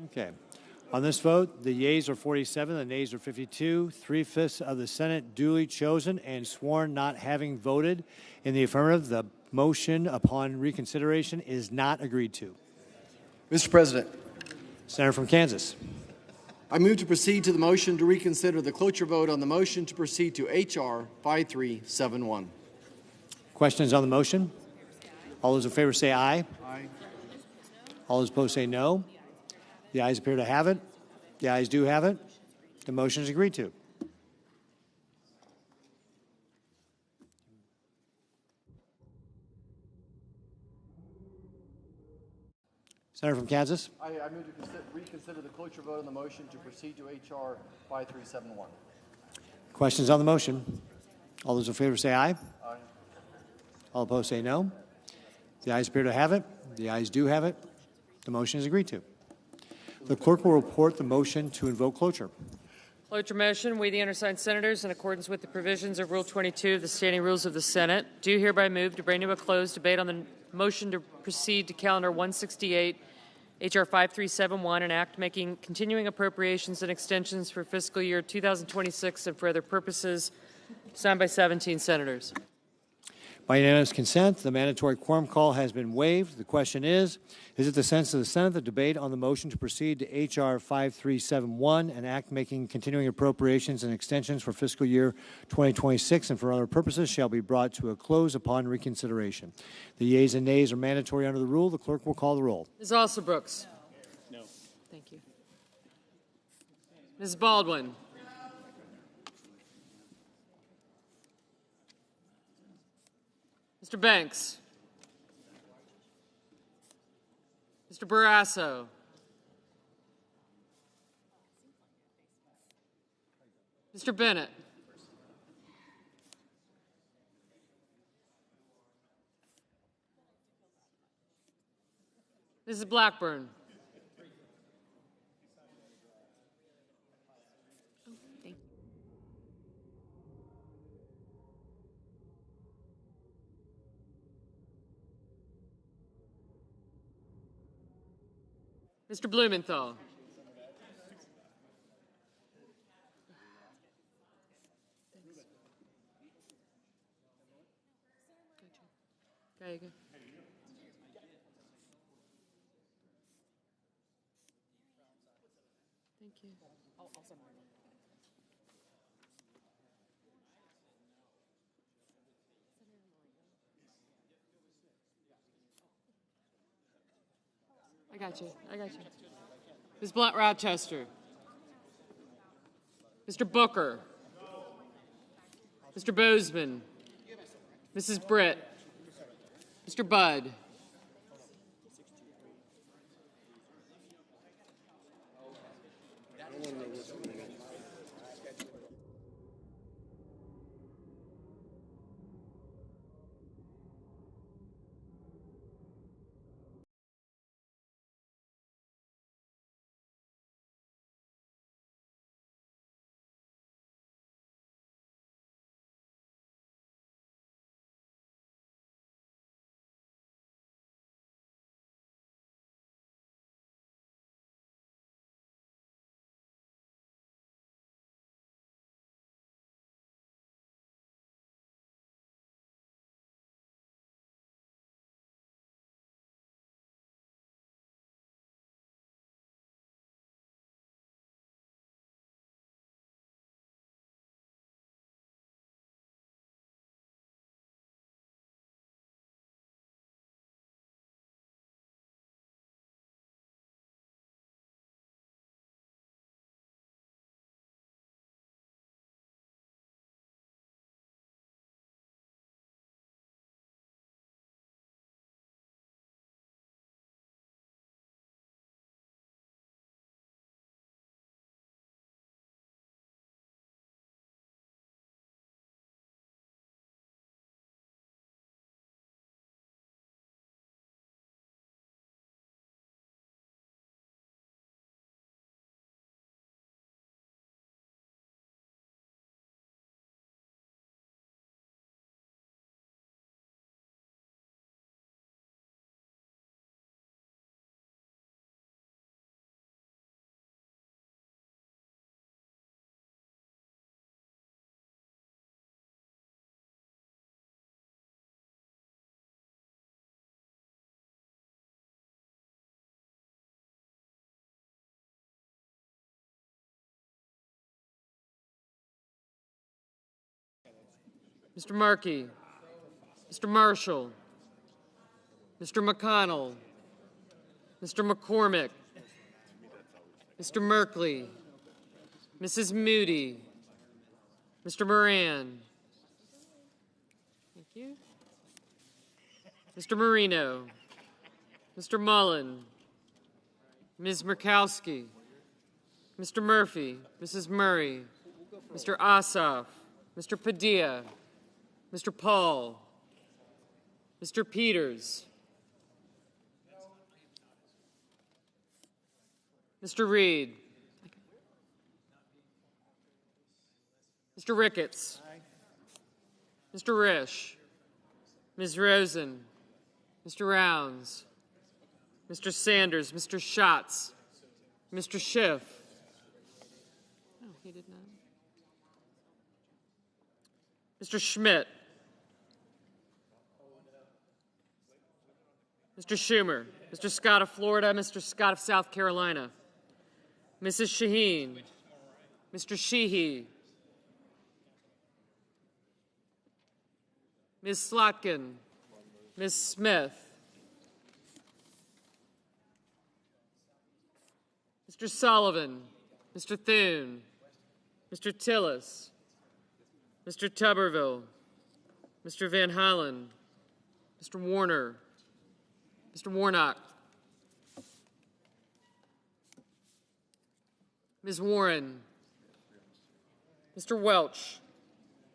Okay. On this vote, the yeas are 47, the nays are 52. 3/5 of the Senate duly chosen and sworn not having voted in the affirmative. The motion upon reconsideration is not agreed to. Mr. President, Senator from Kansas. I move to proceed to the motion to reconsider the cloture vote on the motion to proceed to H.R. 5371. Questions on the motion? All those in favor say aye. Aye. All those opposed say no. The ayes appear to have it. The ayes do have it. The motion is agreed to. Senator from Kansas. I move to reconsider the cloture vote on the motion to proceed to H.R. 5371. Questions on the motion? All those in favor say aye. Aye. All opposed say no. The ayes appear to have it. The ayes do have it. The motion is agreed to. The clerk will report the motion to invoke cloture. Cloture motion. We, the undersigned senators, in accordance with the provisions of Rule 22 of the Standing Rules of the Senate, do hereby move to bring to a close debate on the motion to proceed to Calendar 168, H.R. 5371, an act making continuing appropriations and extensions for fiscal year 2026 and for other purposes, signed by 17 senators. By unanimous consent, the mandatory quorum call has been waived. The question is it the sense of the Senate that debate on the motion to proceed to H.R. 5371, an act making continuing appropriations and extensions for fiscal year 2026 and for other purposes, shall be brought to a close upon reconsideration? The yeas and nays are mandatory under the rule. The clerk will call the roll. Ms. Alsobrooks. No. Thank you. Ms. Baldwin. Mr. Banks. Mr. Barrasso. Mr. Bennett. Mrs. Blackburn. Mr. Blumenthal. There you go. Thank you. I got you. I got you. Ms. Rochester. Mr. Booker. Mr. Bozeman. Mrs. Britt. Mr. Budd. Mr. Markey, Mr. Marshall, Mr. McConnell, Mr. McCormick, Mr. Merkley, Mrs. Moody, Mr. Moran. Thank you. Mr. Marino, Mr. Mullen, Ms. Murkowski, Mr. Murphy, Mrs. Murray, Mr. Ossoff, Mr. Padilla, Mr. Paul, Mr. Peters, Mr. Reed, Mr. Ricketts, Mr. Risch, Ms. Rosen, Mr. Rounds, Mr. Sanders, Mr. Schatz, Mr. Schiff. Oh, he did not. Mr. Schmidt, Mr. Schumer, Mr. Scott of Florida, Mr. Scott of South Carolina, Mrs. Shaheen, Mr. Sheehy, Ms. Slotkin, Ms. Smith, Mr. Sullivan, Mr. Thune, Mr. Tillis, Mr. Tuberville, Mr. Van Hollen, Mr. Warner, Mr. Warnock, Ms. Warren, Mr. Welch,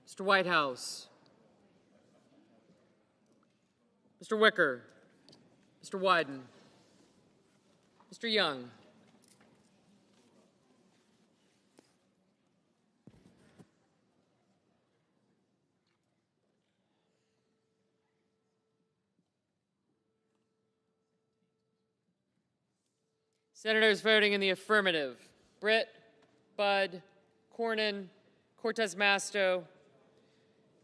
Mr. Whitehouse, Mr. Wicker, Mr. Wyden, Mr. Young. Senators voting in the affirmative: Britt, Budd, Cornyn, Cortez Masto,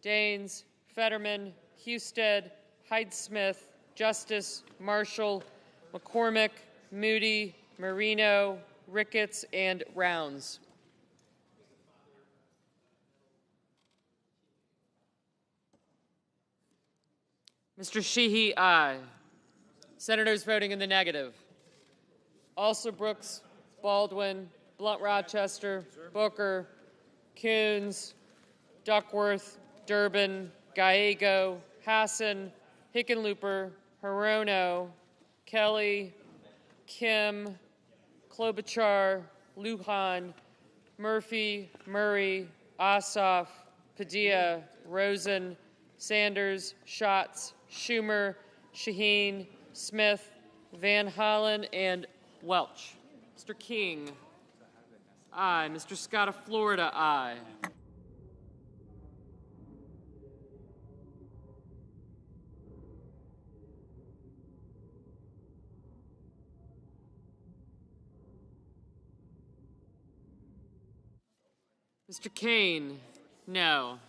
Daines, Fetterman, Husted, Hyde-Smith, Justice, Marshall, McCormick, Moody, Marino, Ricketts, and Rounds. Mr. Sheehy, aye. Senators voting in the negative: Alsobrooks, Baldwin, Blunt Rochester, Booker, Coons, Duckworth, Durbin, Gallego, Hassan, Hickenlooper, Hirono, Kelly, Kim, Klobuchar, Lujan, Murphy, Murray, Ossoff, Padilla, Rosen, Sanders, Schatz, Schumer, Shaheen, Smith, Van Hollen, and Welch. Mr. King, aye. Mr. Scott of Florida, aye. Mr. Kane, no.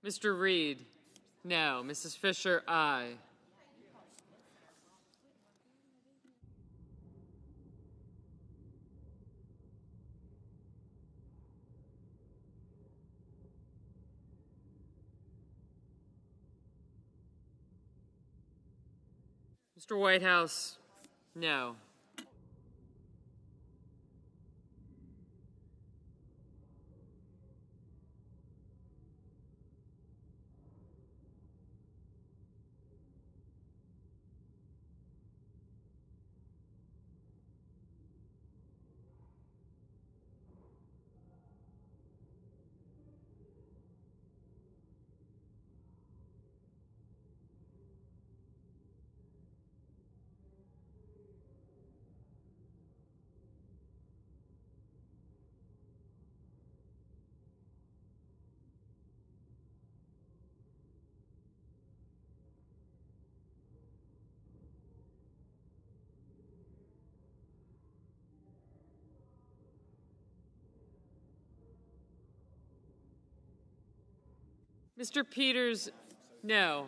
Mr. Reed, no. Mrs. Fisher, aye. Mr. Whitehouse, no. Mr. Peters, no.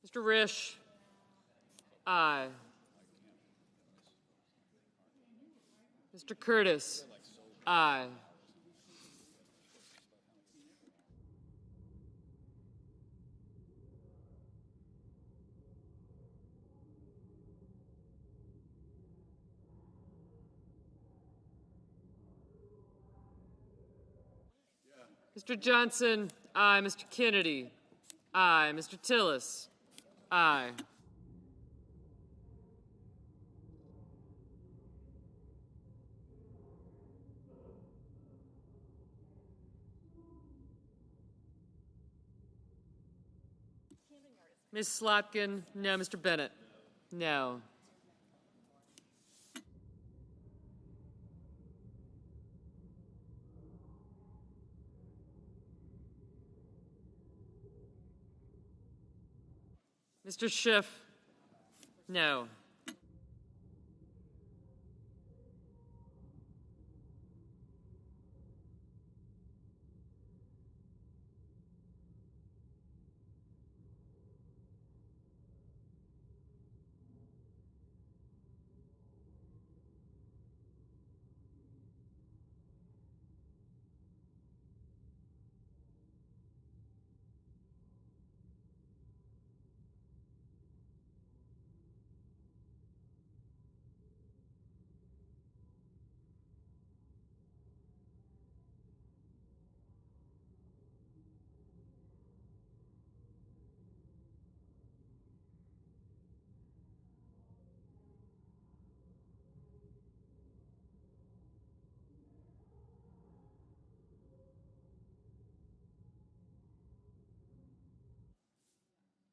Mr. Risch, aye. Mr. Curtis, aye. Mr. Johnson, aye. Mr. Kennedy, aye. Mr. Tillis, aye. Ms. Slotkin, no. Mr. Bennett, no. Mr. Schiff, no.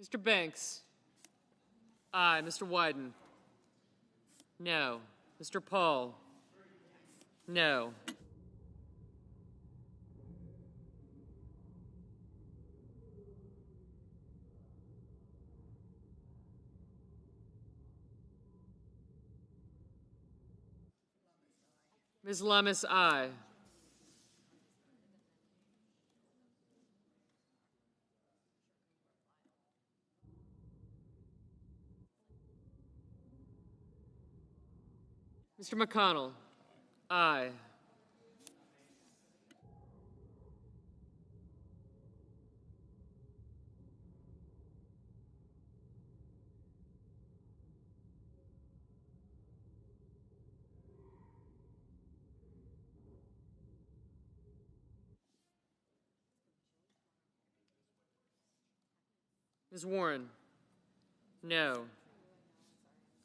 Mr. Banks, aye. Mr. Wyden, no. Mr. Paul, no. Ms. Lummis, aye. Mr. McConnell, aye. Ms. Warren, no.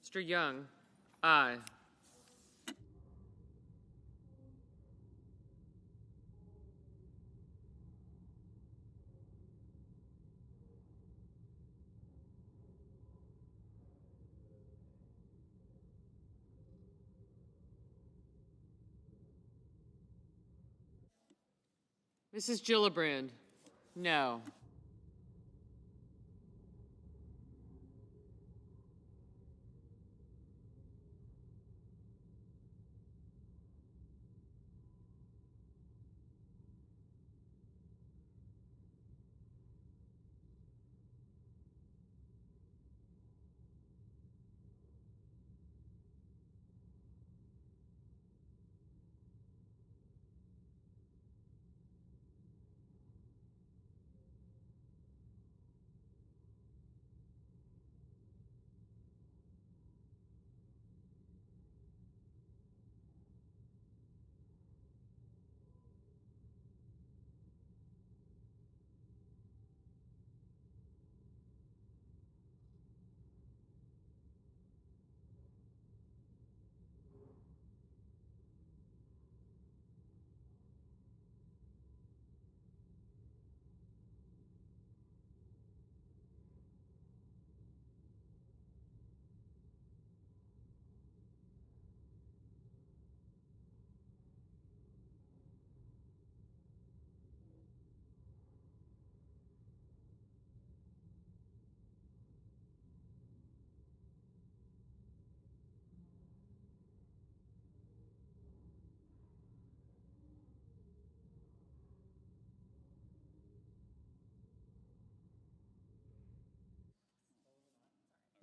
Mr. Young, aye. Mrs. Gillibrand, no.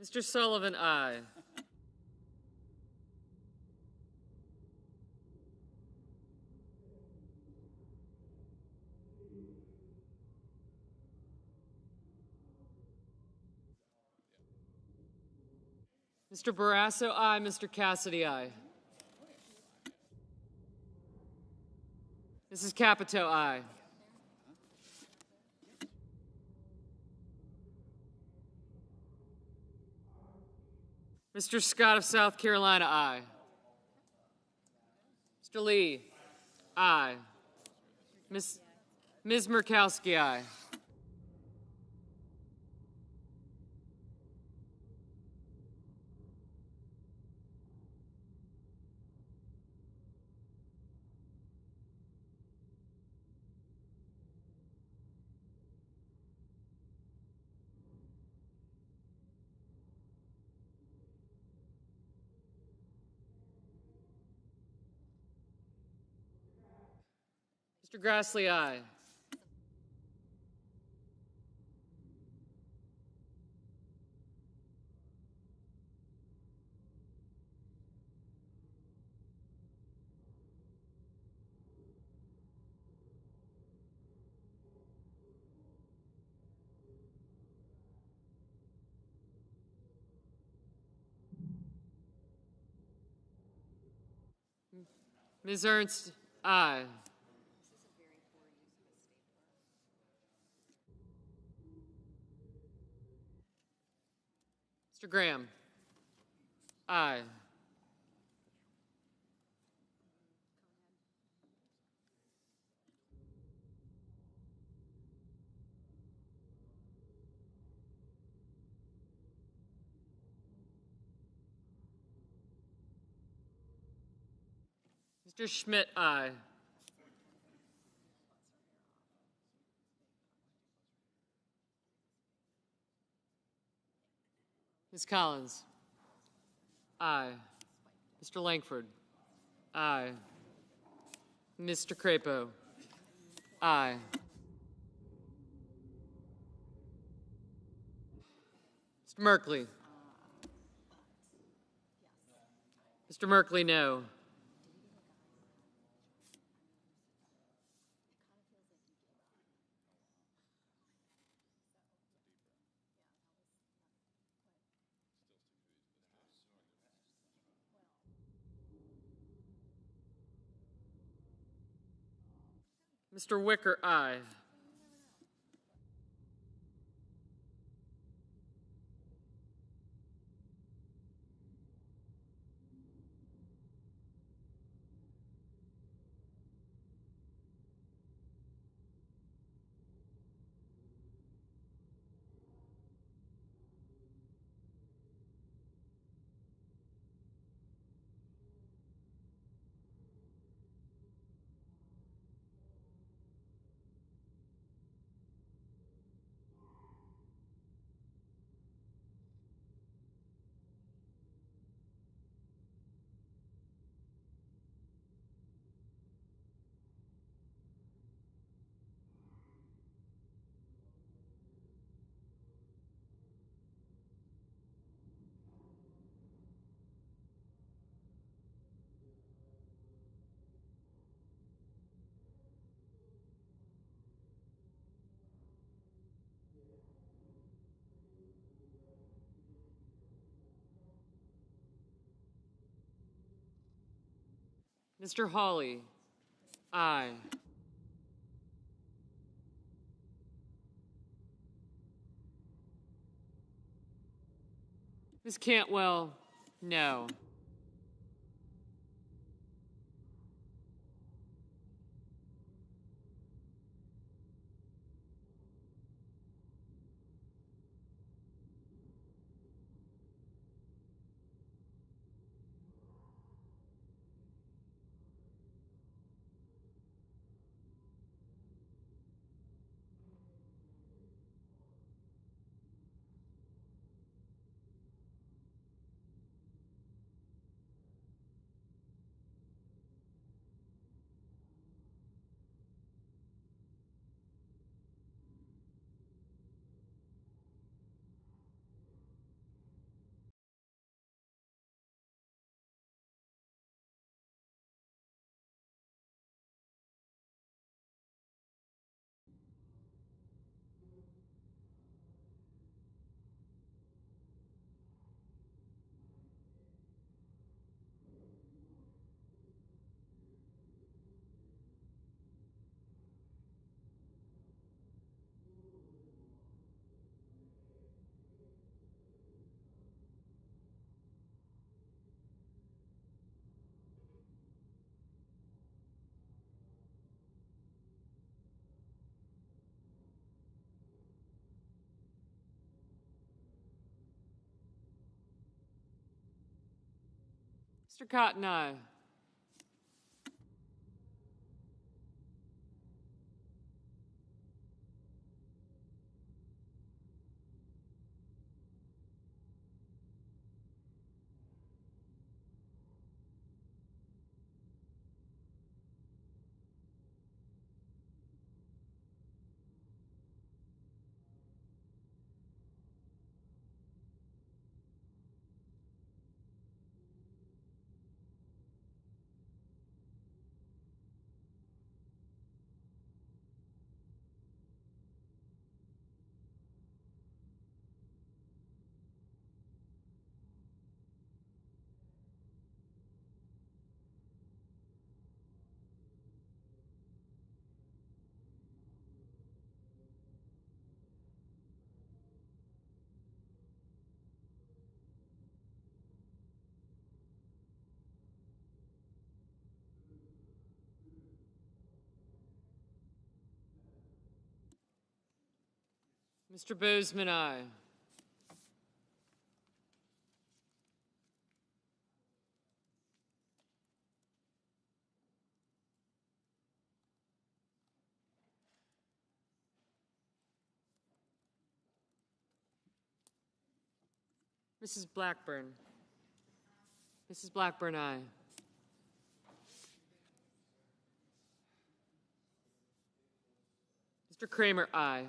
Mr. Sullivan, aye. Mr. Barrasso, aye. Mr. Cassidy, aye. Mrs. Capito, aye. Mr. Scott of South Carolina, aye. Mr. Lee, aye. Ms. Murkowski, aye. Mr. Grassley, aye. Ms. Ernst, aye. Mr. Graham, aye. Mr. Schmidt, aye. Ms. Collins, aye. Mr. Langford, aye. Mr. Crapo, aye. Mr. Merkley. Mr. Merkley, no. Mr. Wicker, aye. Mr. Hawley, aye. Ms. Cantwell, no. Mr. Cotton, aye. Mr. Boozman, aye. Mrs. Blackburn. Mrs. Blackburn, aye. Mr. Kramer, aye.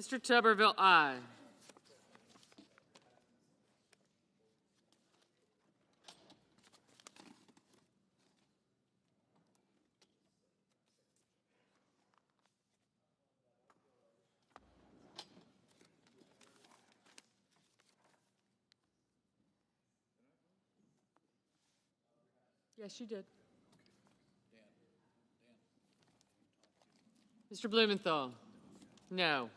Mr. Tuberville, aye. Yes, you did. Mr. Blumenthal? No.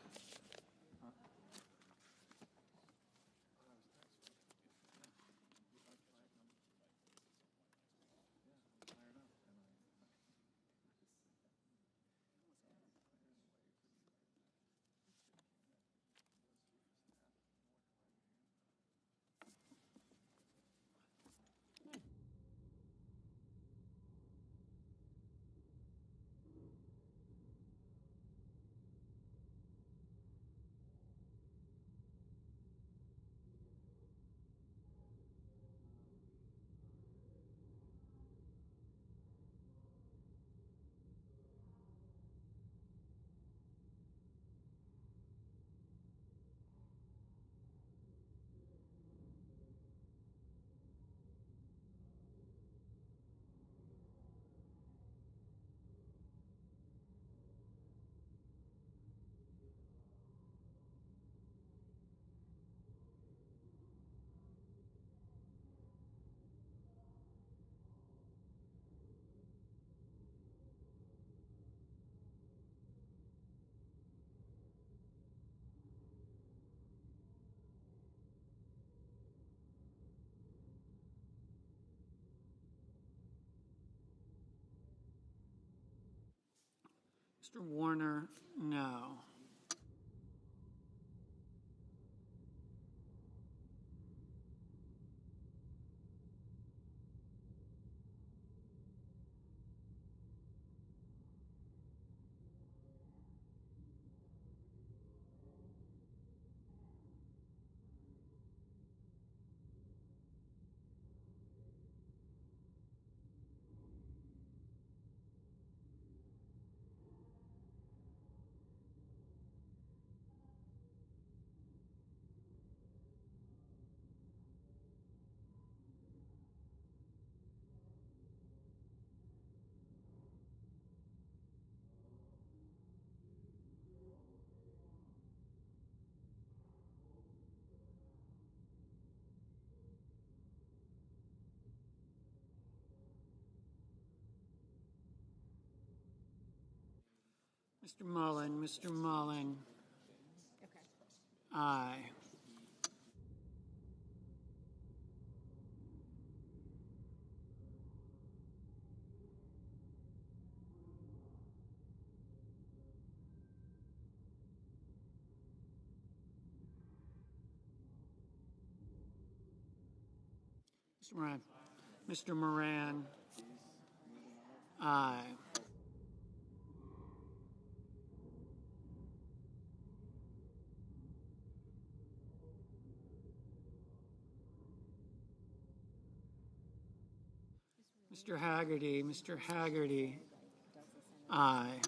Mr. Warner, no. Mr. Mullen. Mr. Mullen. Aye. Mr. Moran. Mr. Moran. Aye. Mr. Haggerty. Mr. Haggerty. Aye.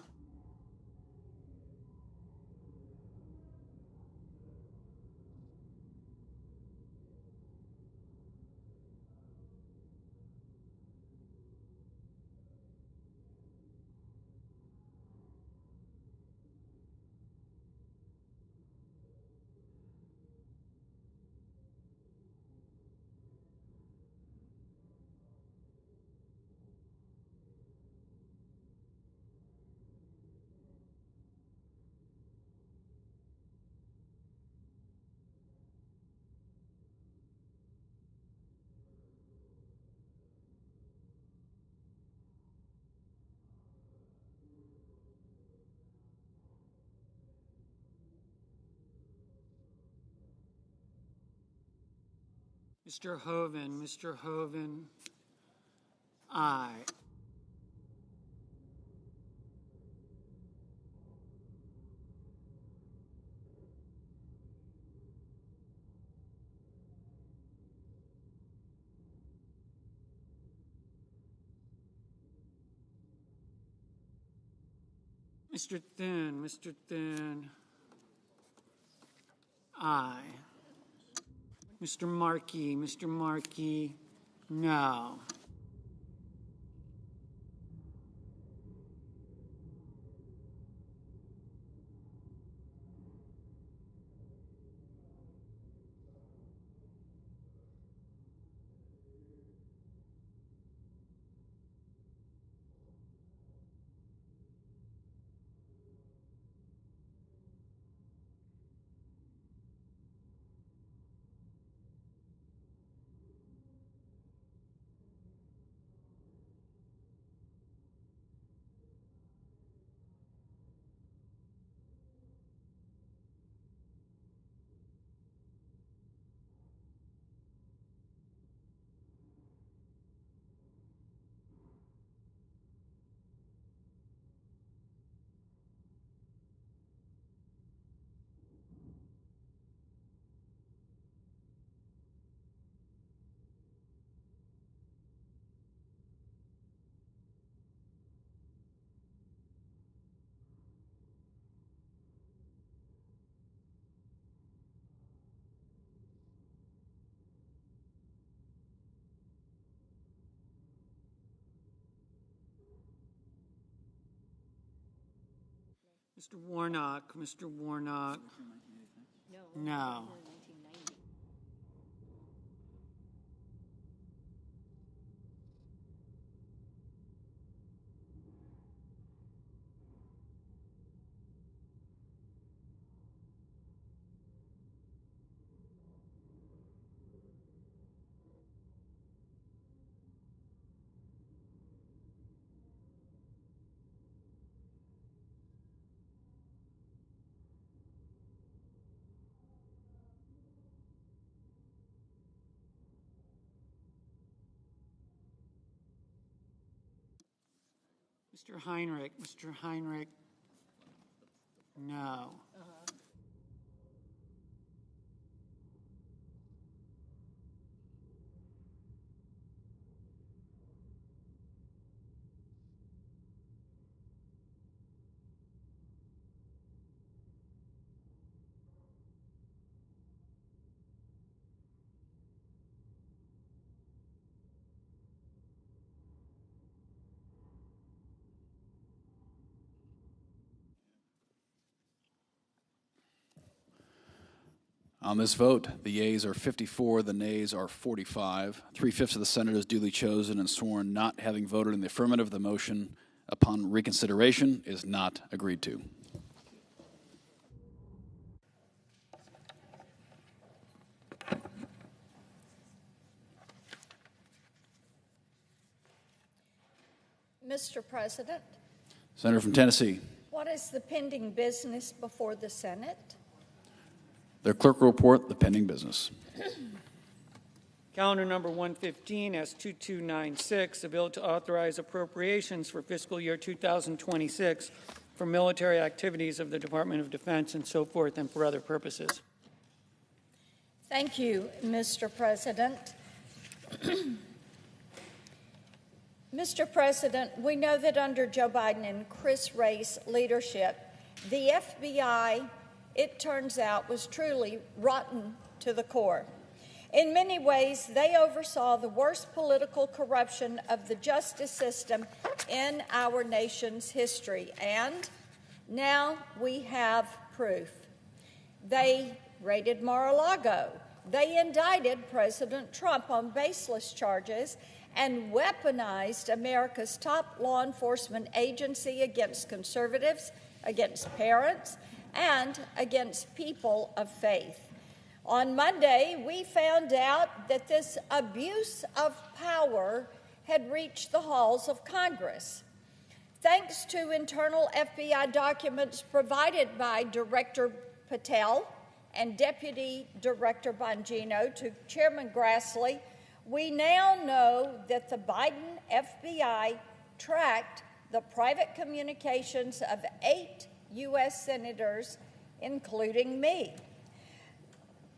Mr. Hoven. Mr. Hoven. Aye. Mr. Thune. Mr. Thune. Aye. Mr. Markey. Mr. Markey. No. Mr. Warnock. Mr. Warnock. No. Mr. Heinrich. Mr. Heinrich. No. On this vote, the yeas are 54, the nays are 45. 3/5 of the Senate is duly chosen and sworn not having voted in the affirmative. The motion upon reconsideration is not agreed to. Mr. President, Senator from Tennessee. what is the pending business before the Senate? Their clerk will report the pending business. Calendar number 115 S2296, a bill to authorize appropriations for fiscal year 2026 for military activities of the Department of Defense and so forth and for other purposes. Thank you, Mr. President. Mr. President, we know that under Joe Biden and Chris Wray's leadership, the FBI, it turns out, was truly rotten to the core. In many ways, they oversaw the worst political corruption of the justice system in our nation's history. And now we have proof. They raided Mar-a-Lago. They indicted President Trump on baseless charges and weaponized America's top law enforcement agency against conservatives, against parents, and against people of faith. On Monday, we found out that this abuse of power had reached the halls of Congress. Thanks to internal FBI documents provided by Director Patel and Deputy Director Bongino to Chairman Grassley, we now know that the Biden FBI tracked the private communications of 8 U.S. senators, including me.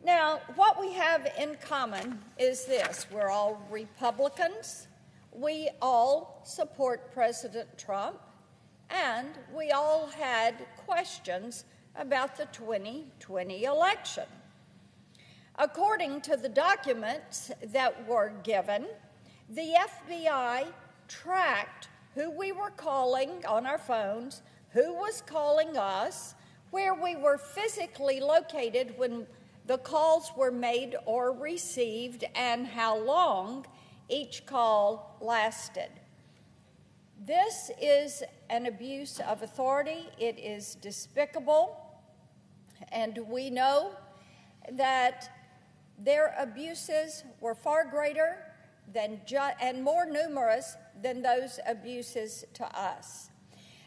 Now, what we have in common is this. We're all Republicans, we all support President Trump, and we all had questions about the 2020 election. According to the documents that were given, the FBI tracked who we were calling on our phones, who was calling us, where we were physically located when the calls were made or received, and how long each call lasted. This is an abuse of authority. It is despicable, and we know that their abuses were far greater than and more numerous than those abuses to us.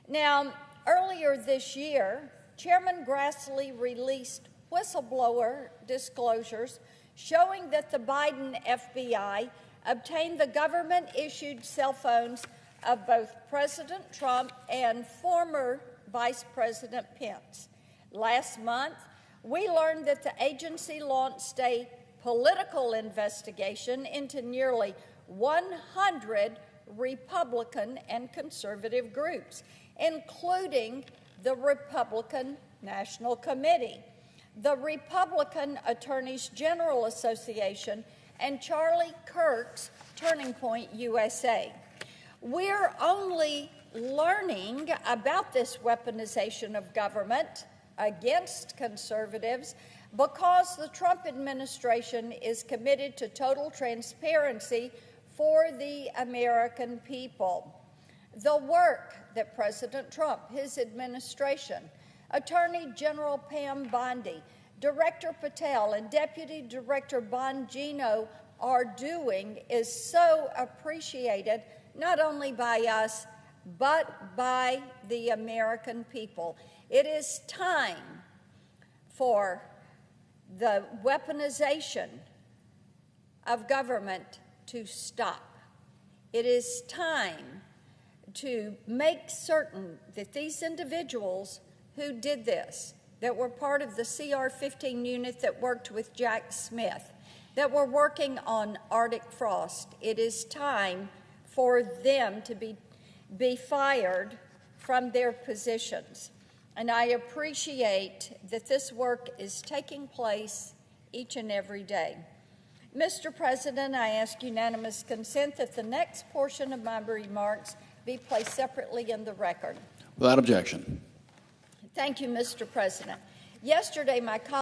Now, earlier this year, Chairman Grassley released whistleblower disclosures showing that the Biden FBI obtained the government-issued cell phones of both President Trump and former Vice President Pence. Last month, we learned that the agency launched a political investigation into nearly 100 Republican and conservative groups, including the Republican National Committee, the Republican Attorneys General Association, and Charlie Kirk's Turning Point USA. We're only learning about this weaponization of government against conservatives because the Trump administration is committed to total transparency for the American people. The work that President Trump, his administration, Attorney General Pam Bondi, Director Patel, and Deputy Director Bongino are doing is so appreciated, not only by us, but by the American people. It is time for the weaponization of government to stop. It is time to make certain that these individuals who did this, that were part of the CR-15 unit that worked with Jack Smith, that were working on Arctic frost, it is time for them to be fired from their positions. And I appreciate that this work is taking place each and every day. Mr. President, I ask unanimous consent that the next portion of my remarks be placed separately in the record. Without objection. Thank you, Mr. President. Yesterday, my colleague